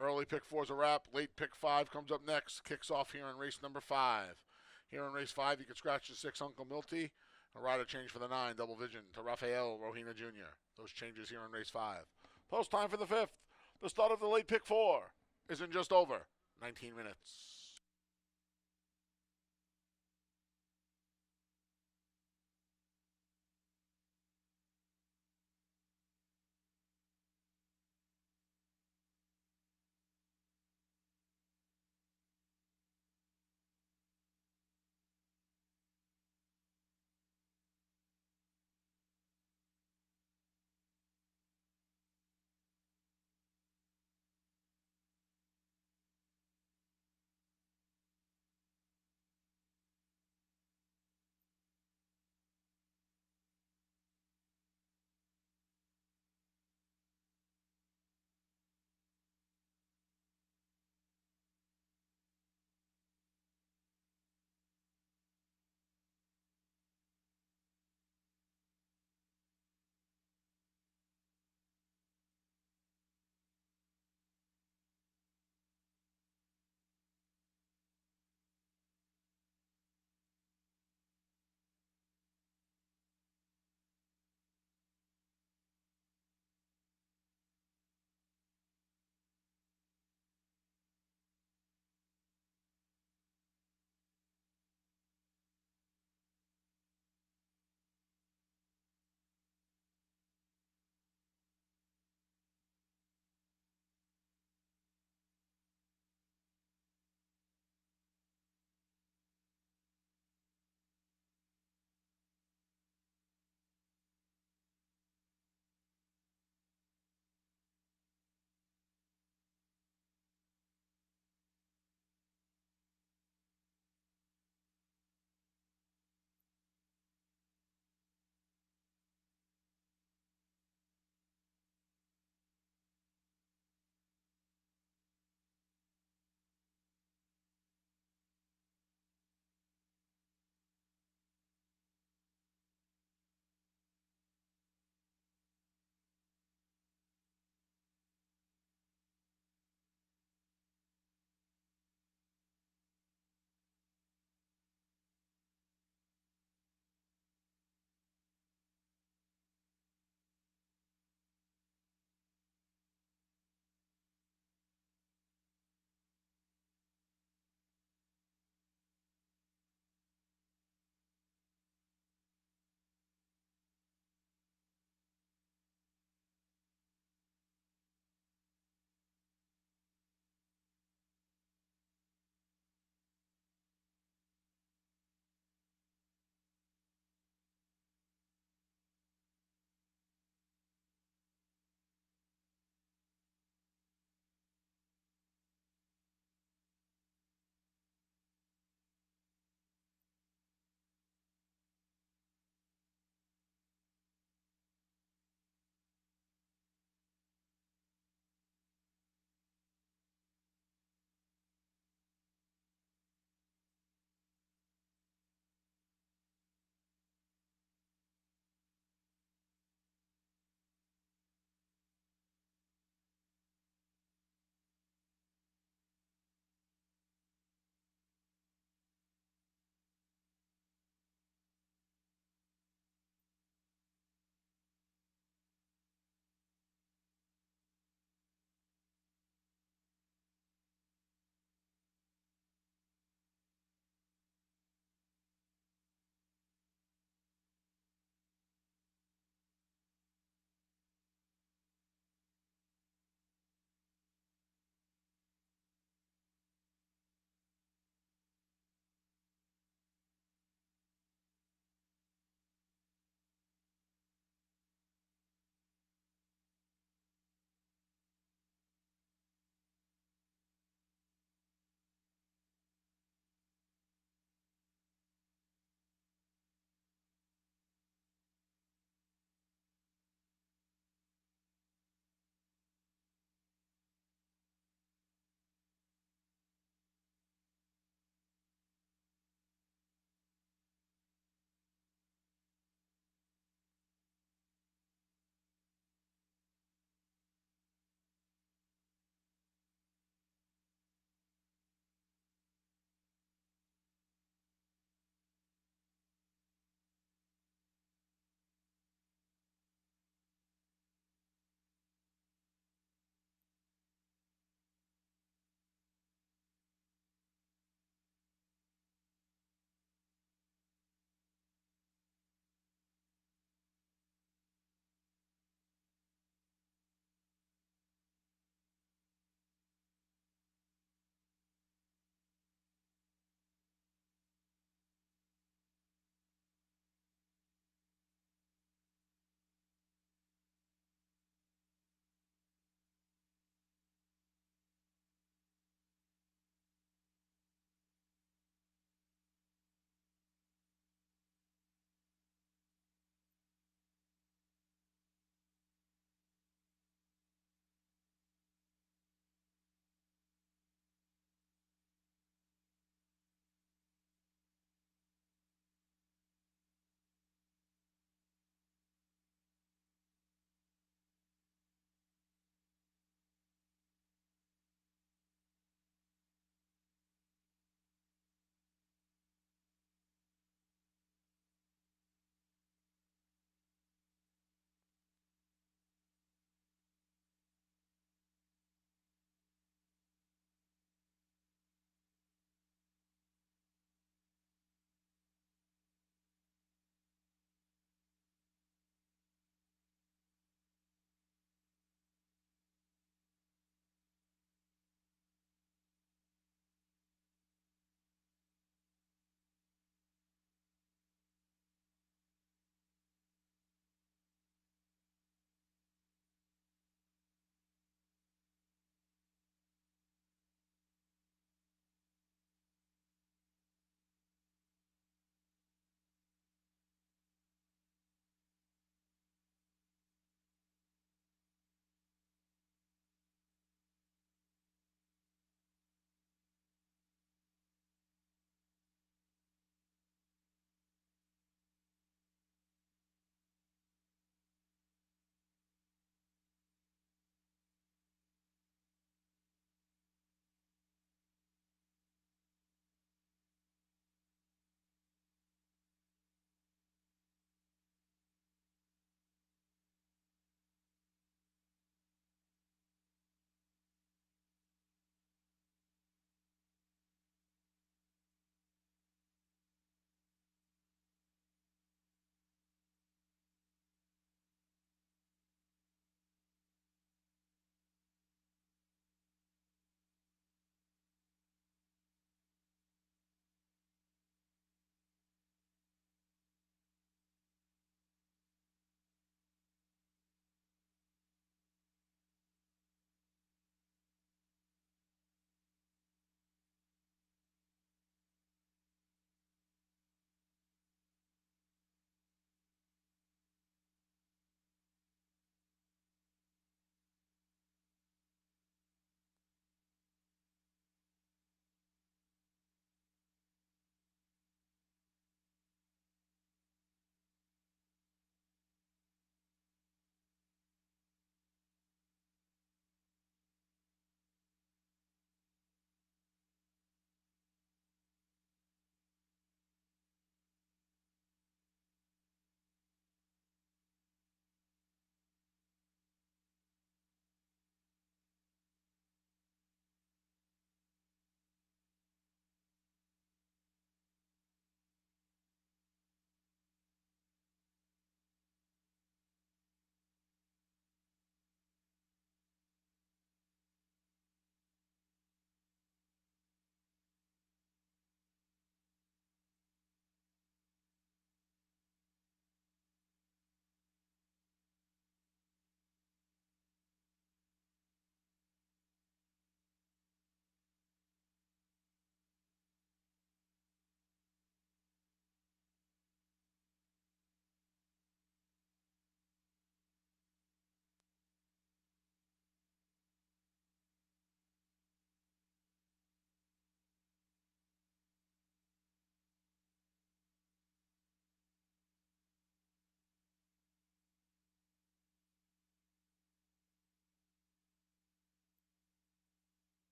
Early pick 4 is a wrap. Late pick 5 comes up next. Kicks off here in race number 5. Here in race 5, you can scratch the 6, Uncle Milty. A rider change for the 9, Double Vision, to Rafael Rohina Jr. Those changes here in race 5. Post time for the 5th. The start of the late pick 4 is in just over 19 minutes.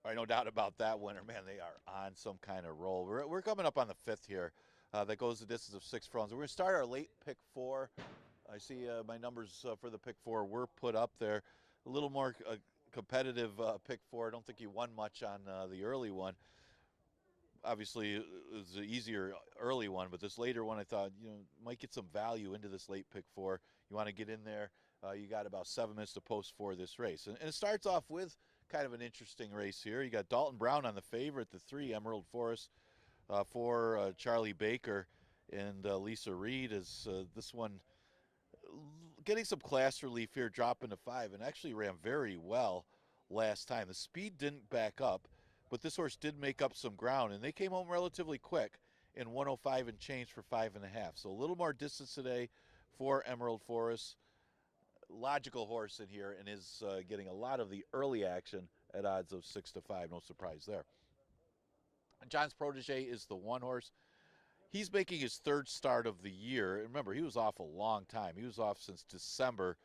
All right, no doubt about that winner. Man, they are on some kind of roll. We're coming up on the fifth here. That goes the distance of 6 furlongs. We're going to start our late pick 4. I see my numbers for the pick 4 were put up there. A little more competitive pick 4. I don't think you won much on the early one. Obviously, it was an easier early one, but this later one I thought, might get some value into this late pick 4. You want to get in there. You got about 7 minutes to post for this race. And it starts off with kind of an interesting race here. You got Dalton Brown on the favorite, the 3, Emerald Forest, for Charlie Baker and Lisa Reed. Is this one getting some class relief here, dropping to 5, and actually ran very well last time. The speed didn't back up, but this horse did make up some ground, and they came home relatively quick in 105 and change for 5.5. So a little more distance today for Emerald Forest. Logical horse in here, and is getting a lot of the early action at odds of 6-5. No surprise there. John's Protege is the 1 horse. He's making his 3rd start of the year. Remember, he was off a long time. He was off since December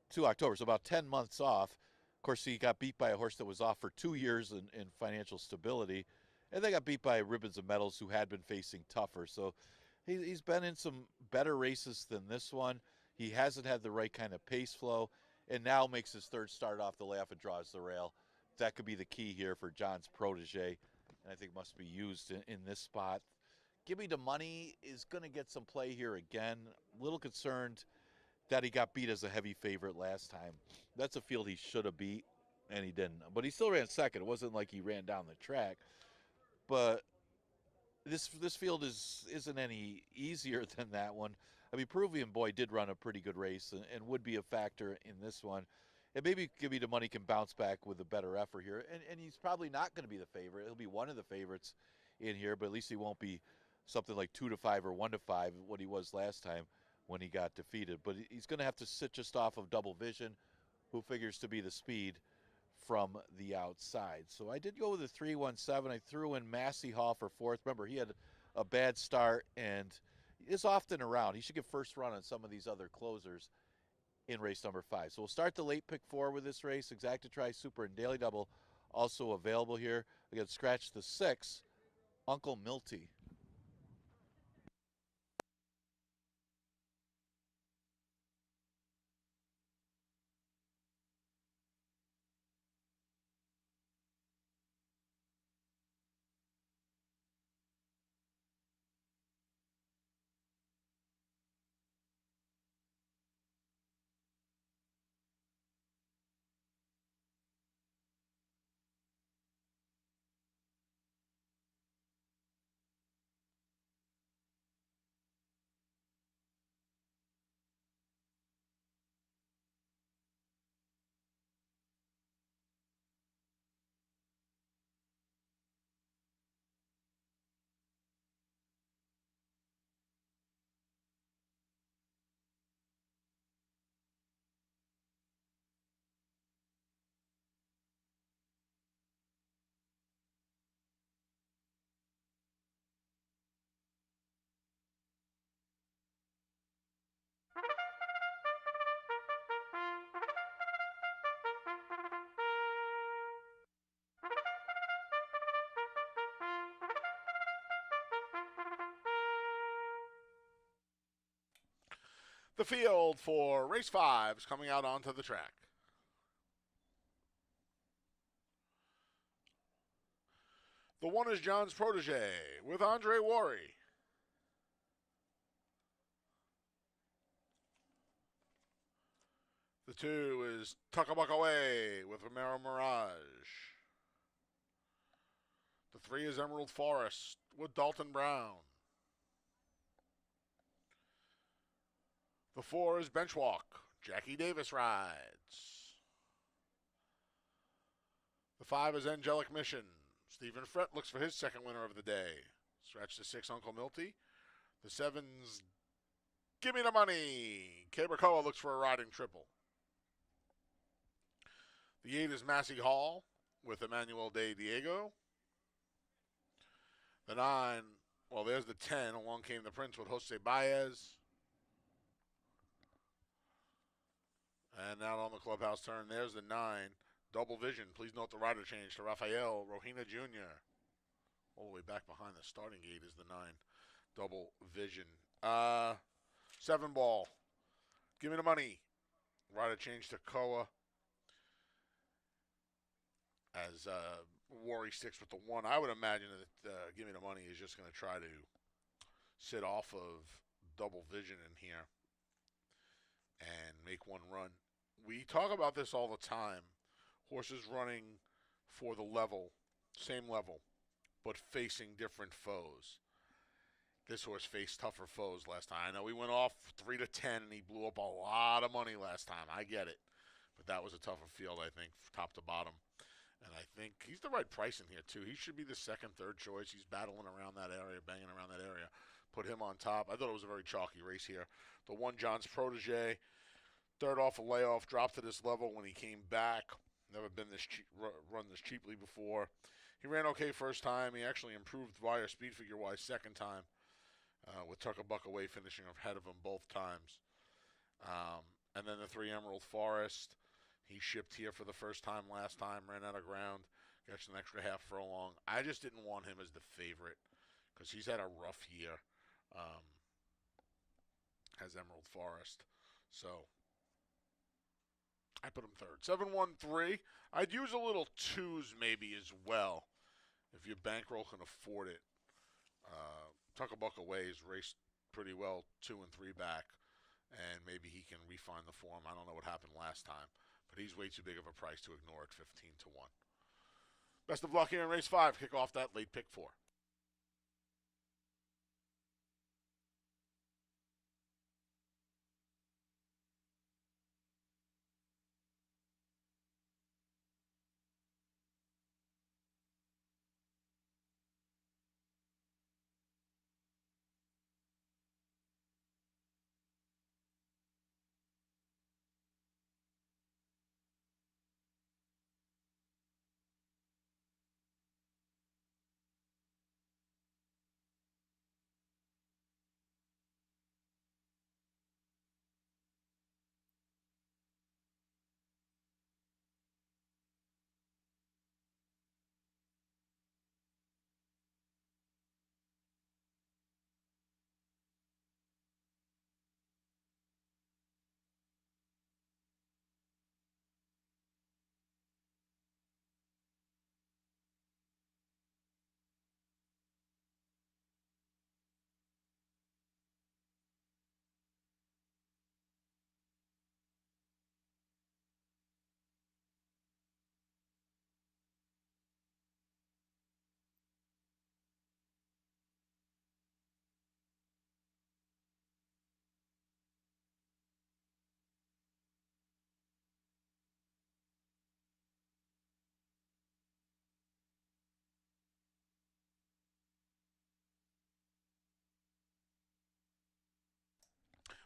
to October, so about 10 months off. Of course, he got beat by a horse that was off for 2 years in financial stability, and they got beat by Ribbons of Metals, who had been facing tougher. So he's been in some better races than this one. He hasn't had the right kind of pace flow, and now makes his 3rd start off the layoff and draws the rail. That could be the key here for John's Protege, and I think must be used in this spot. Give Me the Money is going to get some play here again. A little concerned that he got beat as a heavy favorite last time. That's a field he should have beat, and he didn't. But he still ran second. It wasn't like he ran down the track. But this field isn't any easier than that one. I mean, Peruvian Boy did run a pretty good race and would be a factor in this one. And maybe Give Me the Money can bounce back with a better effort here. And he's probably not going to be the favorite. He'll be one of the favorites in here, but at least he won't be something like 2-5 or 1-5, what he was last time when he got defeated. But he's going to have to sit just off of Double Vision, who figures to be the speed from the outside. So I did go with the 3-1-7. I threw in Massey Hall for 4th. Remember, he had a bad start and is often around. He should get first run on some of these other closers in race number 5. So we'll start the late pick 4 with this race. Exacta Tri Super and Daily Double also available here. Again, scratch the 6, Uncle Milty. The field for race 5 is coming out onto the track. The 1 is John's Protege with Andre Worry. The 2 is Tuckabuck Away with Romero Mirage. The 3 is Emerald Forest with Dalton Brown. The 4 is Benchwalk. Jackie Davis rides. The 5 is Angelic Mission. Stephen Frett looks for his 2nd winner of the day. Scratch the 6, Uncle Milty. The 7's Give Me the Money. Cabracoa looks for a riding triple. The 8 is Massey Hall with Emmanuel De Diego. The 9, well, there's the 10. Along Came the Prince with Jose Baez. And out on the clubhouse turn, there's the 9, Double vision. Please note the rider change to Rafael Rohina Jr. All the way back behind the starting gate is the 9. Double vision. 7 ball. Give me the money. Rider change to Koa. As Wari sticks with the 1. I would imagine that Give Me the Money is just going to try to sit off of double vision in here and make one run. We talk about this all the time. Horses running for the level, same level, but facing different foes. This horse faced tougher foes last time. I know he went off 3-10 and he blew up a lot of money last time. I get it. But that was a tougher field, I think, top to bottom. And I think he's the right price in here, too. He should be the second, third choice. He's battling around that area, banging around that area. Put him on top. I thought it was a very chalky race here. The 1, John's Protege, third off a layoff, dropped to this level when he came back. Never been this run this cheaply before. He ran okay first time. He actually improved via speed figure-wise second time, with Tuck a Buck Away finishing ahead of him both times. And then the 3, Emerald Forest. He shipped here for the first time last time, ran out of ground, got an extra half furlong. I just didn't want him as the favorite because he's had a rough year as Emerald Forest. So I put him third. 7-1-3. I'd use a little 2s maybe as well if your bankroll can afford it. Tuck a Buck Away has raced pretty well 2 and 3 back, and maybe he can refine the form. I don't know what happened last time. But he's way too big of a price to ignore at 15-1. Best of luck here in race 5. Kick off that late pick 4.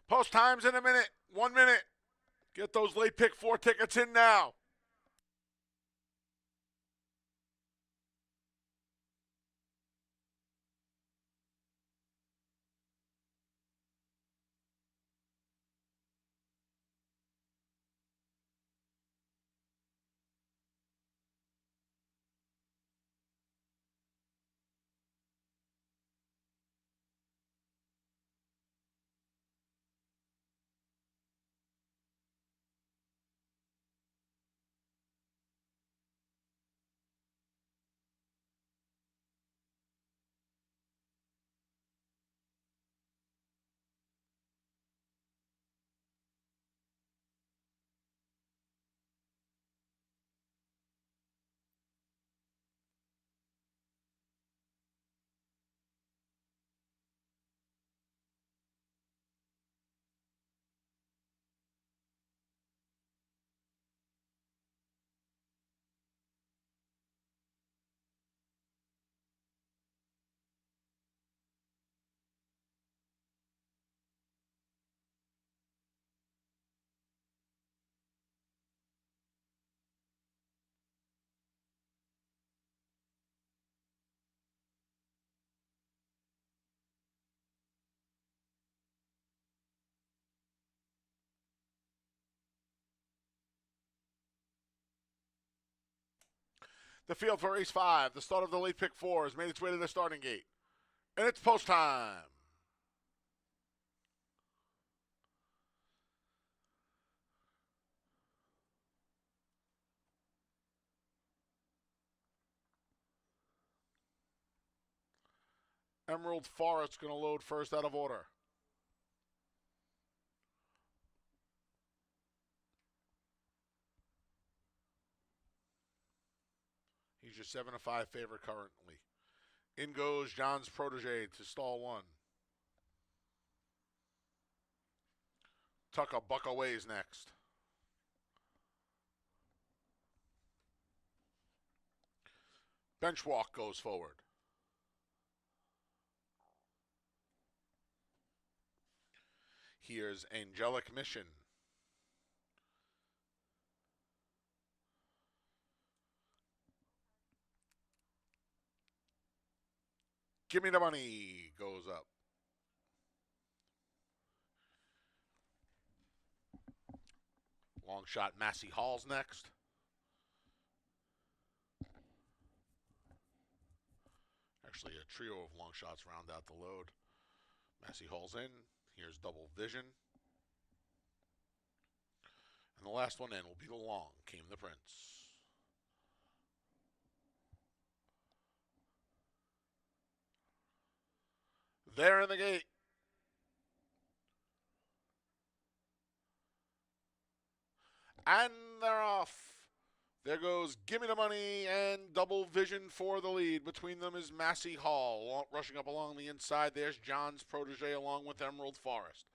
Post times in a minute. 1 minute. Get those late pick 4 tickets in now. The field for race 5, the start of the late pick 4, has made its way to the starting gate. And it's post time. Emerald Forest going to load first out of order. He's your 7-5 favorite currently. In goes John's protege to stall 1. Tuck a buck away is next. Bench walk goes forward. Here's Angelic Mission. Give me the money goes up. Long shot Massey Hall's next. Actually, a trio of long shots round out the load. Massey Hall's in. Here's Double Vision. And the last one in will be the long. Came the Prince. There in the gate. And they're off. There goes Gimme the Money and Double Vision for the lead. Between them is Massey Hall. Rushing up along the inside, there's John's protege along with Emerald Forest.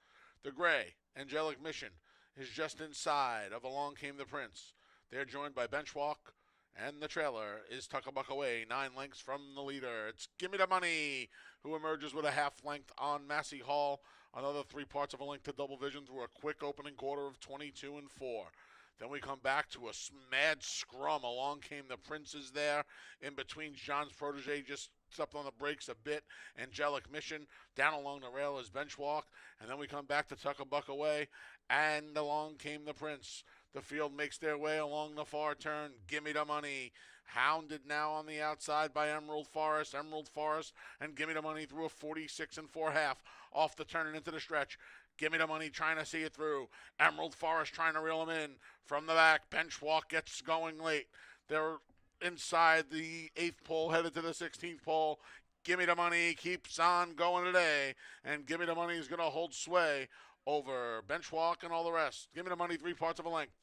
The gray, Angelic Mission, is just inside of Along Came the Prince. They're joined by Benchwalk, and the trailer is Tuck a Buck Away, 9 lengths from the leader. It's Gimme the Money, who emerges with a half length on Massey Hall. Another 3/4 of a length to Double Vision through a quick opening quarter of 22 and 4. Then we come back to a mad scrum. Along Came the Princes there. In between, John's protege just stepped on the brakes a bit. Angelic Mission. Down along the rail is Benchwalk. And then we come back to Tuck a Buck Away. And Along Came the Prince. The field makes their way along the far turn. Gimme the Money. Hounded now on the outside by Emerald Forest. Emerald Forest and Gimme the Money through a 46 and 4/2. Off the turn and into the stretch. Gimme the Money trying to see it through. Emerald Forest trying to reel him in. From the back, Benchwalk gets going late. They're inside the 8th pole, headed to the 16th pole. Gimme the Money keeps on going today. And Gimme the Money is going to hold sway over Benchwalk and all the rest. Gimme the Money 3/4 of a length.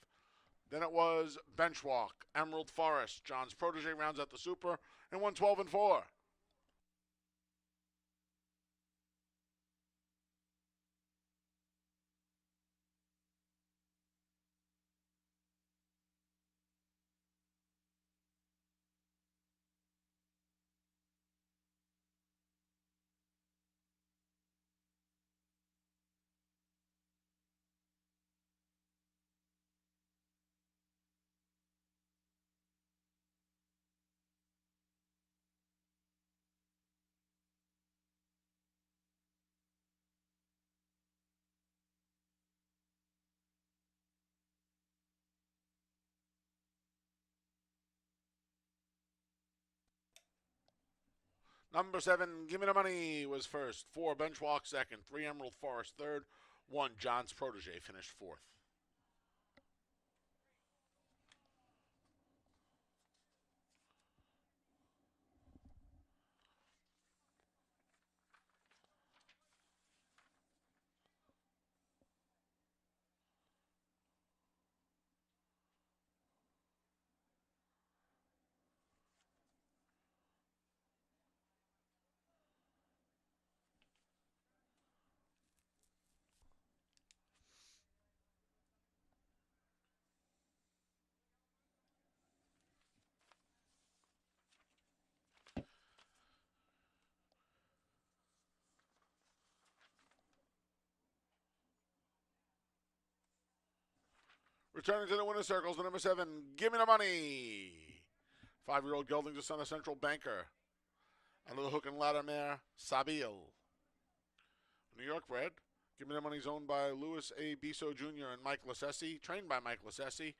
Then it was Benchwalk, Emerald Forest. John's protege rounds out the super and 112 and 4. Number 7, Gimme the Money was first. 4, Benchwalk second. 3, Emerald Forest third. 1, John's protege finished fourth. Returning to the winner's circles, the number 7, Gimme the Money. 5-year-old gelding to Center Central Banker. Under the hook and ladder mare, Sabil. New York bred. Gimme the Money is owned by Louis A. Biso Jr. and Mike Lassesi. Trained by Mike Lassesi.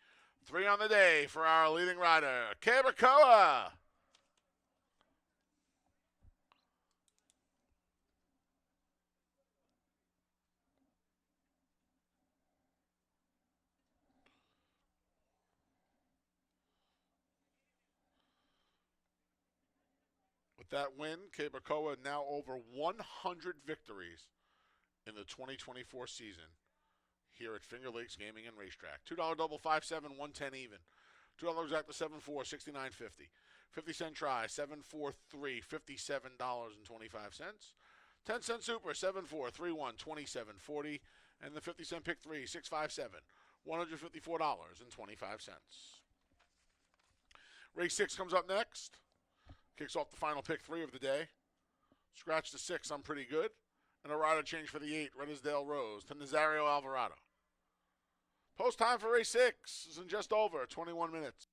3 on the day for our leading rider, Kabakoa. With that win, Kabakoa now over 100 victories in the 2024 season here at Finger Lakes Gaming and Racetrack. $2 double, 5-7, 110 even. $2 exact to 7-4, 69.50. 50-cent try, 7-4-3, $57.25. 10-cent super, 7-4, 3-1, 27.40. And the 50-cent pick 3, 6-5-7, $154.25. Race 6 comes up next. Kicks off the final pick 3 of the day. Scratch the 6, I'm pretty good. And a rider change for the 8, Redisdale Rose to Nazario Alvarado. Post time for race 6 is in just over 21 minutes.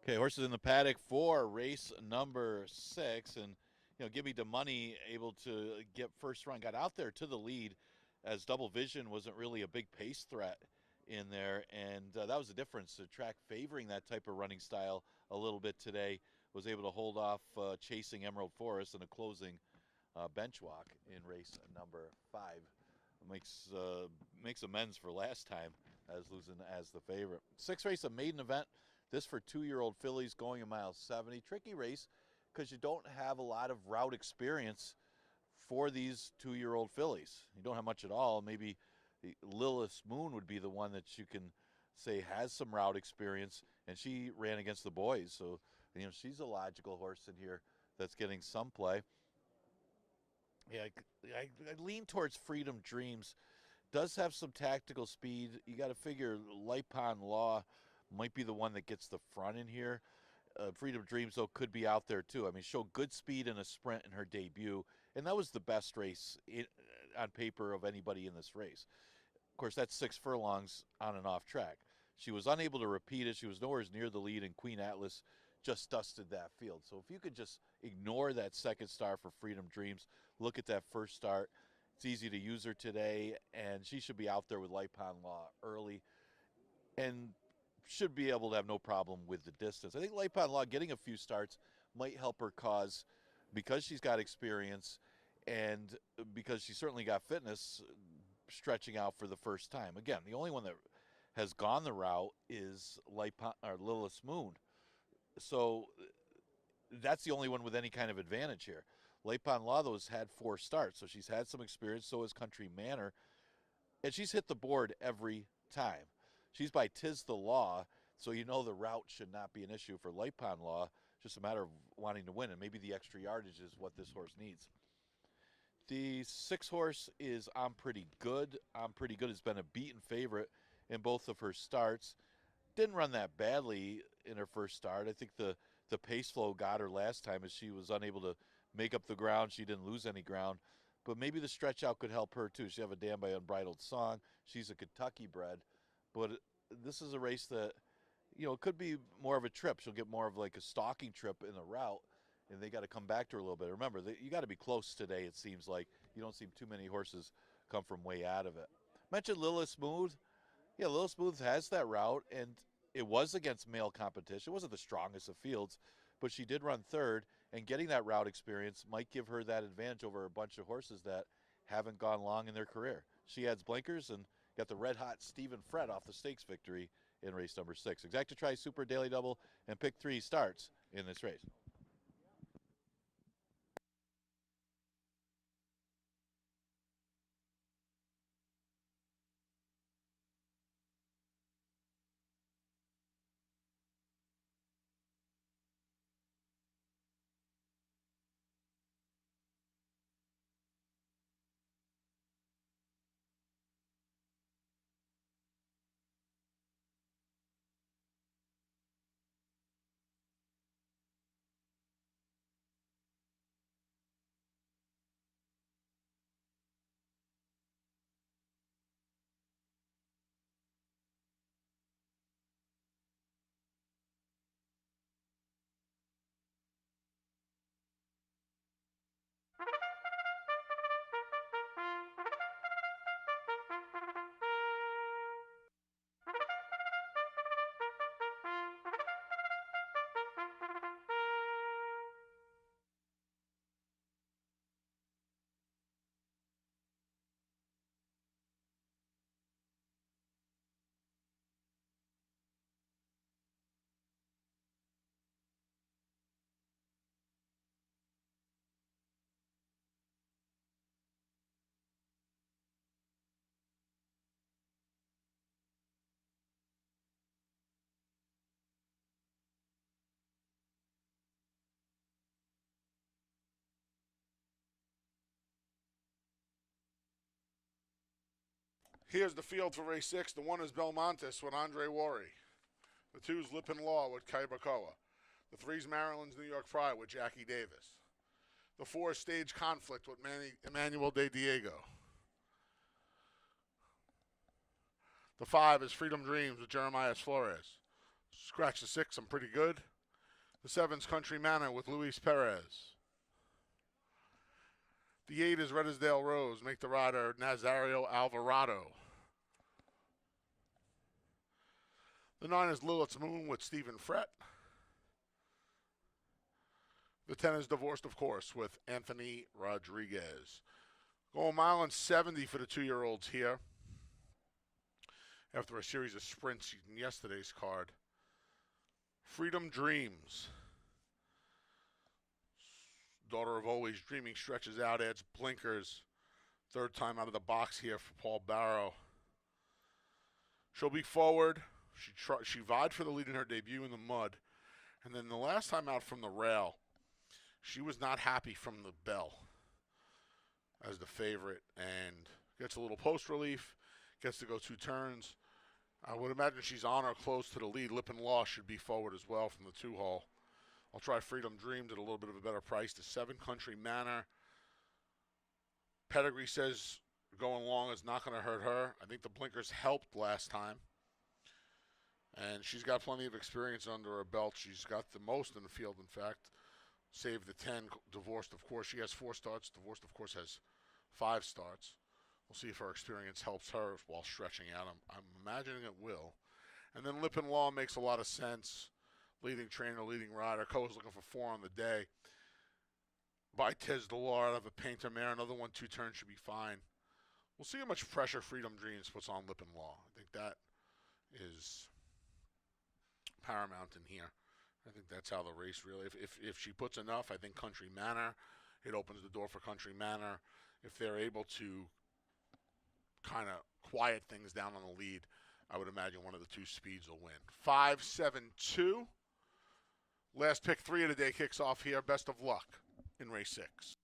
Okay, horses in the paddock for race number 6, and Give Me the Money able to get first run, got out there to the lead, as Double Vision wasn't really a big pace threat in there, and that was the difference. The track favoring that type of running style a little bit today was able to hold off chasing Emerald Forest in a closing bench walk in race number 5. Makes amends for last time as losing as the favorite. 6th race, a maiden event. This for 2-year-old fillies going a mile 70. Tricky race because you don't have a lot of route experience for these 2-year-old fillies. You don't have much at all. Maybe Lilith Moon would be the one that you can say has some route experience, and she ran against the boys. So, she's a logical horse in here that's getting some play. Yeah, I lean towards Freedom Dreams. Does have some tactical speed. You got to figure Lipon Law might be the one that gets the front in here. Freedom Dreams, though, could be out there, too. I mean, showed good speed in a sprint in her debut, and that was the best race on paper of anybody in this race. Of course, that's 6 furlongs on and off track. She was unable to repeat it. She was nowhere near the lead, and Queen Atlas just dusted that field. So if you could just ignore that second star for Freedom Dreams, look at that first start. It's easy to use her today, and she should be out there with Lipon Law early and should be able to have no problem with the distance. I think Lipon Law getting a few starts might help her cause, because she's got experience and because she certainly got fitness, stretching out for the first time. Again, the only one that has gone the route is Lilith Moon. So that's the only one with any kind of advantage here. Lipon Law, though, has had 4 starts, so she's had some experience. So has Country Manor, and she's hit the board every time. She's by Tis the Law, so the route should not be an issue for Lipon Law. Just a matter of wanting to win, and maybe the extra yardage is what this horse needs. The 6 horse is I'm Pretty Good. I'm Pretty Good has been a beaten favorite in both of her starts. Didn't run that badly in her first start. I think the pace flow got her last time as she was unable to make up the ground. She didn't lose any ground. But maybe the stretch out could help her too. She have a Damn by Unbridled Song. She's a Kentucky bred. But this is a race that, could be more of a trip. She'll get more of like a stalking trip in the route, and they got to come back to her a little bit. Remember, you got to be close today, it seems like. You don't see too many horses come from way out of it. Mentioned Lilith Smooth. Yeah, Lilith Smooth has that route, and it was against male competition. It wasn't the strongest of fields, but she did run 3rd, and getting that route experience might give her that advantage over a bunch of horses that haven't gone long in their career. She adds blinkers and got the red-hot Stephen Fred off the stakes victory in race number 6. Exacta Tri Super Daily Double and Pick 3 starts in this race. Here's the field for race 6. The 1 is Belmontes with Andre Worry. The 2 is Lipon Law with Kaibakoa. The 3 is Maryland's New York Pride with Jackie Davis. The 4 is Stage Conflict with Emmanuel De Diego. The 5 is Freedom Dreams with Jeremiah Flores. Scratch the 6, I'm Pretty Good. The 7's Country Manor with Luis Perez. The 8 is Redesdale Rose. Make the rider Nazario Alvarado. The 9 is Lilith's Moon with Stephen Frett. The 10 is Divorced, of course, with Anthony Rodriguez. Going mile and 70 for the 2-year-olds here. After a series of sprints in yesterday's card. Freedom Dreams. Daughter of Always Dreaming stretches out, adds blinkers. Third time out of the box here for Paul Barrow. She'll be forward. She vied for the lead in her debut in the mud. And then the last time out from the rail, she was not happy from the bell as the favorite and gets a little post relief, gets to go 2 turns. I would imagine she's on or close to the lead. Lip and Law should be forward as well from the 2-hole. I'll try Freedom Dreams at a little bit of a better price. The 7 Country Manor. Pedigree says going long is not going to hurt her. I think the blinkers helped last time. And she's got plenty of experience under her belt. She's got the most in the field, in fact. Save the 10, Divorced, of course. She has 4 starts. Divorced, of course, has 5 starts. We'll see if her experience helps her while stretching out. I'm imagining it will. And then Lip and Law makes a lot of sense. Leading trainer, leading rider. Co's looking for 4 on the day. By Tez Delor out of a Painter Mare. Another 1-2 turn should be fine. We'll see how much pressure Freedom Dreams puts on Lip and Law. I think that is paramount in here. I think that's how the race really, if she puts enough, I think Country Manor, it opens the door for Country Manor. If they're able to kind of quiet things down on the lead, I would imagine one of the 2 speeds will win. 5-7-2. Last pick 3 of the day kicks off here. Best of luck in race 6.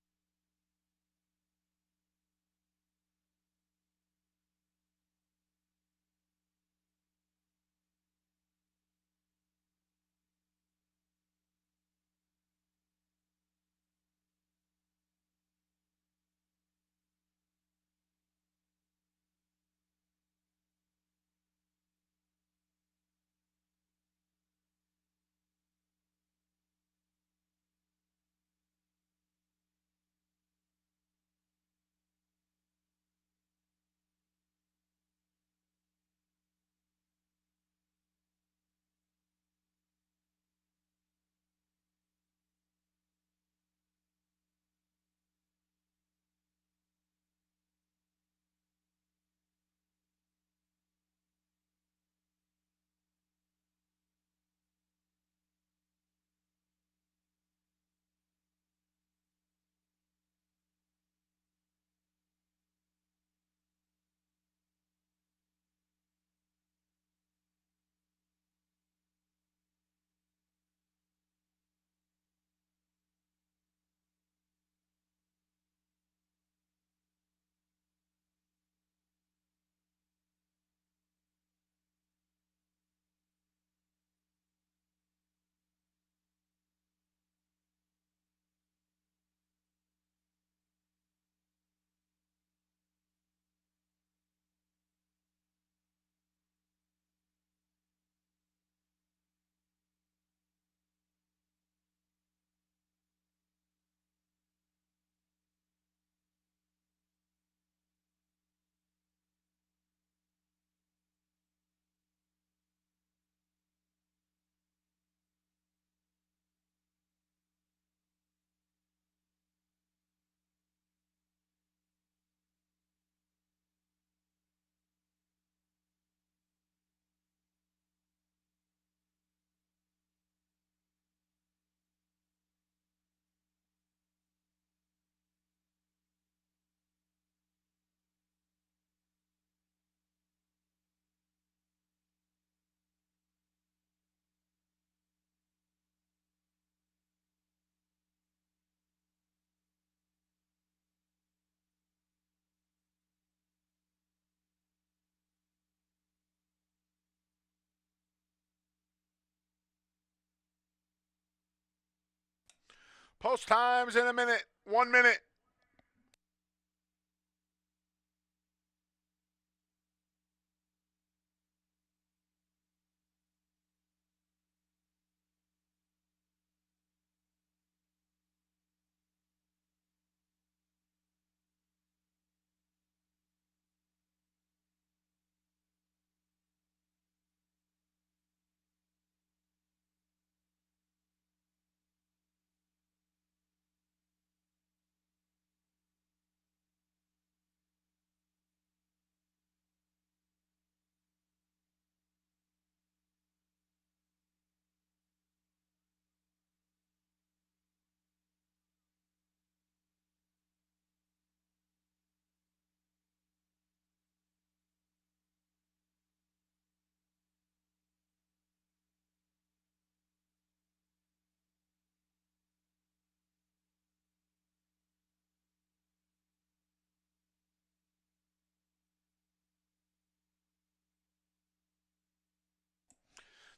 Post times in a minute. 1 minute.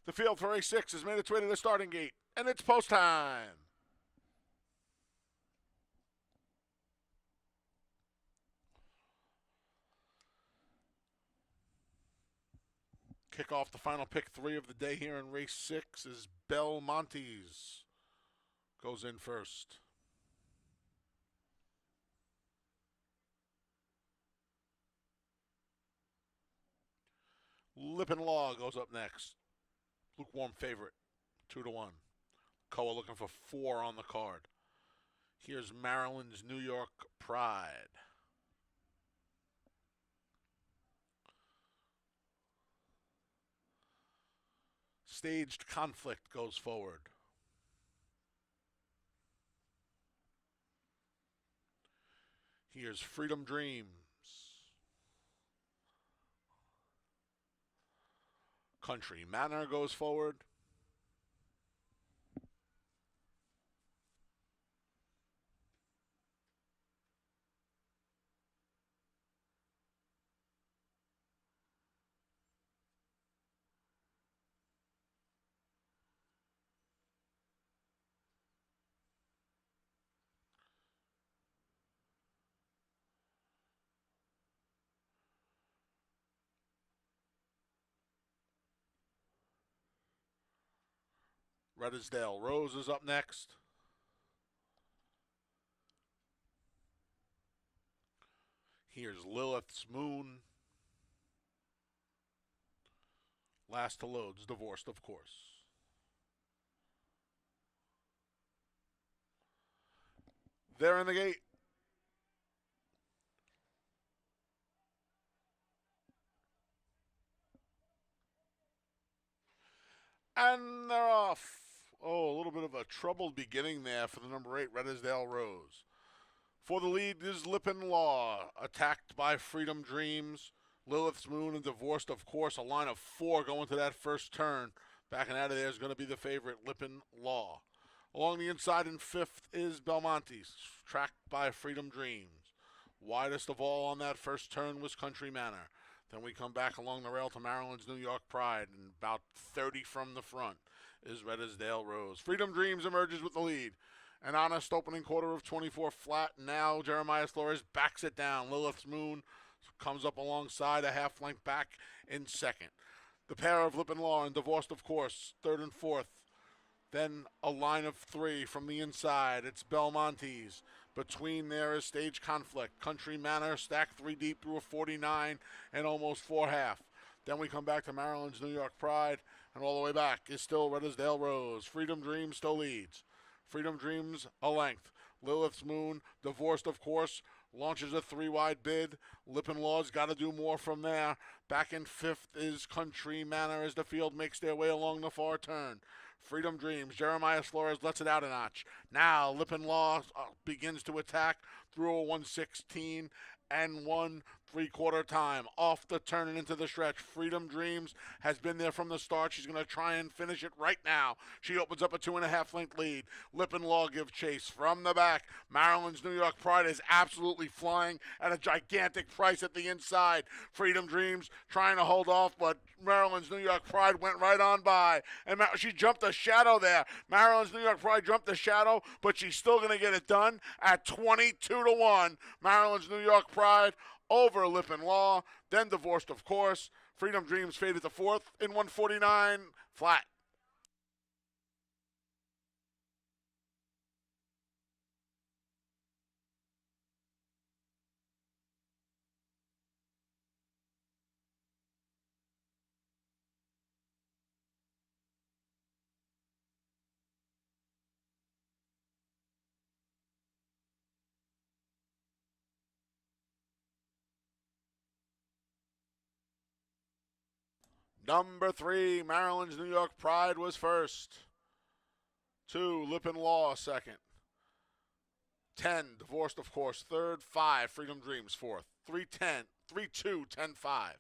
The field for race 6 has made its way to the starting gate, and it's post time. Kick off the final pick 3 of the day here in race 6 is Belmontes. Goes in first. Lipin Law goes up next. Lukewarm favorite, 2-1. Koa looking for 4 on the card. Here's Maryland's New York Pride. Staged Conflict goes forward. Here's Freedom Dreams. Country Manor goes forward. Redisdale Rose is up next. Here's Lilith's Moon. Last to load's Divorced, of course. They're in the gate. And they're off. Oh, a little bit of a troubled beginning there for the number 8, Redisdale Rose. For the lead is Lipin Law, attacked by Freedom Dreams, Lilith's Moon, and Divorced, of course. A line of 4 going to that first turn. Backing out of there is going to be the favorite, Lipin Law. Along the inside in 5th is Belmontes, tracked by Freedom Dreams. Widest of all on that first turn was Country Manor. Then we come back along the rail to Maryland's New York Pride, and about 30 from the front is Redisdale Rose. Freedom Dreams emerges with the lead. An honest opening quarter of 24 flat. Now Jeremiah Flores backs it down. Lilith's Moon comes up alongside, a half length back in second. The pair of Lipin Law and Divorced, of course, 3rd and 4th. Then a line of 3 from the inside. It's Belmontes. Between there is Stage Conflict. Country Manor stacked 3 deep through a 49 and almost 4 half. Then we come back to Maryland's New York Pride, and all the way back is still Redisdale Rose. Freedom Dreams still leads. Freedom Dreams a length. Lilith's Moon, Divorced, of course, launches a 3-wide bid. Lipin Law's got to do more from there. Back in 5th is Country Manor as the field makes their way along the far turn. Freedom Dreams, Jeremiah Flores lets it out a notch. Now Lipin Law begins to attack through a 116 and 1 3/4 time. Off the turn and into the stretch. Freedom Dreams has been there from the start. She's going to try and finish it right now. She opens up a 2.5 length lead. Lipin Law give chase from the back. Maryland's New York Pride is absolutely flying at a gigantic price at the inside. Freedom Dreams trying to hold off, but Maryland's New York Pride went right on by. And she jumped a shadow there. Maryland's New York Pride jumped the shadow, but she's still going to get it done at 22-1. Maryland's New York Pride over Lipin Law, then Divorced, of course. Freedom Dreams faded to 4th in 149 flat. Number 3, Maryland's New York Pride was first. 2, Lipin Law second. 10, Divorced, of course, third. 5, Freedom Dreams fourth. 3-10, 3-2, 10-5.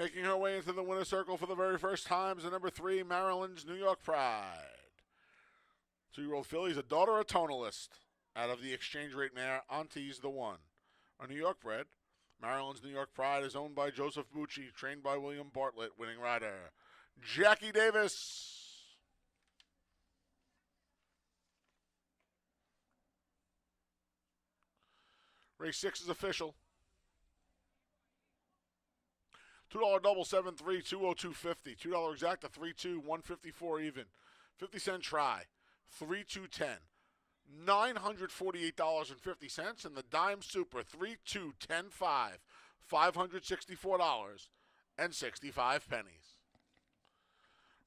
Making her way into the winner's circle for the very first time is the number 3, Maryland's New York Pride. 2-year-old filly is a daughter of Tonalist out of the exchange rate mare Auntie's the One. A New York bred, Maryland's New York Pride is owned by Joseph Bucci, trained by William Bartlett, winning rider Jackie Davis. Race 6 is official. $2 double 7-3, 202.50. $2 exacta 3-2, 154 even. 50-cent try, 3-2-10. $948.50, and the dime super 3-2-10-5, $564.65.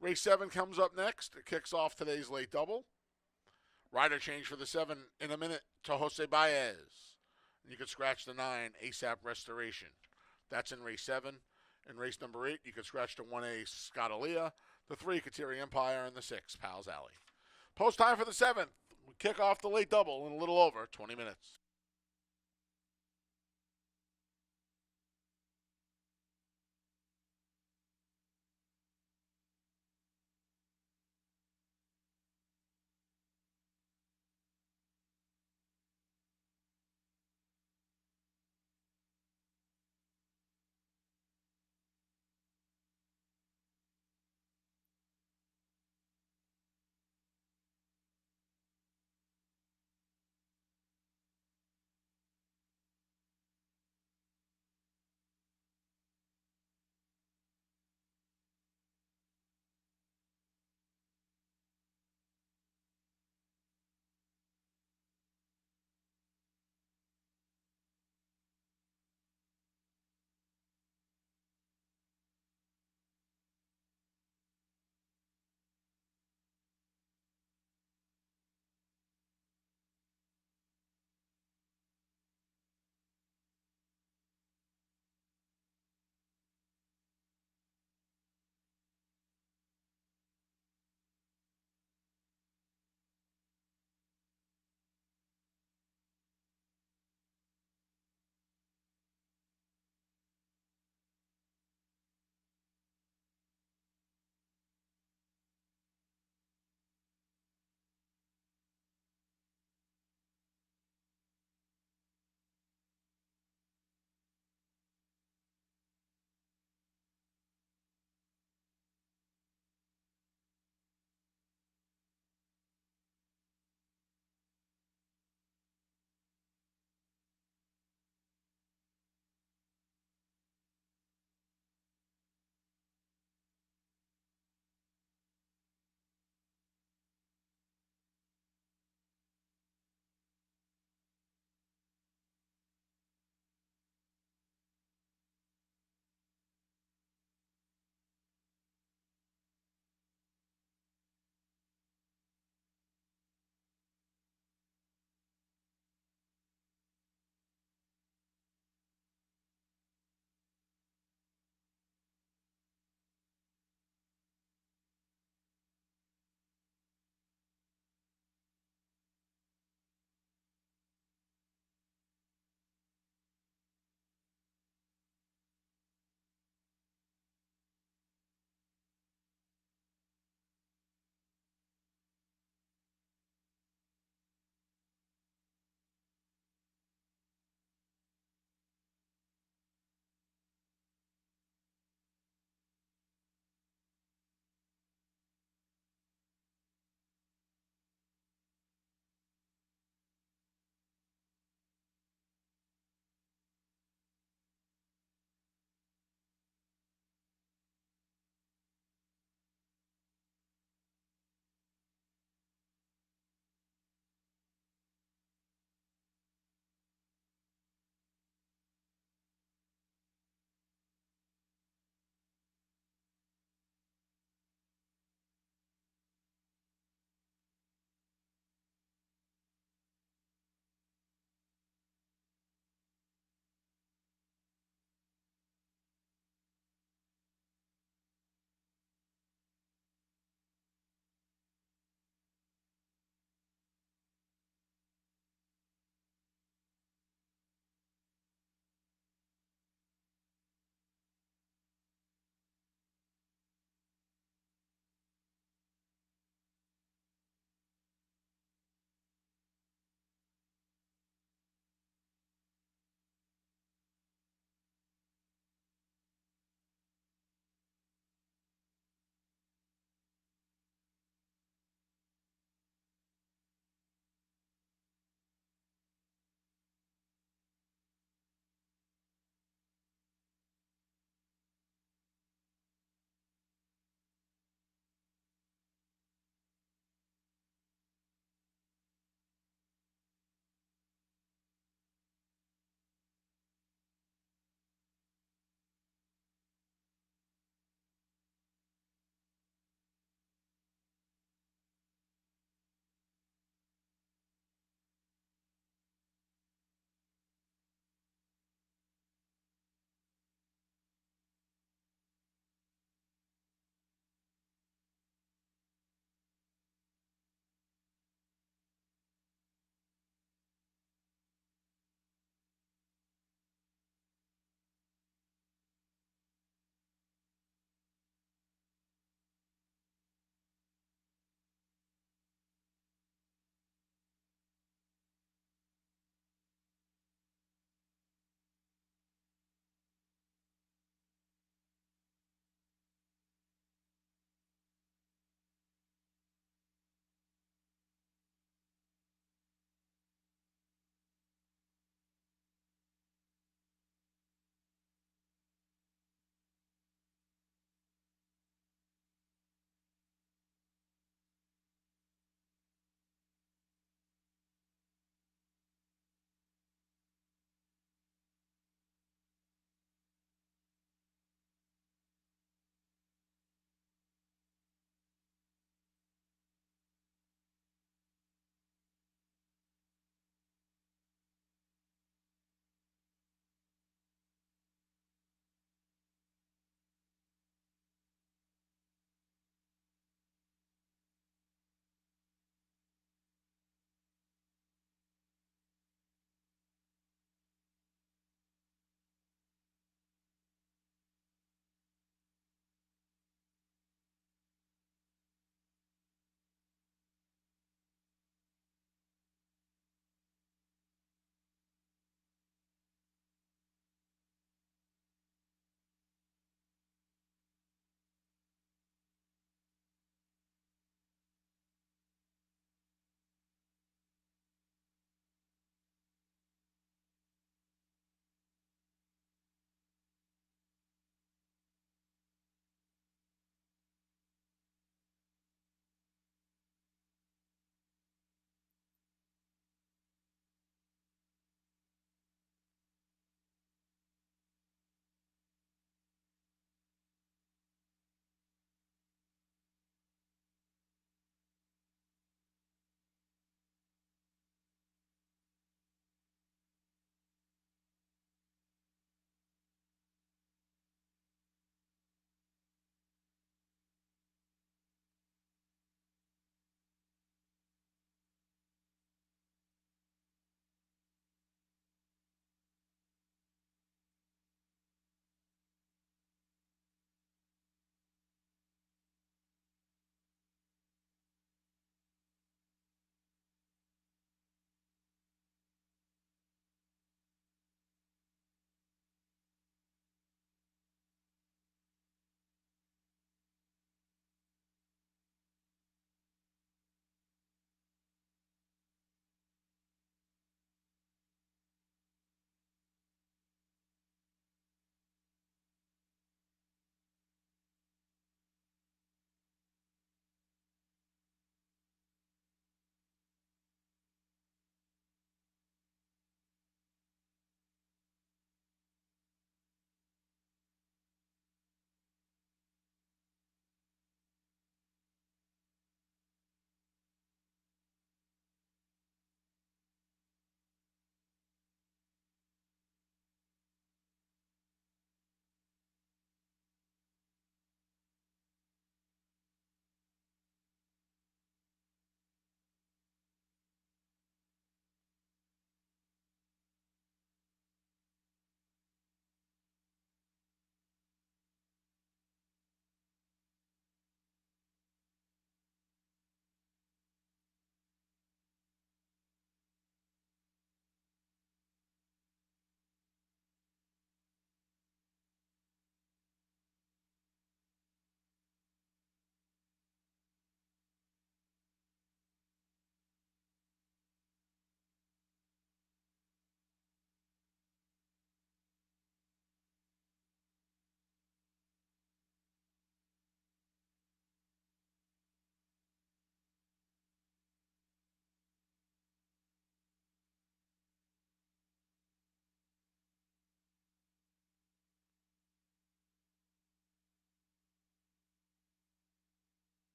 Race 7 comes up next. It kicks off today's late double. Rider change for the 7 in a minute to Jose Baez. You could scratch the 9, ASAP Restoration. That's in race 7. In race number 8, you could scratch the 1A, Scott Aaliyah, the 3, Kateri Empire, and the 6, Pal's Alley. Post time for the 7th. We kick off the late double in a little over 20 minutes.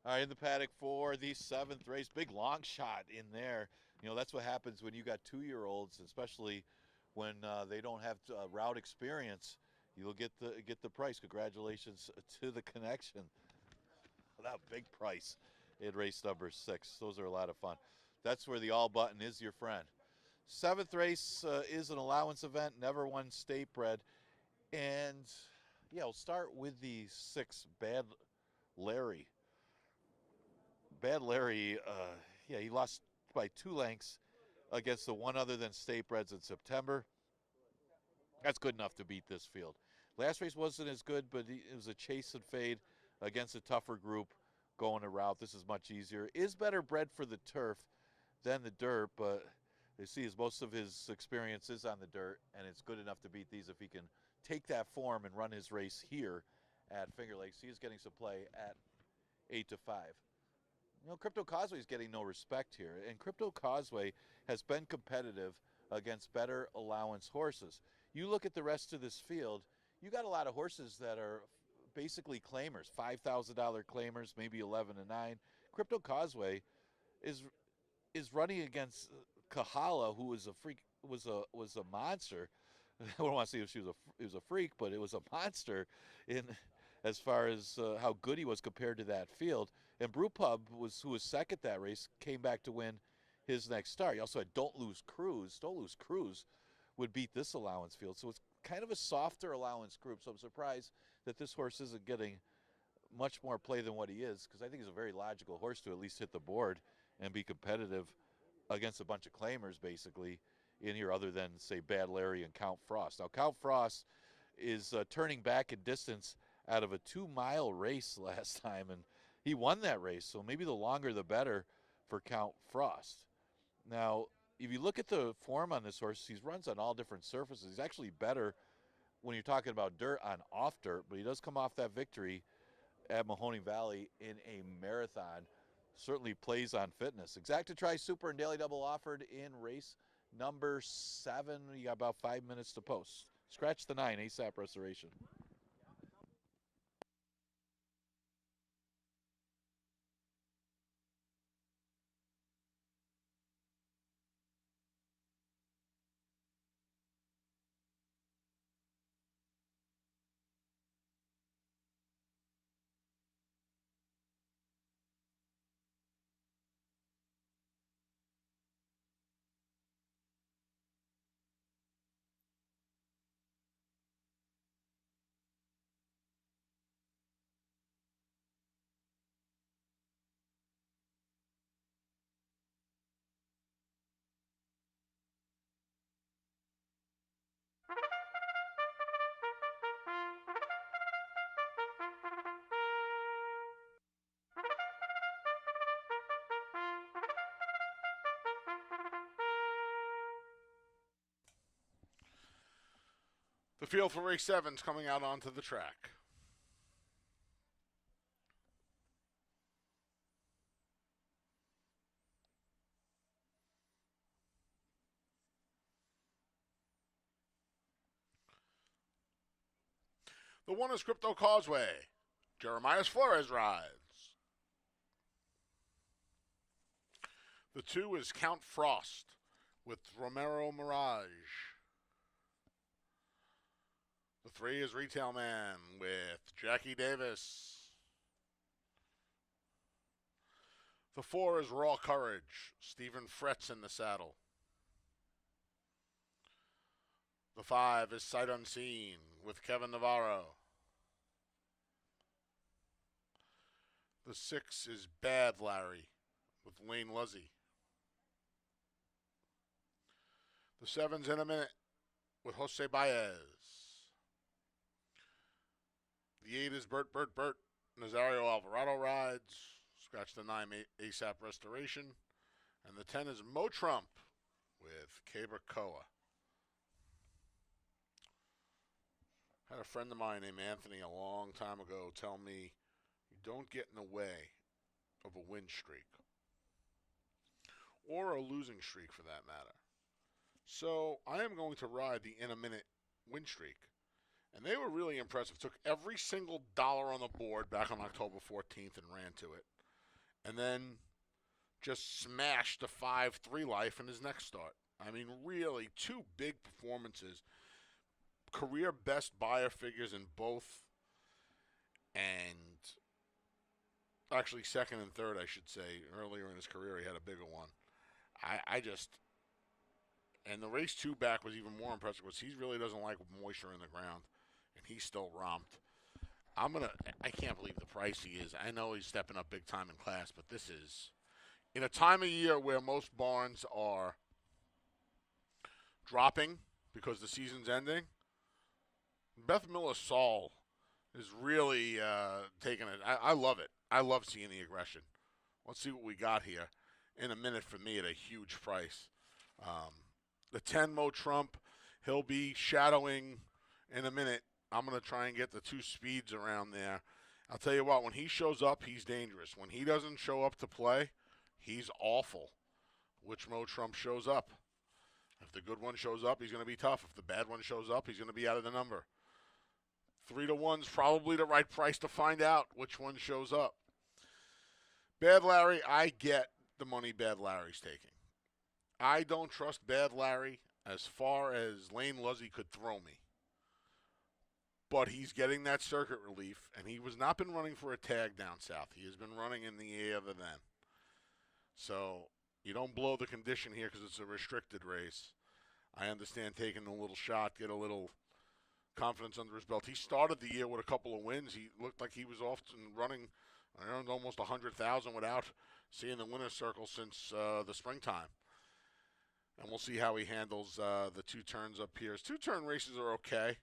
All right, in the paddock for the 7th race, big long shot in there. You know, that's what happens when you got 2-year-olds, especially when they don't have route experience. You'll get the price. Congratulations to the connection. That big price in race number 6. Those are a lot of fun. That's where the all button is your friend. 7th race is an allowance event, never won state bred. And yeah, we'll start with the 6, Bad Larry. Bad Larry, he lost by 2 lengths against the one other than state breds in September. That's good enough to beat this field. Last race wasn't as good, but it was a chase and fade against a tougher group going a route. This is much easier. Is better bred for the turf than the dirt, but you see most of his experience is on the dirt, and it's good enough to beat these if he can take that form and run his race here at Finger Lakes. He is getting some play at 8-5. You know, Crypto Causeway is getting no respect here, and Crypto Causeway has been competitive against better allowance horses. You look at the rest of this field, you got a lot of horses that are basically claimers, $5,000 claimers, maybe 11 and 9. Crypto Causeway is running against Kahala, who was a freak, was a monster. I don't want to say he was a freak, but it was a monster in as far as how good he was compared to that field. And Brewpub, who was second that race, came back to win his next start. You also had Don't Lose Cruise. Don't Lose Cruise would beat this allowance field. So it's kind of a softer allowance group. So I'm surprised that this horse isn't getting much more play than what he is, because I think he's a very logical horse to at least hit the board and be competitive against a bunch of claimers, basically, in here, other than, say, Bad Larry and Count Frost. Now, Count Frost is turning back in distance out of a 2-mile race last time, and he won that race, so maybe the longer the better for Count Frost. Now, if you look at the form on this horse, he runs on all different surfaces. He's actually better when you're talking about dirt on off dirt, but he does come off that victory at Mahoney Valley in a marathon. Certainly plays on fitness. Exacta Tri Super and Daily Double offered in race number 7. You got about 5 minutes to post. Scratch the 9, ASAP Restoration. The field for race 7 is coming out onto the track. The 1 is Crypto Causeway. Jeremias Flores rides. The 2 is Count Frost with Romero Mirage. The 3 is Retail Man with Jackie Davis. The 4 is Raw Courage, Stephen Fretz in the saddle. The 5 is Sight Unseen with Kevin Navarro. The 6 is Bad Larry with Lane Luzzy. The 7's In a Minute with Jose Baez. The 8 is Bert. Nazario Alvarado rides. Scratch the 9, ASAP Restoration. And the 10 is Mo Trump with Caber Koa. Had a friend of mine named Anthony a long time ago tell me, you don't get in the way of a win streak. Or a losing streak, for that matter. So I am going to ride the In a Minute win streak. And they were really impressive. Took every single dollar on the board back on October 14th and ran to it. and then just smashed the 5-3 life in his next start. I mean, really, two big performances. Career best buyer figures in both, and actually second and third, I should say. Earlier in his career, he had a bigger one. I just, and the race two back was even more impressive because he really doesn't like moisture in the ground, and he still romped. I can't believe the price he is. I know he's stepping up big time in class, but this is, in a time of year where most barns are dropping because the season's ending, Beth Miller Saul is really taking it. I love it. I love seeing the aggression. Let's see what we got here in a minute for me at a huge price. Um, the 10 Mo Trump, he'll be shadowing in a minute. I'm going to try and get the two speeds around there. I'll tell you what, when he shows up, he's dangerous. When he doesn't show up to play, he's awful. Which Mo Trump shows up? If the good one shows up, he's going to be tough. If the bad one shows up, he's going to be out of the number. 3-1's probably the right price to find out which one shows up. Bad Larry, I get the money Bad Larry's taking. I don't trust Bad Larry as far as Lane Luzzy could throw me. But he's getting that circuit relief, and he has not been running for a tag down south. He has been running in the other then. So you don't blow the condition here because it's a restricted race. I understand taking a little shot, get a little confidence under his belt. He started the year with a couple of wins. He looked like he was off and running around almost 100,000 without seeing the winner's circle since the springtime. And we'll see how he handles the two turns up here. His two-turn races are okay.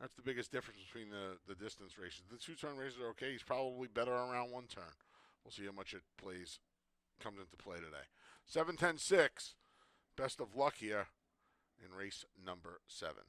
That's the biggest difference between the distance races. The two-turn races are okay. He's probably better around one turn. We'll see how much it comes into play today. 7-10-6. Best of luck here in race number 7.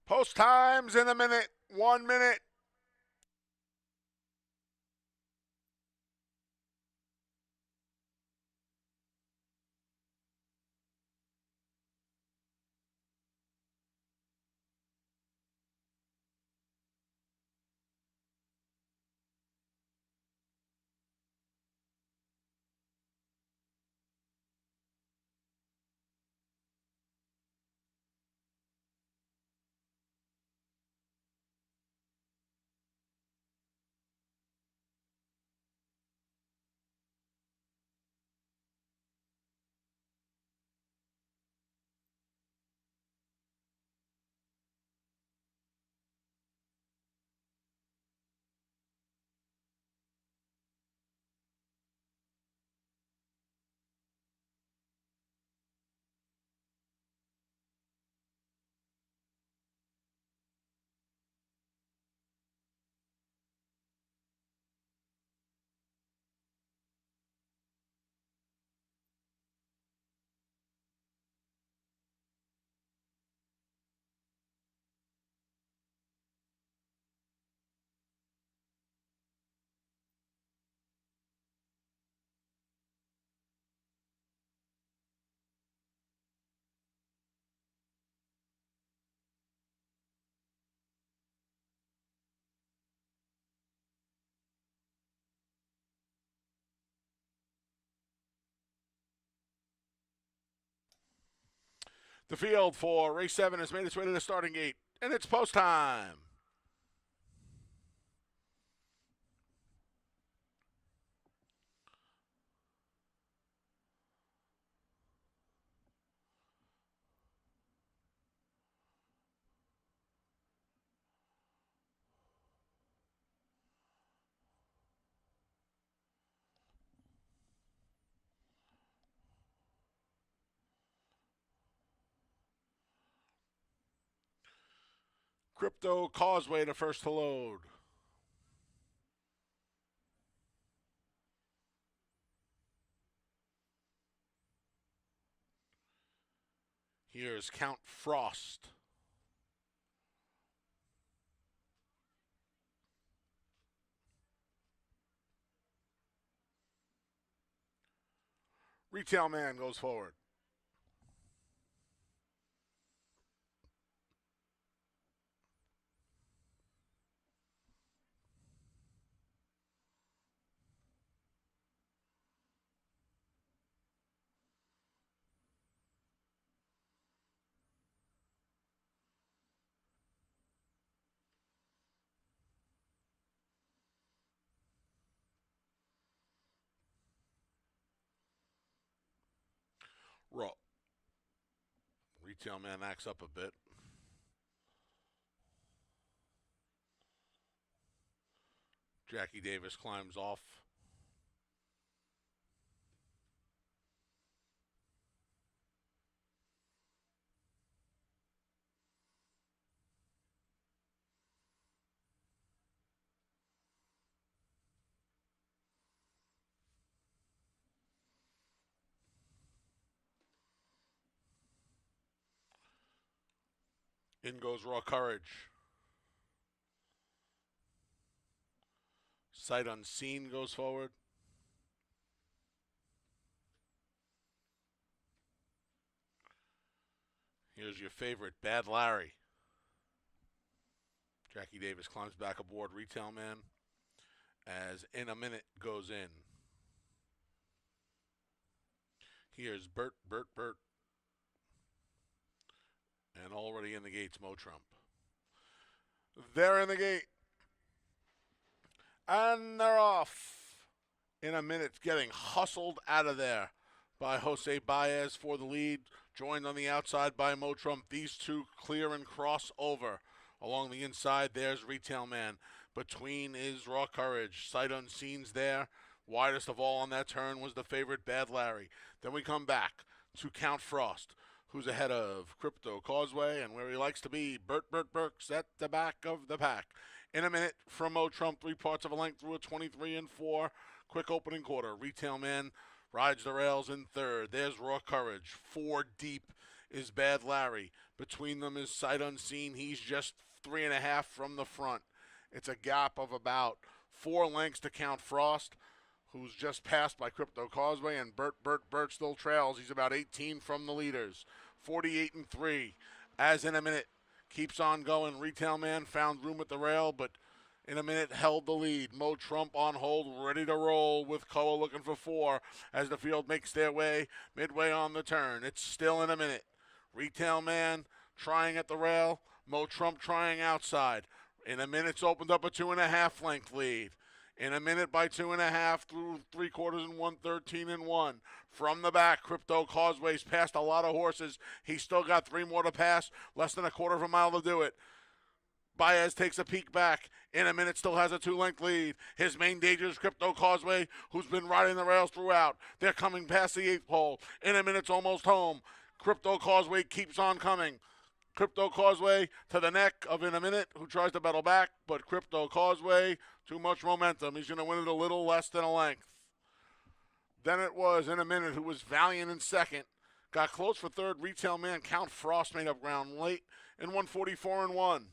Post times in a minute. 1 minute. The field for race 7 has made its way to the starting gate, and it's post time. Crypto Causeway to first to load. Here's Count Frost. Retail Man goes forward. Roll. Retail Man acts up a bit. Jackie Davis climbs off. In goes Raw Courage. Sight Unseen goes forward. Here's your favorite, Bad Larry. Jackie Davis climbs back aboard Retail Man as In a Minute goes in. Here's Bert. And already in the gates, Mo Trump. They're in the gate. And they're off. In a Minute, getting hustled out of there by Jose Baez for the lead. Joined on the outside by Mo Trump. These two clear and cross over. Along the inside, there's Retail Man. Between is Raw Courage. Sight Unseen's there. Widest of all on that turn was the favorite, Bad Larry. Then we come back to Count Frost, who's ahead of Crypto Causeway, and where he likes to be, Bert Burks at the back of the pack. In a Minute from Mo Trump, 3/4 of a length through a 23 and 4. Quick opening quarter. Retail Man rides the rails in third. There's Raw Courage. 4 deep is Bad Larry. Between them is Sight Unseen. He's just 3.5 from the front. It's a gap of about 4 lengths to Count Frost, who's just passed by Crypto Causeway, and Bert still trails. He's about 18 from the leaders. 48 and 3. As In a Minute keeps on going. Retail Man found room at the rail, but In a Minute held the lead. Mo Trump on hold, ready to roll with Koa looking for 4 as the field makes their way midway on the turn. It's still In a Minute. Retail Man trying at the rail. Mo Trump trying outside. In a Minute's opened up a 2.5 length lead. In a Minute by 2.5 through 3/4 and 113 and 1. From the back, Crypto Causeway's passed a lot of horses. He's still got 3 more to pass. Less than a 1/4 of a mile to do it. Baez takes a peek back. In a Minute still has a 2-length lead. His main danger is Crypto Causeway, who's been riding the rails throughout. They're coming past the 8th pole. In a Minute's almost home. Crypto Causeway keeps on coming. Crypto Causeway to the neck of In a Minute, who tries to battle back, but Crypto Causeway, too much momentum. He's going to win it a little less than a length. Then it was In a Minute, who was valiant in second. Got close for third. Retail Man Count Frost made up ground late in 144 and 1.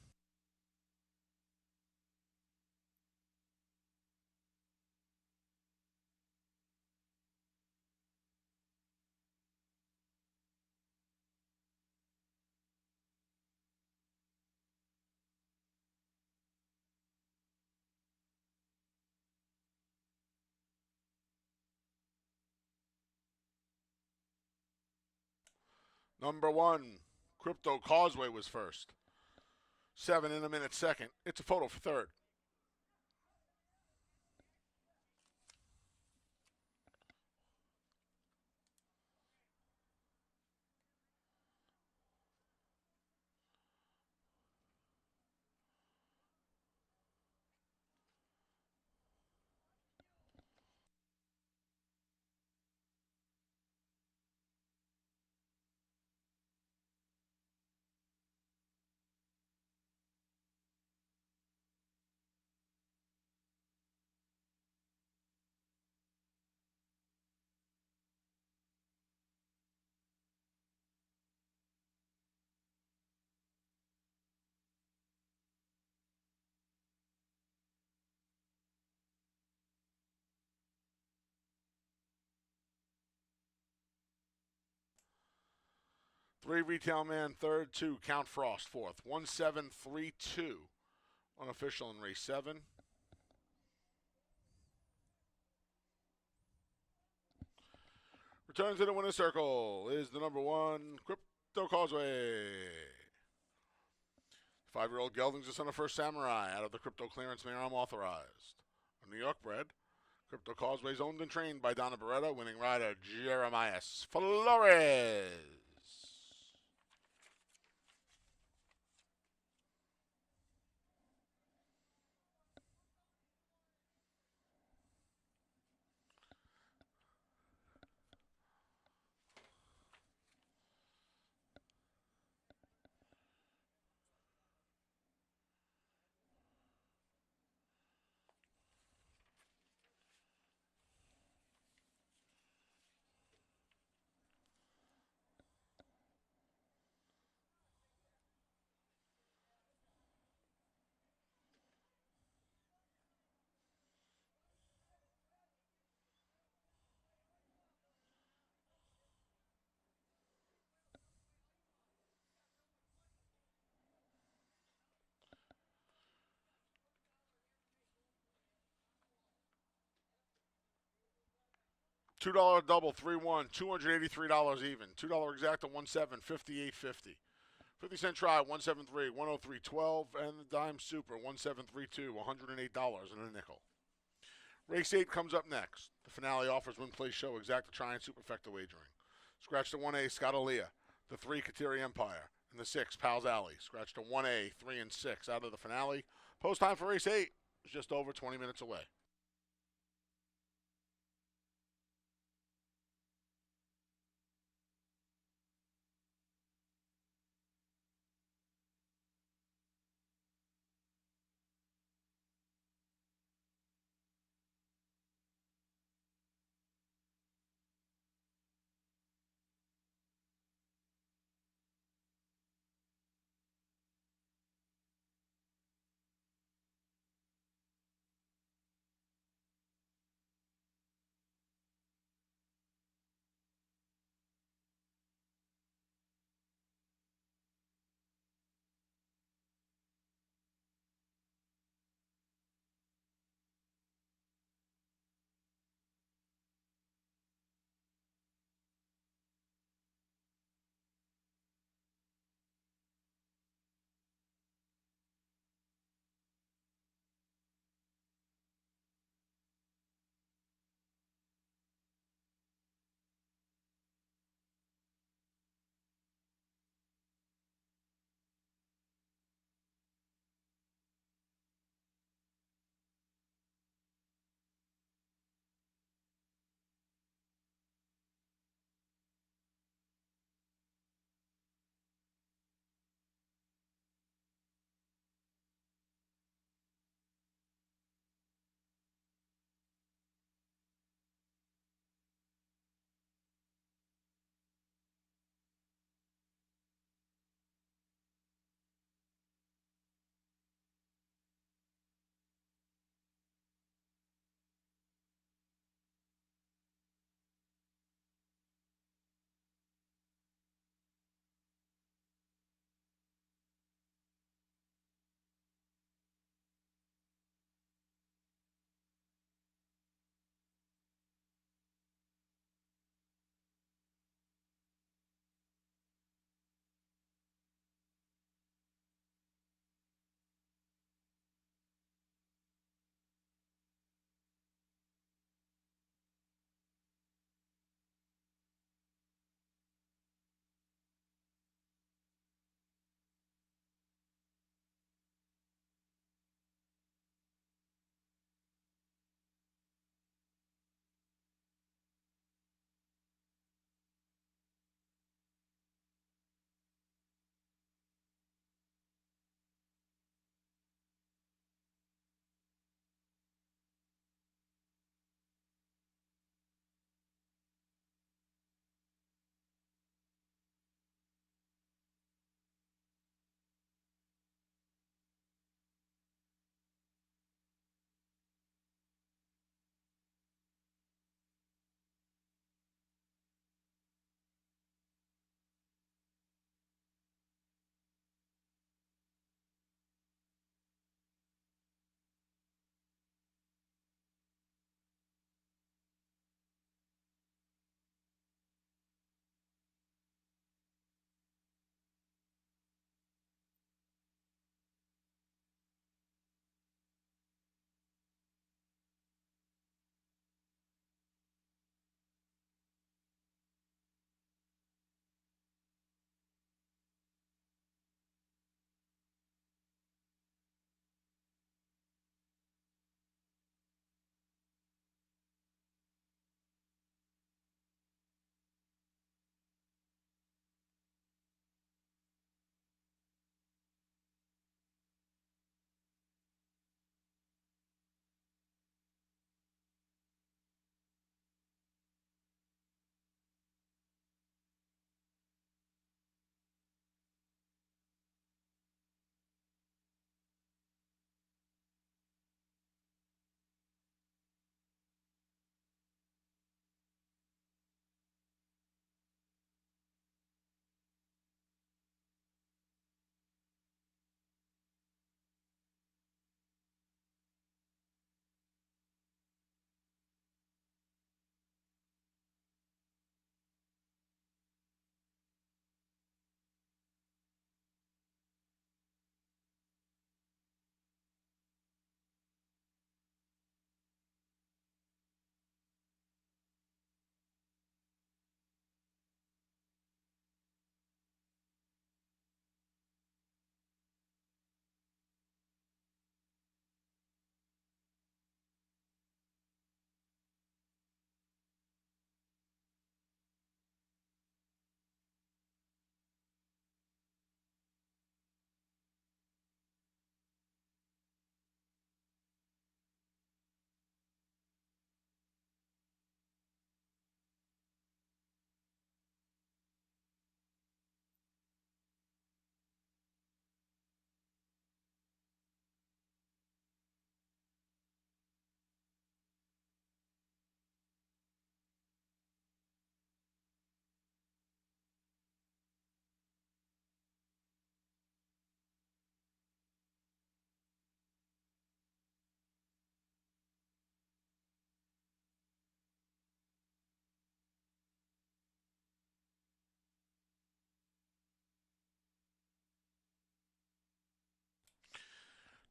Number 1, Crypto Causeway was first. 7 in a minute second. It's a photo for third. Three Retail Man third, 2 Count Frost fourth. 1732 unofficial in race 7. Return to the winner's circle is the number 1 Crypto Causeway. 5-year-old Geldings, the son of First Samurai, out of the Crypto Clearance Mare Authorized. A New York bred. Crypto Causeway is owned and trained by Donna Beretta, winning rider Jeremiah Flores. $2 double, 3-1, $283 even. $2 exacta, 1-7, 58.50. 50-cent try, 173, 103.12, and the dime super, 1732, $108 and a nickel. Race 8 comes up next. The finale offers win-play show, exacta try, and superfecta wagering. Scratch the 1A, Scott Aaliyah. The 3, Kateri Empire. And the 6, Pals Alley. Scratch the 1A, 3, and 6 out of the finale. Post time for race 8 is just over 20 minutes away.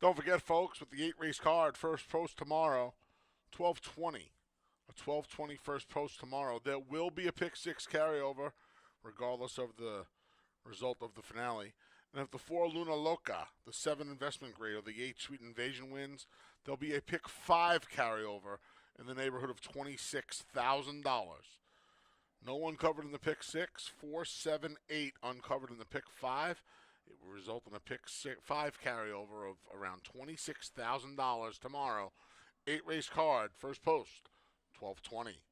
Don't forget, folks, with the 8-race card, first post tomorrow, 12:20. A 12:20 first post tomorrow. There will be a pick six carryover, regardless of the result of the finale. And if the 4 Luna Loca, the 7 investment grade, or the 8 Sweet Invasion wins, there'll be a pick 5 carryover in the neighborhood of $26,000. No one covered in the pick 6, 4, 7, 8 uncovered in the pick 5. It will result in a pick 5 carryover of around $26,000 tomorrow. 8-race card, first post, 12:20.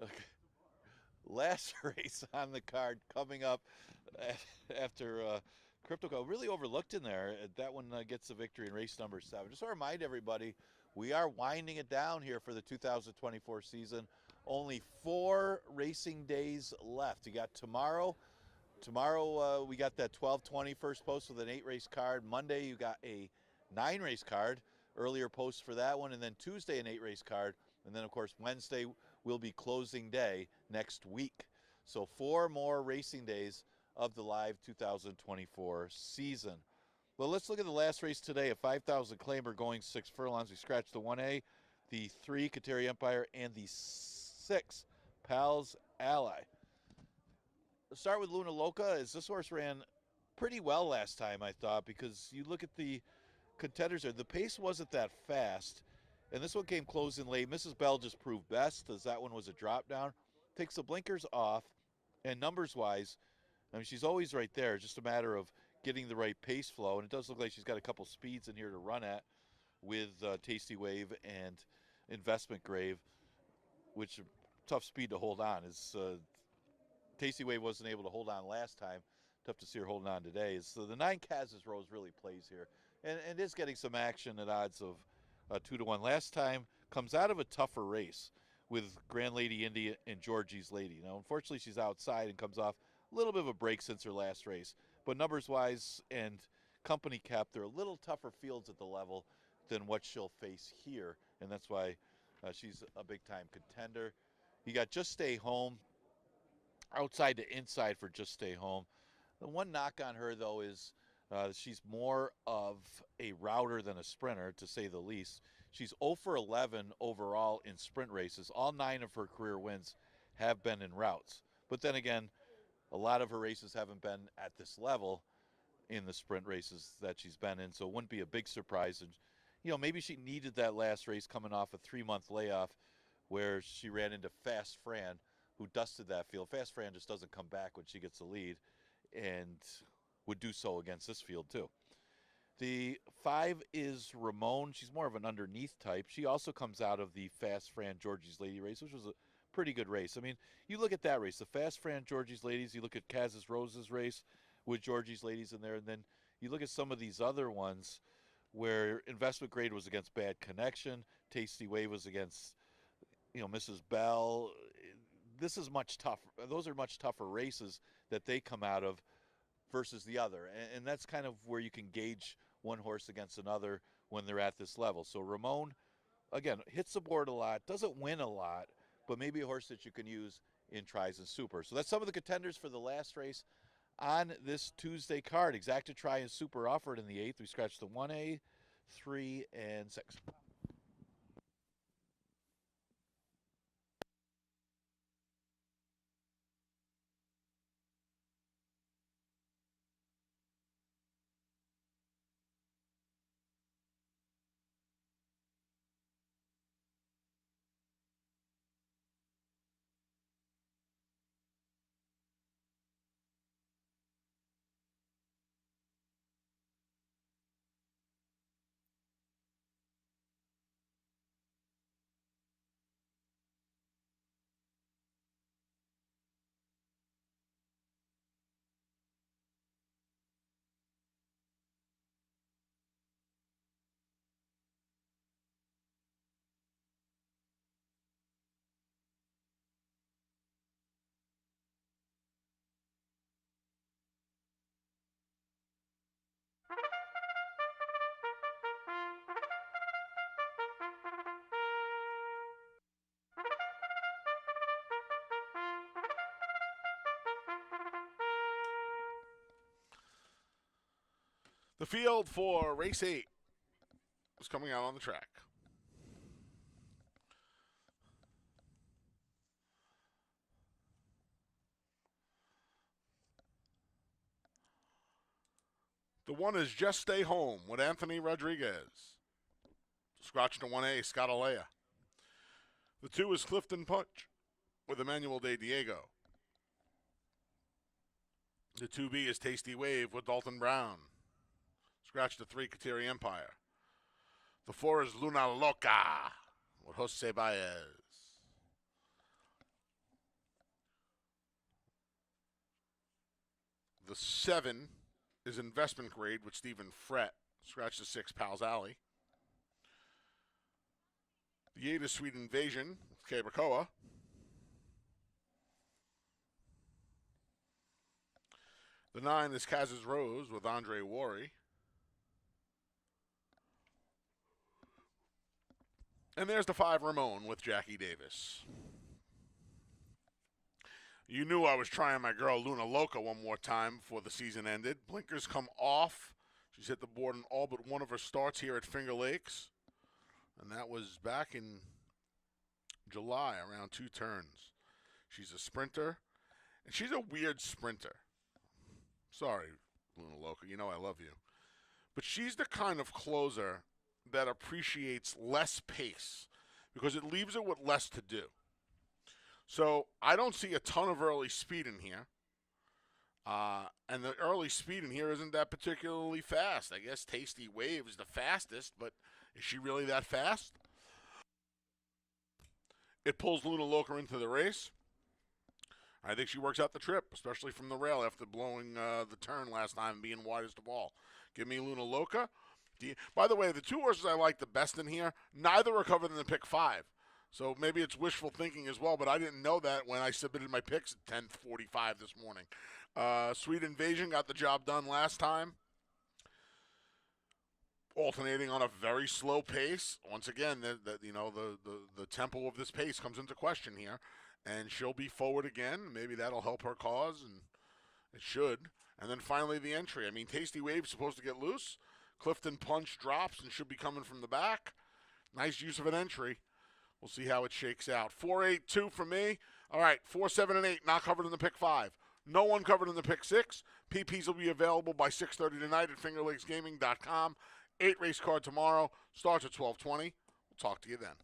Okay. Last race on the card coming up after Crypto Go. Really overlooked in there. That one gets the victory in race number 7. Just to remind everybody, we are winding it down here for the 2024 season. Only 4 racing days left. You got tomorrow. Tomorrow we got that 12:20 first post with an 8-race card. Monday you got a 9-race card. Earlier post for that one. And then Tuesday an 8-race card. And then, of course, Wednesday will be closing day next week. So 4 more racing days of the live 2024 season. Well, let's look at the last race today. A 5,000 claimer going 6 furlongs. We scratched the 1A, the 3 Kateri Empire, and the 6 Pals Ally. Let's start with Luna Loca, as this horse ran pretty well last time, I thought, because you look at the contenders there. The pace wasn't that fast, and this one came closing late. Mrs. Bell just proved best, as that one was a drop down. Takes the blinkers off, and numbers-wise, I mean, she's always right there. It's just a matter of getting the right pace flow, and it does look like she's got a couple speeds in here to run at with Tasty Wave and Investment Grave, which tough speed to hold on. Is Tasty Wave wasn't able to hold on last time. Tough to see her holding on today. So the 9 Kaz's Rose really plays here, and is getting some action at odds of 2-1. Last time comes out of a tougher race with Grand Lady India and Georgie's Lady. Now, unfortunately, she's outside and comes off a little bit of a break since her last race. But numbers-wise and company cap, they're a little tougher fields at the level than what she'll face here, and that's why she's a big-time contender. You got Just Stay Home, outside to inside for Just Stay Home. The one knock on her, though, is she's more of a router than a sprinter, to say the least. She's 0 for 11 overall in sprint races. All 9 of her career wins have been in routes. But then again, a lot of her races haven't been at this level in the sprint races that she's been in, so it wouldn't be a big surprise. And, you know, maybe she needed that last race coming off a 3-month layoff where she ran into Fast Fran, who dusted that field. Fast Fran just doesn't come back when she gets the lead, and would do so against this field too. The 5 is Ramon. She's more of an underneath type. She also comes out of the Fast Fran Georgie's Lady race, which was a pretty good race. I mean, you look at that race, the Fast Fran Georgie's Ladies, you look at Kaz's Roses race with Georgie's Ladies in there, and then you look at some of these other ones where Investment Grade was against Bad Connection, Tasty Wave was against, you know, Mrs. Bell. This is much tougher. Those are much tougher races that they come out of versus the other. And that's kind of where you can gauge one horse against another when they're at this level. So Ramon, again, hits the board a lot, doesn't win a lot, but maybe a horse that you can use in tries and super. So that's some of the contenders for the last race on this Tuesday card. Exacta Try and Super offered in the 8th. We scratched the 1A, 3, and 6. The field for race 8 is coming out on the track. The 1 is Just Stay Home with Anthony Rodriguez. Scratch to 1A, Scott Alea. The 2 is Clifton Punch with Emmanuel De Diego. The 2B is Tasty Wave with Dalton Brown. Scratch to 3, Kateri Empire. The 4 is Luna Loca with Jose Baez. The 7 is Investment Grade with Stephen Frett. Scratch the 6, Pals Alley. The 8 is Sweet Invasion with Kabakoa. The 9 is Kaz's Rose with Andre Worry. And there's the 5, Ramon with Jackie Davis. You knew I was trying my girl Luna Loca one more time before the season ended. Blinkers come off. She's hit the board in all but one of her starts here at Finger Lakes. And that was back in July, around 2 turns. She's a sprinter, and she's a weird sprinter. Sorry, Luna Loca, you know I love you. But she's the kind of closer that appreciates less pace because it leaves her with less to do. So I don't see a ton of early speed in here. And the early speed in here isn't that particularly fast. I guess Tasty Wave is the fastest, but is she really that fast? It pulls Luna Loca into the race. I think she works out the trip, especially from the rail after blowing the turn last time and being widest of all. Give me Luna Loca. By the way, the 2 horses I like the best in here, neither are covered in the pick 5. So maybe it's wishful thinking as well, but I didn't know that when I submitted my picks at 10:45 this morning. Sweet Invasion got the job done last time. Alternating on a very slow pace. Once again, the tempo of this pace comes into question here. And she'll be forward again. Maybe that'll help her cause, and it should. And then finally the entry. I mean, Tasty Wave's supposed to get loose. Clifton Punch drops and should be coming from the back. Nice use of an entry. We'll see how it shakes out. 4-8-2 for me. All right, 4, 7, and 8 not covered in the pick 5. No one covered in the pick 6. PPs will be available by 6:30 tonight at fingerlakesgaming.com. 8 race card tomorrow. Starts at 12:20. We'll talk to you then.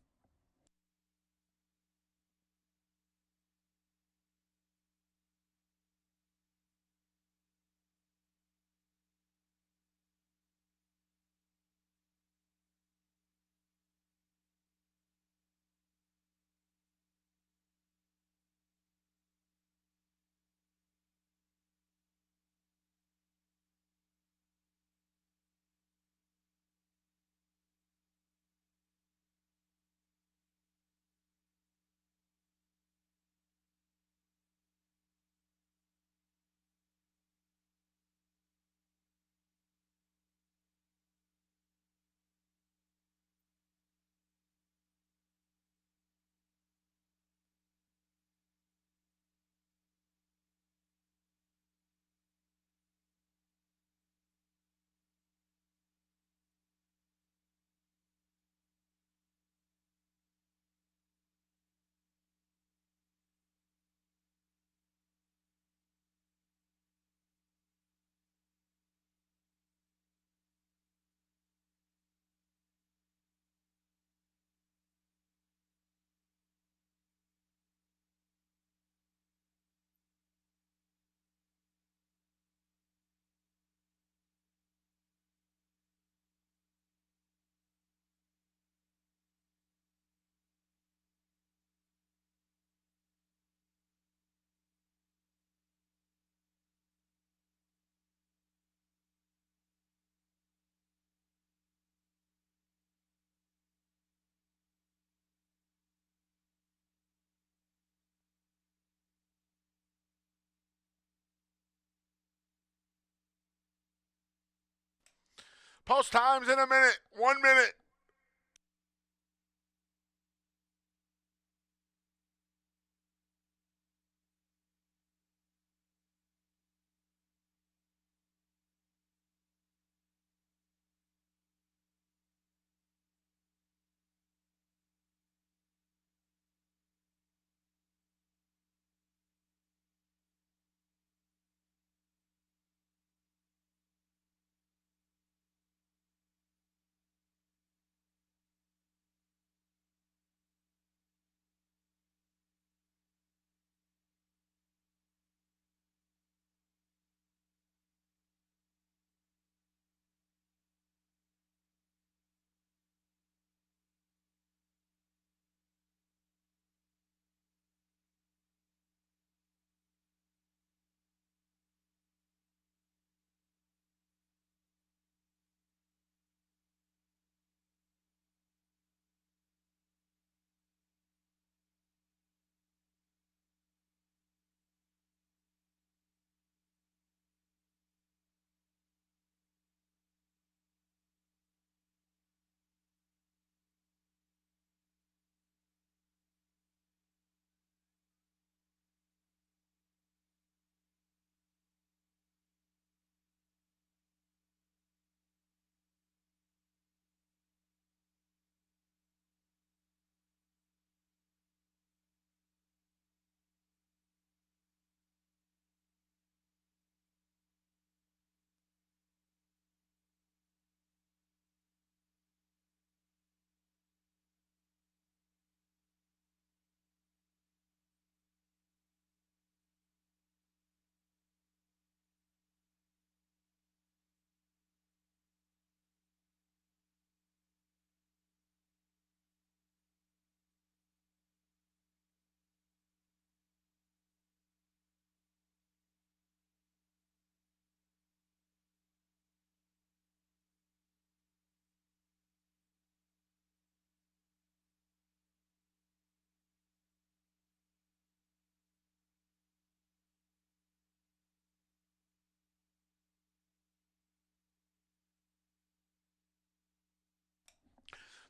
Post times in a minute. 1 minute.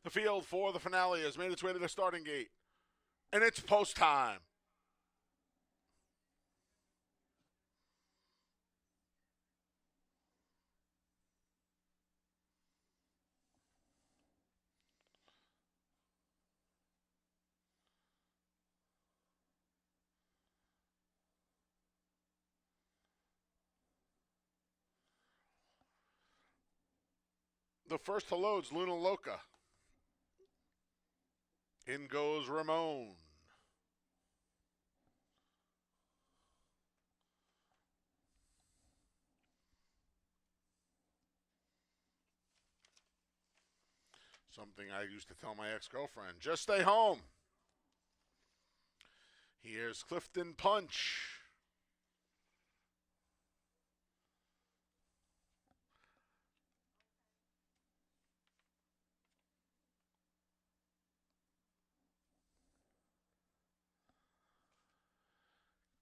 The field for the finale has made its way to the starting gate, and it's post time. The first to load's Luna Loca. In goes Ramon. Something I used to tell my ex-girlfriend, just stay home. Here's Clifton Punch.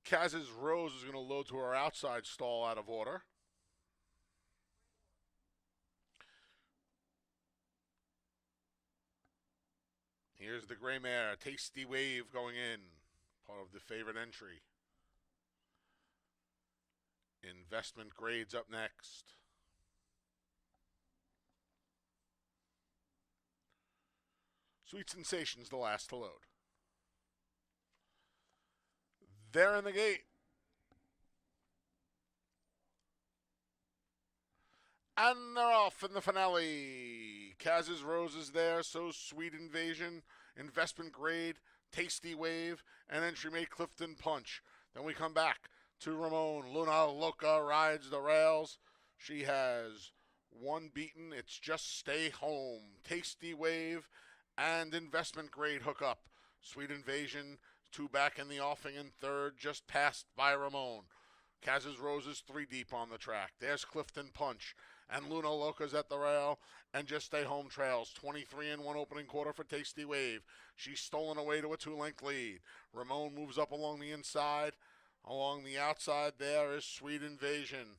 Kaz's Rose is going to load to her outside stall out of order. Here's the gray mare, Tasty Wave going in, part of the favorite entry. Investment Grades up next. Sweet Sensation's the last to load. They're in the gate. And they're off in the finale. Kaz's Rose is there, so Sweet Invasion, Investment Grade, Tasty Wave, and entry mate Clifton Punch. Then we come back to Ramon. Luna Loca rides the rails. She has one beaten. It's Just Stay Home. Tasty Wave and Investment Grade hook up. Sweet Invasion, two back in the offing, and third just passed by Ramon. Kaz's Rose is three deep on the track. There's Clifton Punch. And Luna Loca's at the rail, and Just Stay Home trails. 23 in one opening quarter for Tasty Wave. She's stolen away to a two-length lead. Ramon moves up along the inside. Along the outside there is Sweet Invasion.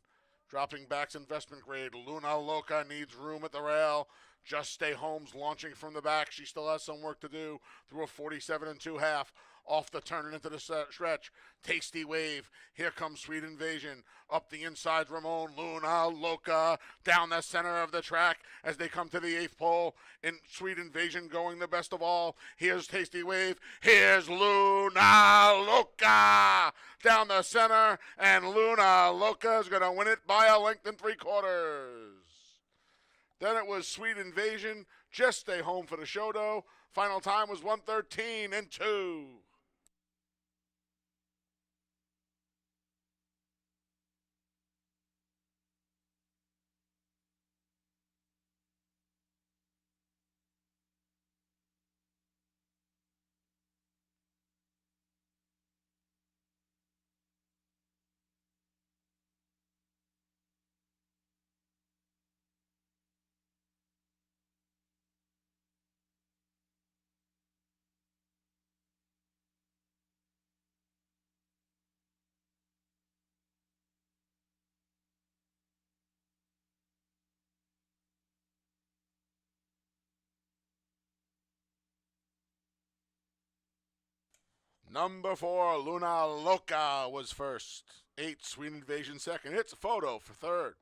Dropping back's Investment Grade. Luna Loca needs room at the rail. Just Stay Home's launching from the back. She still has some work to do through a 47 and 2/2. Off the turn and into the stretch. Tasty Wave. Here comes Sweet Invasion. Up the inside, Ramon. Luna Loca down the center of the track as they come to the eighth pole. In Sweet Invasion going the best of all. Here's Tasty Wave. Here's Luna Loca down the center. And Luna Loca is going to win it by a length and 3/4. Then it was Sweet Invasion. Just Stay Home for the show, though. Final time was 1:13 and 2. Number 4, Luna Loca was first. 8, Sweet Invasion second. It's a photo for third.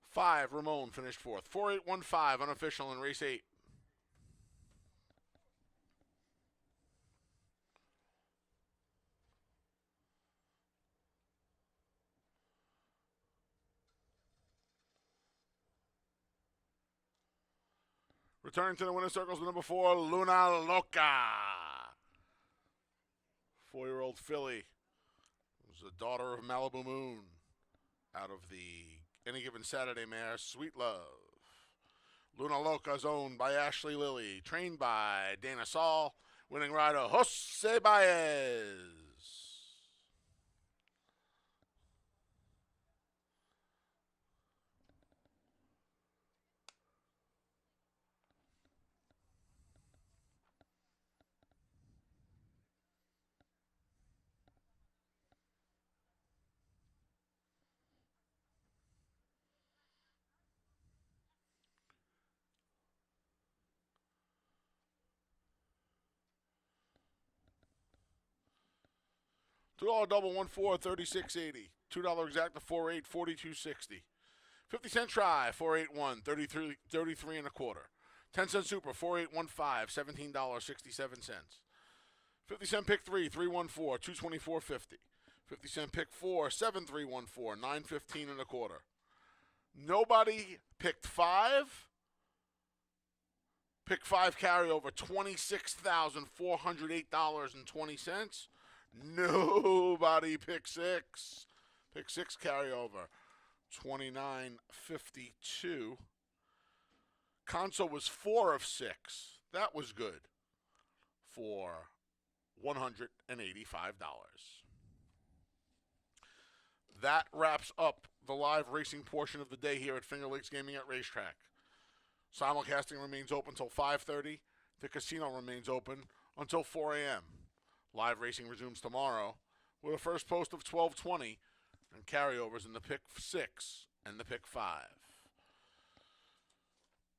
Five, Ramon finished fourth. 4-8-1-5 unofficial in race 8. Returning to the winner's circles with number 4, Luna Loca. 4-year-old filly. Was the daughter of Malibu Moon out of the Any Given Saturday mare, Sweet Love. Luna Loca is owned by Ashley Lilly, trained by Dana Saul, winning rider Jose Baez. $2 double, 1-4, 36.80. $2 exact to 4-8, 42.60. 50-cent try, 4-8-1, 33 and a quarter. 10-cent super, 4-8-1-5, $17.67. 50-cent pick 3, 3-1-4, 224.50. 50-cent pick 4, 7-3-1-4, $9.15 and a quarter. Nobody picked 5. Pick 5 carryover, $26,408.20. Nobody picked 6. Pick 6 carryover, $29.52. Console was 4 of 6. That was good for $185. That wraps up the live racing portion of the day here at Finger Lakes Gaming at Racetrack. Simulcasting remains open until 5:30. The casino remains open until 4 a.m. Live racing resumes tomorrow with a first post of 12:20 and carryovers in the pick 6 and the pick 5.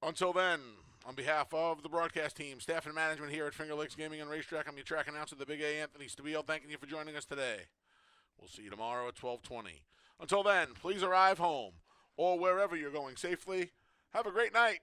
Until then, on behalf of the broadcast team, staff, and management here at Finger Lakes Gaming and Racetrack, I'm your track announcer, the Big A, Anthony Stabile, thanking you for joining us today. We'll see you tomorrow at 12:20. Until then, please arrive home or wherever you're going safely. Have a great night.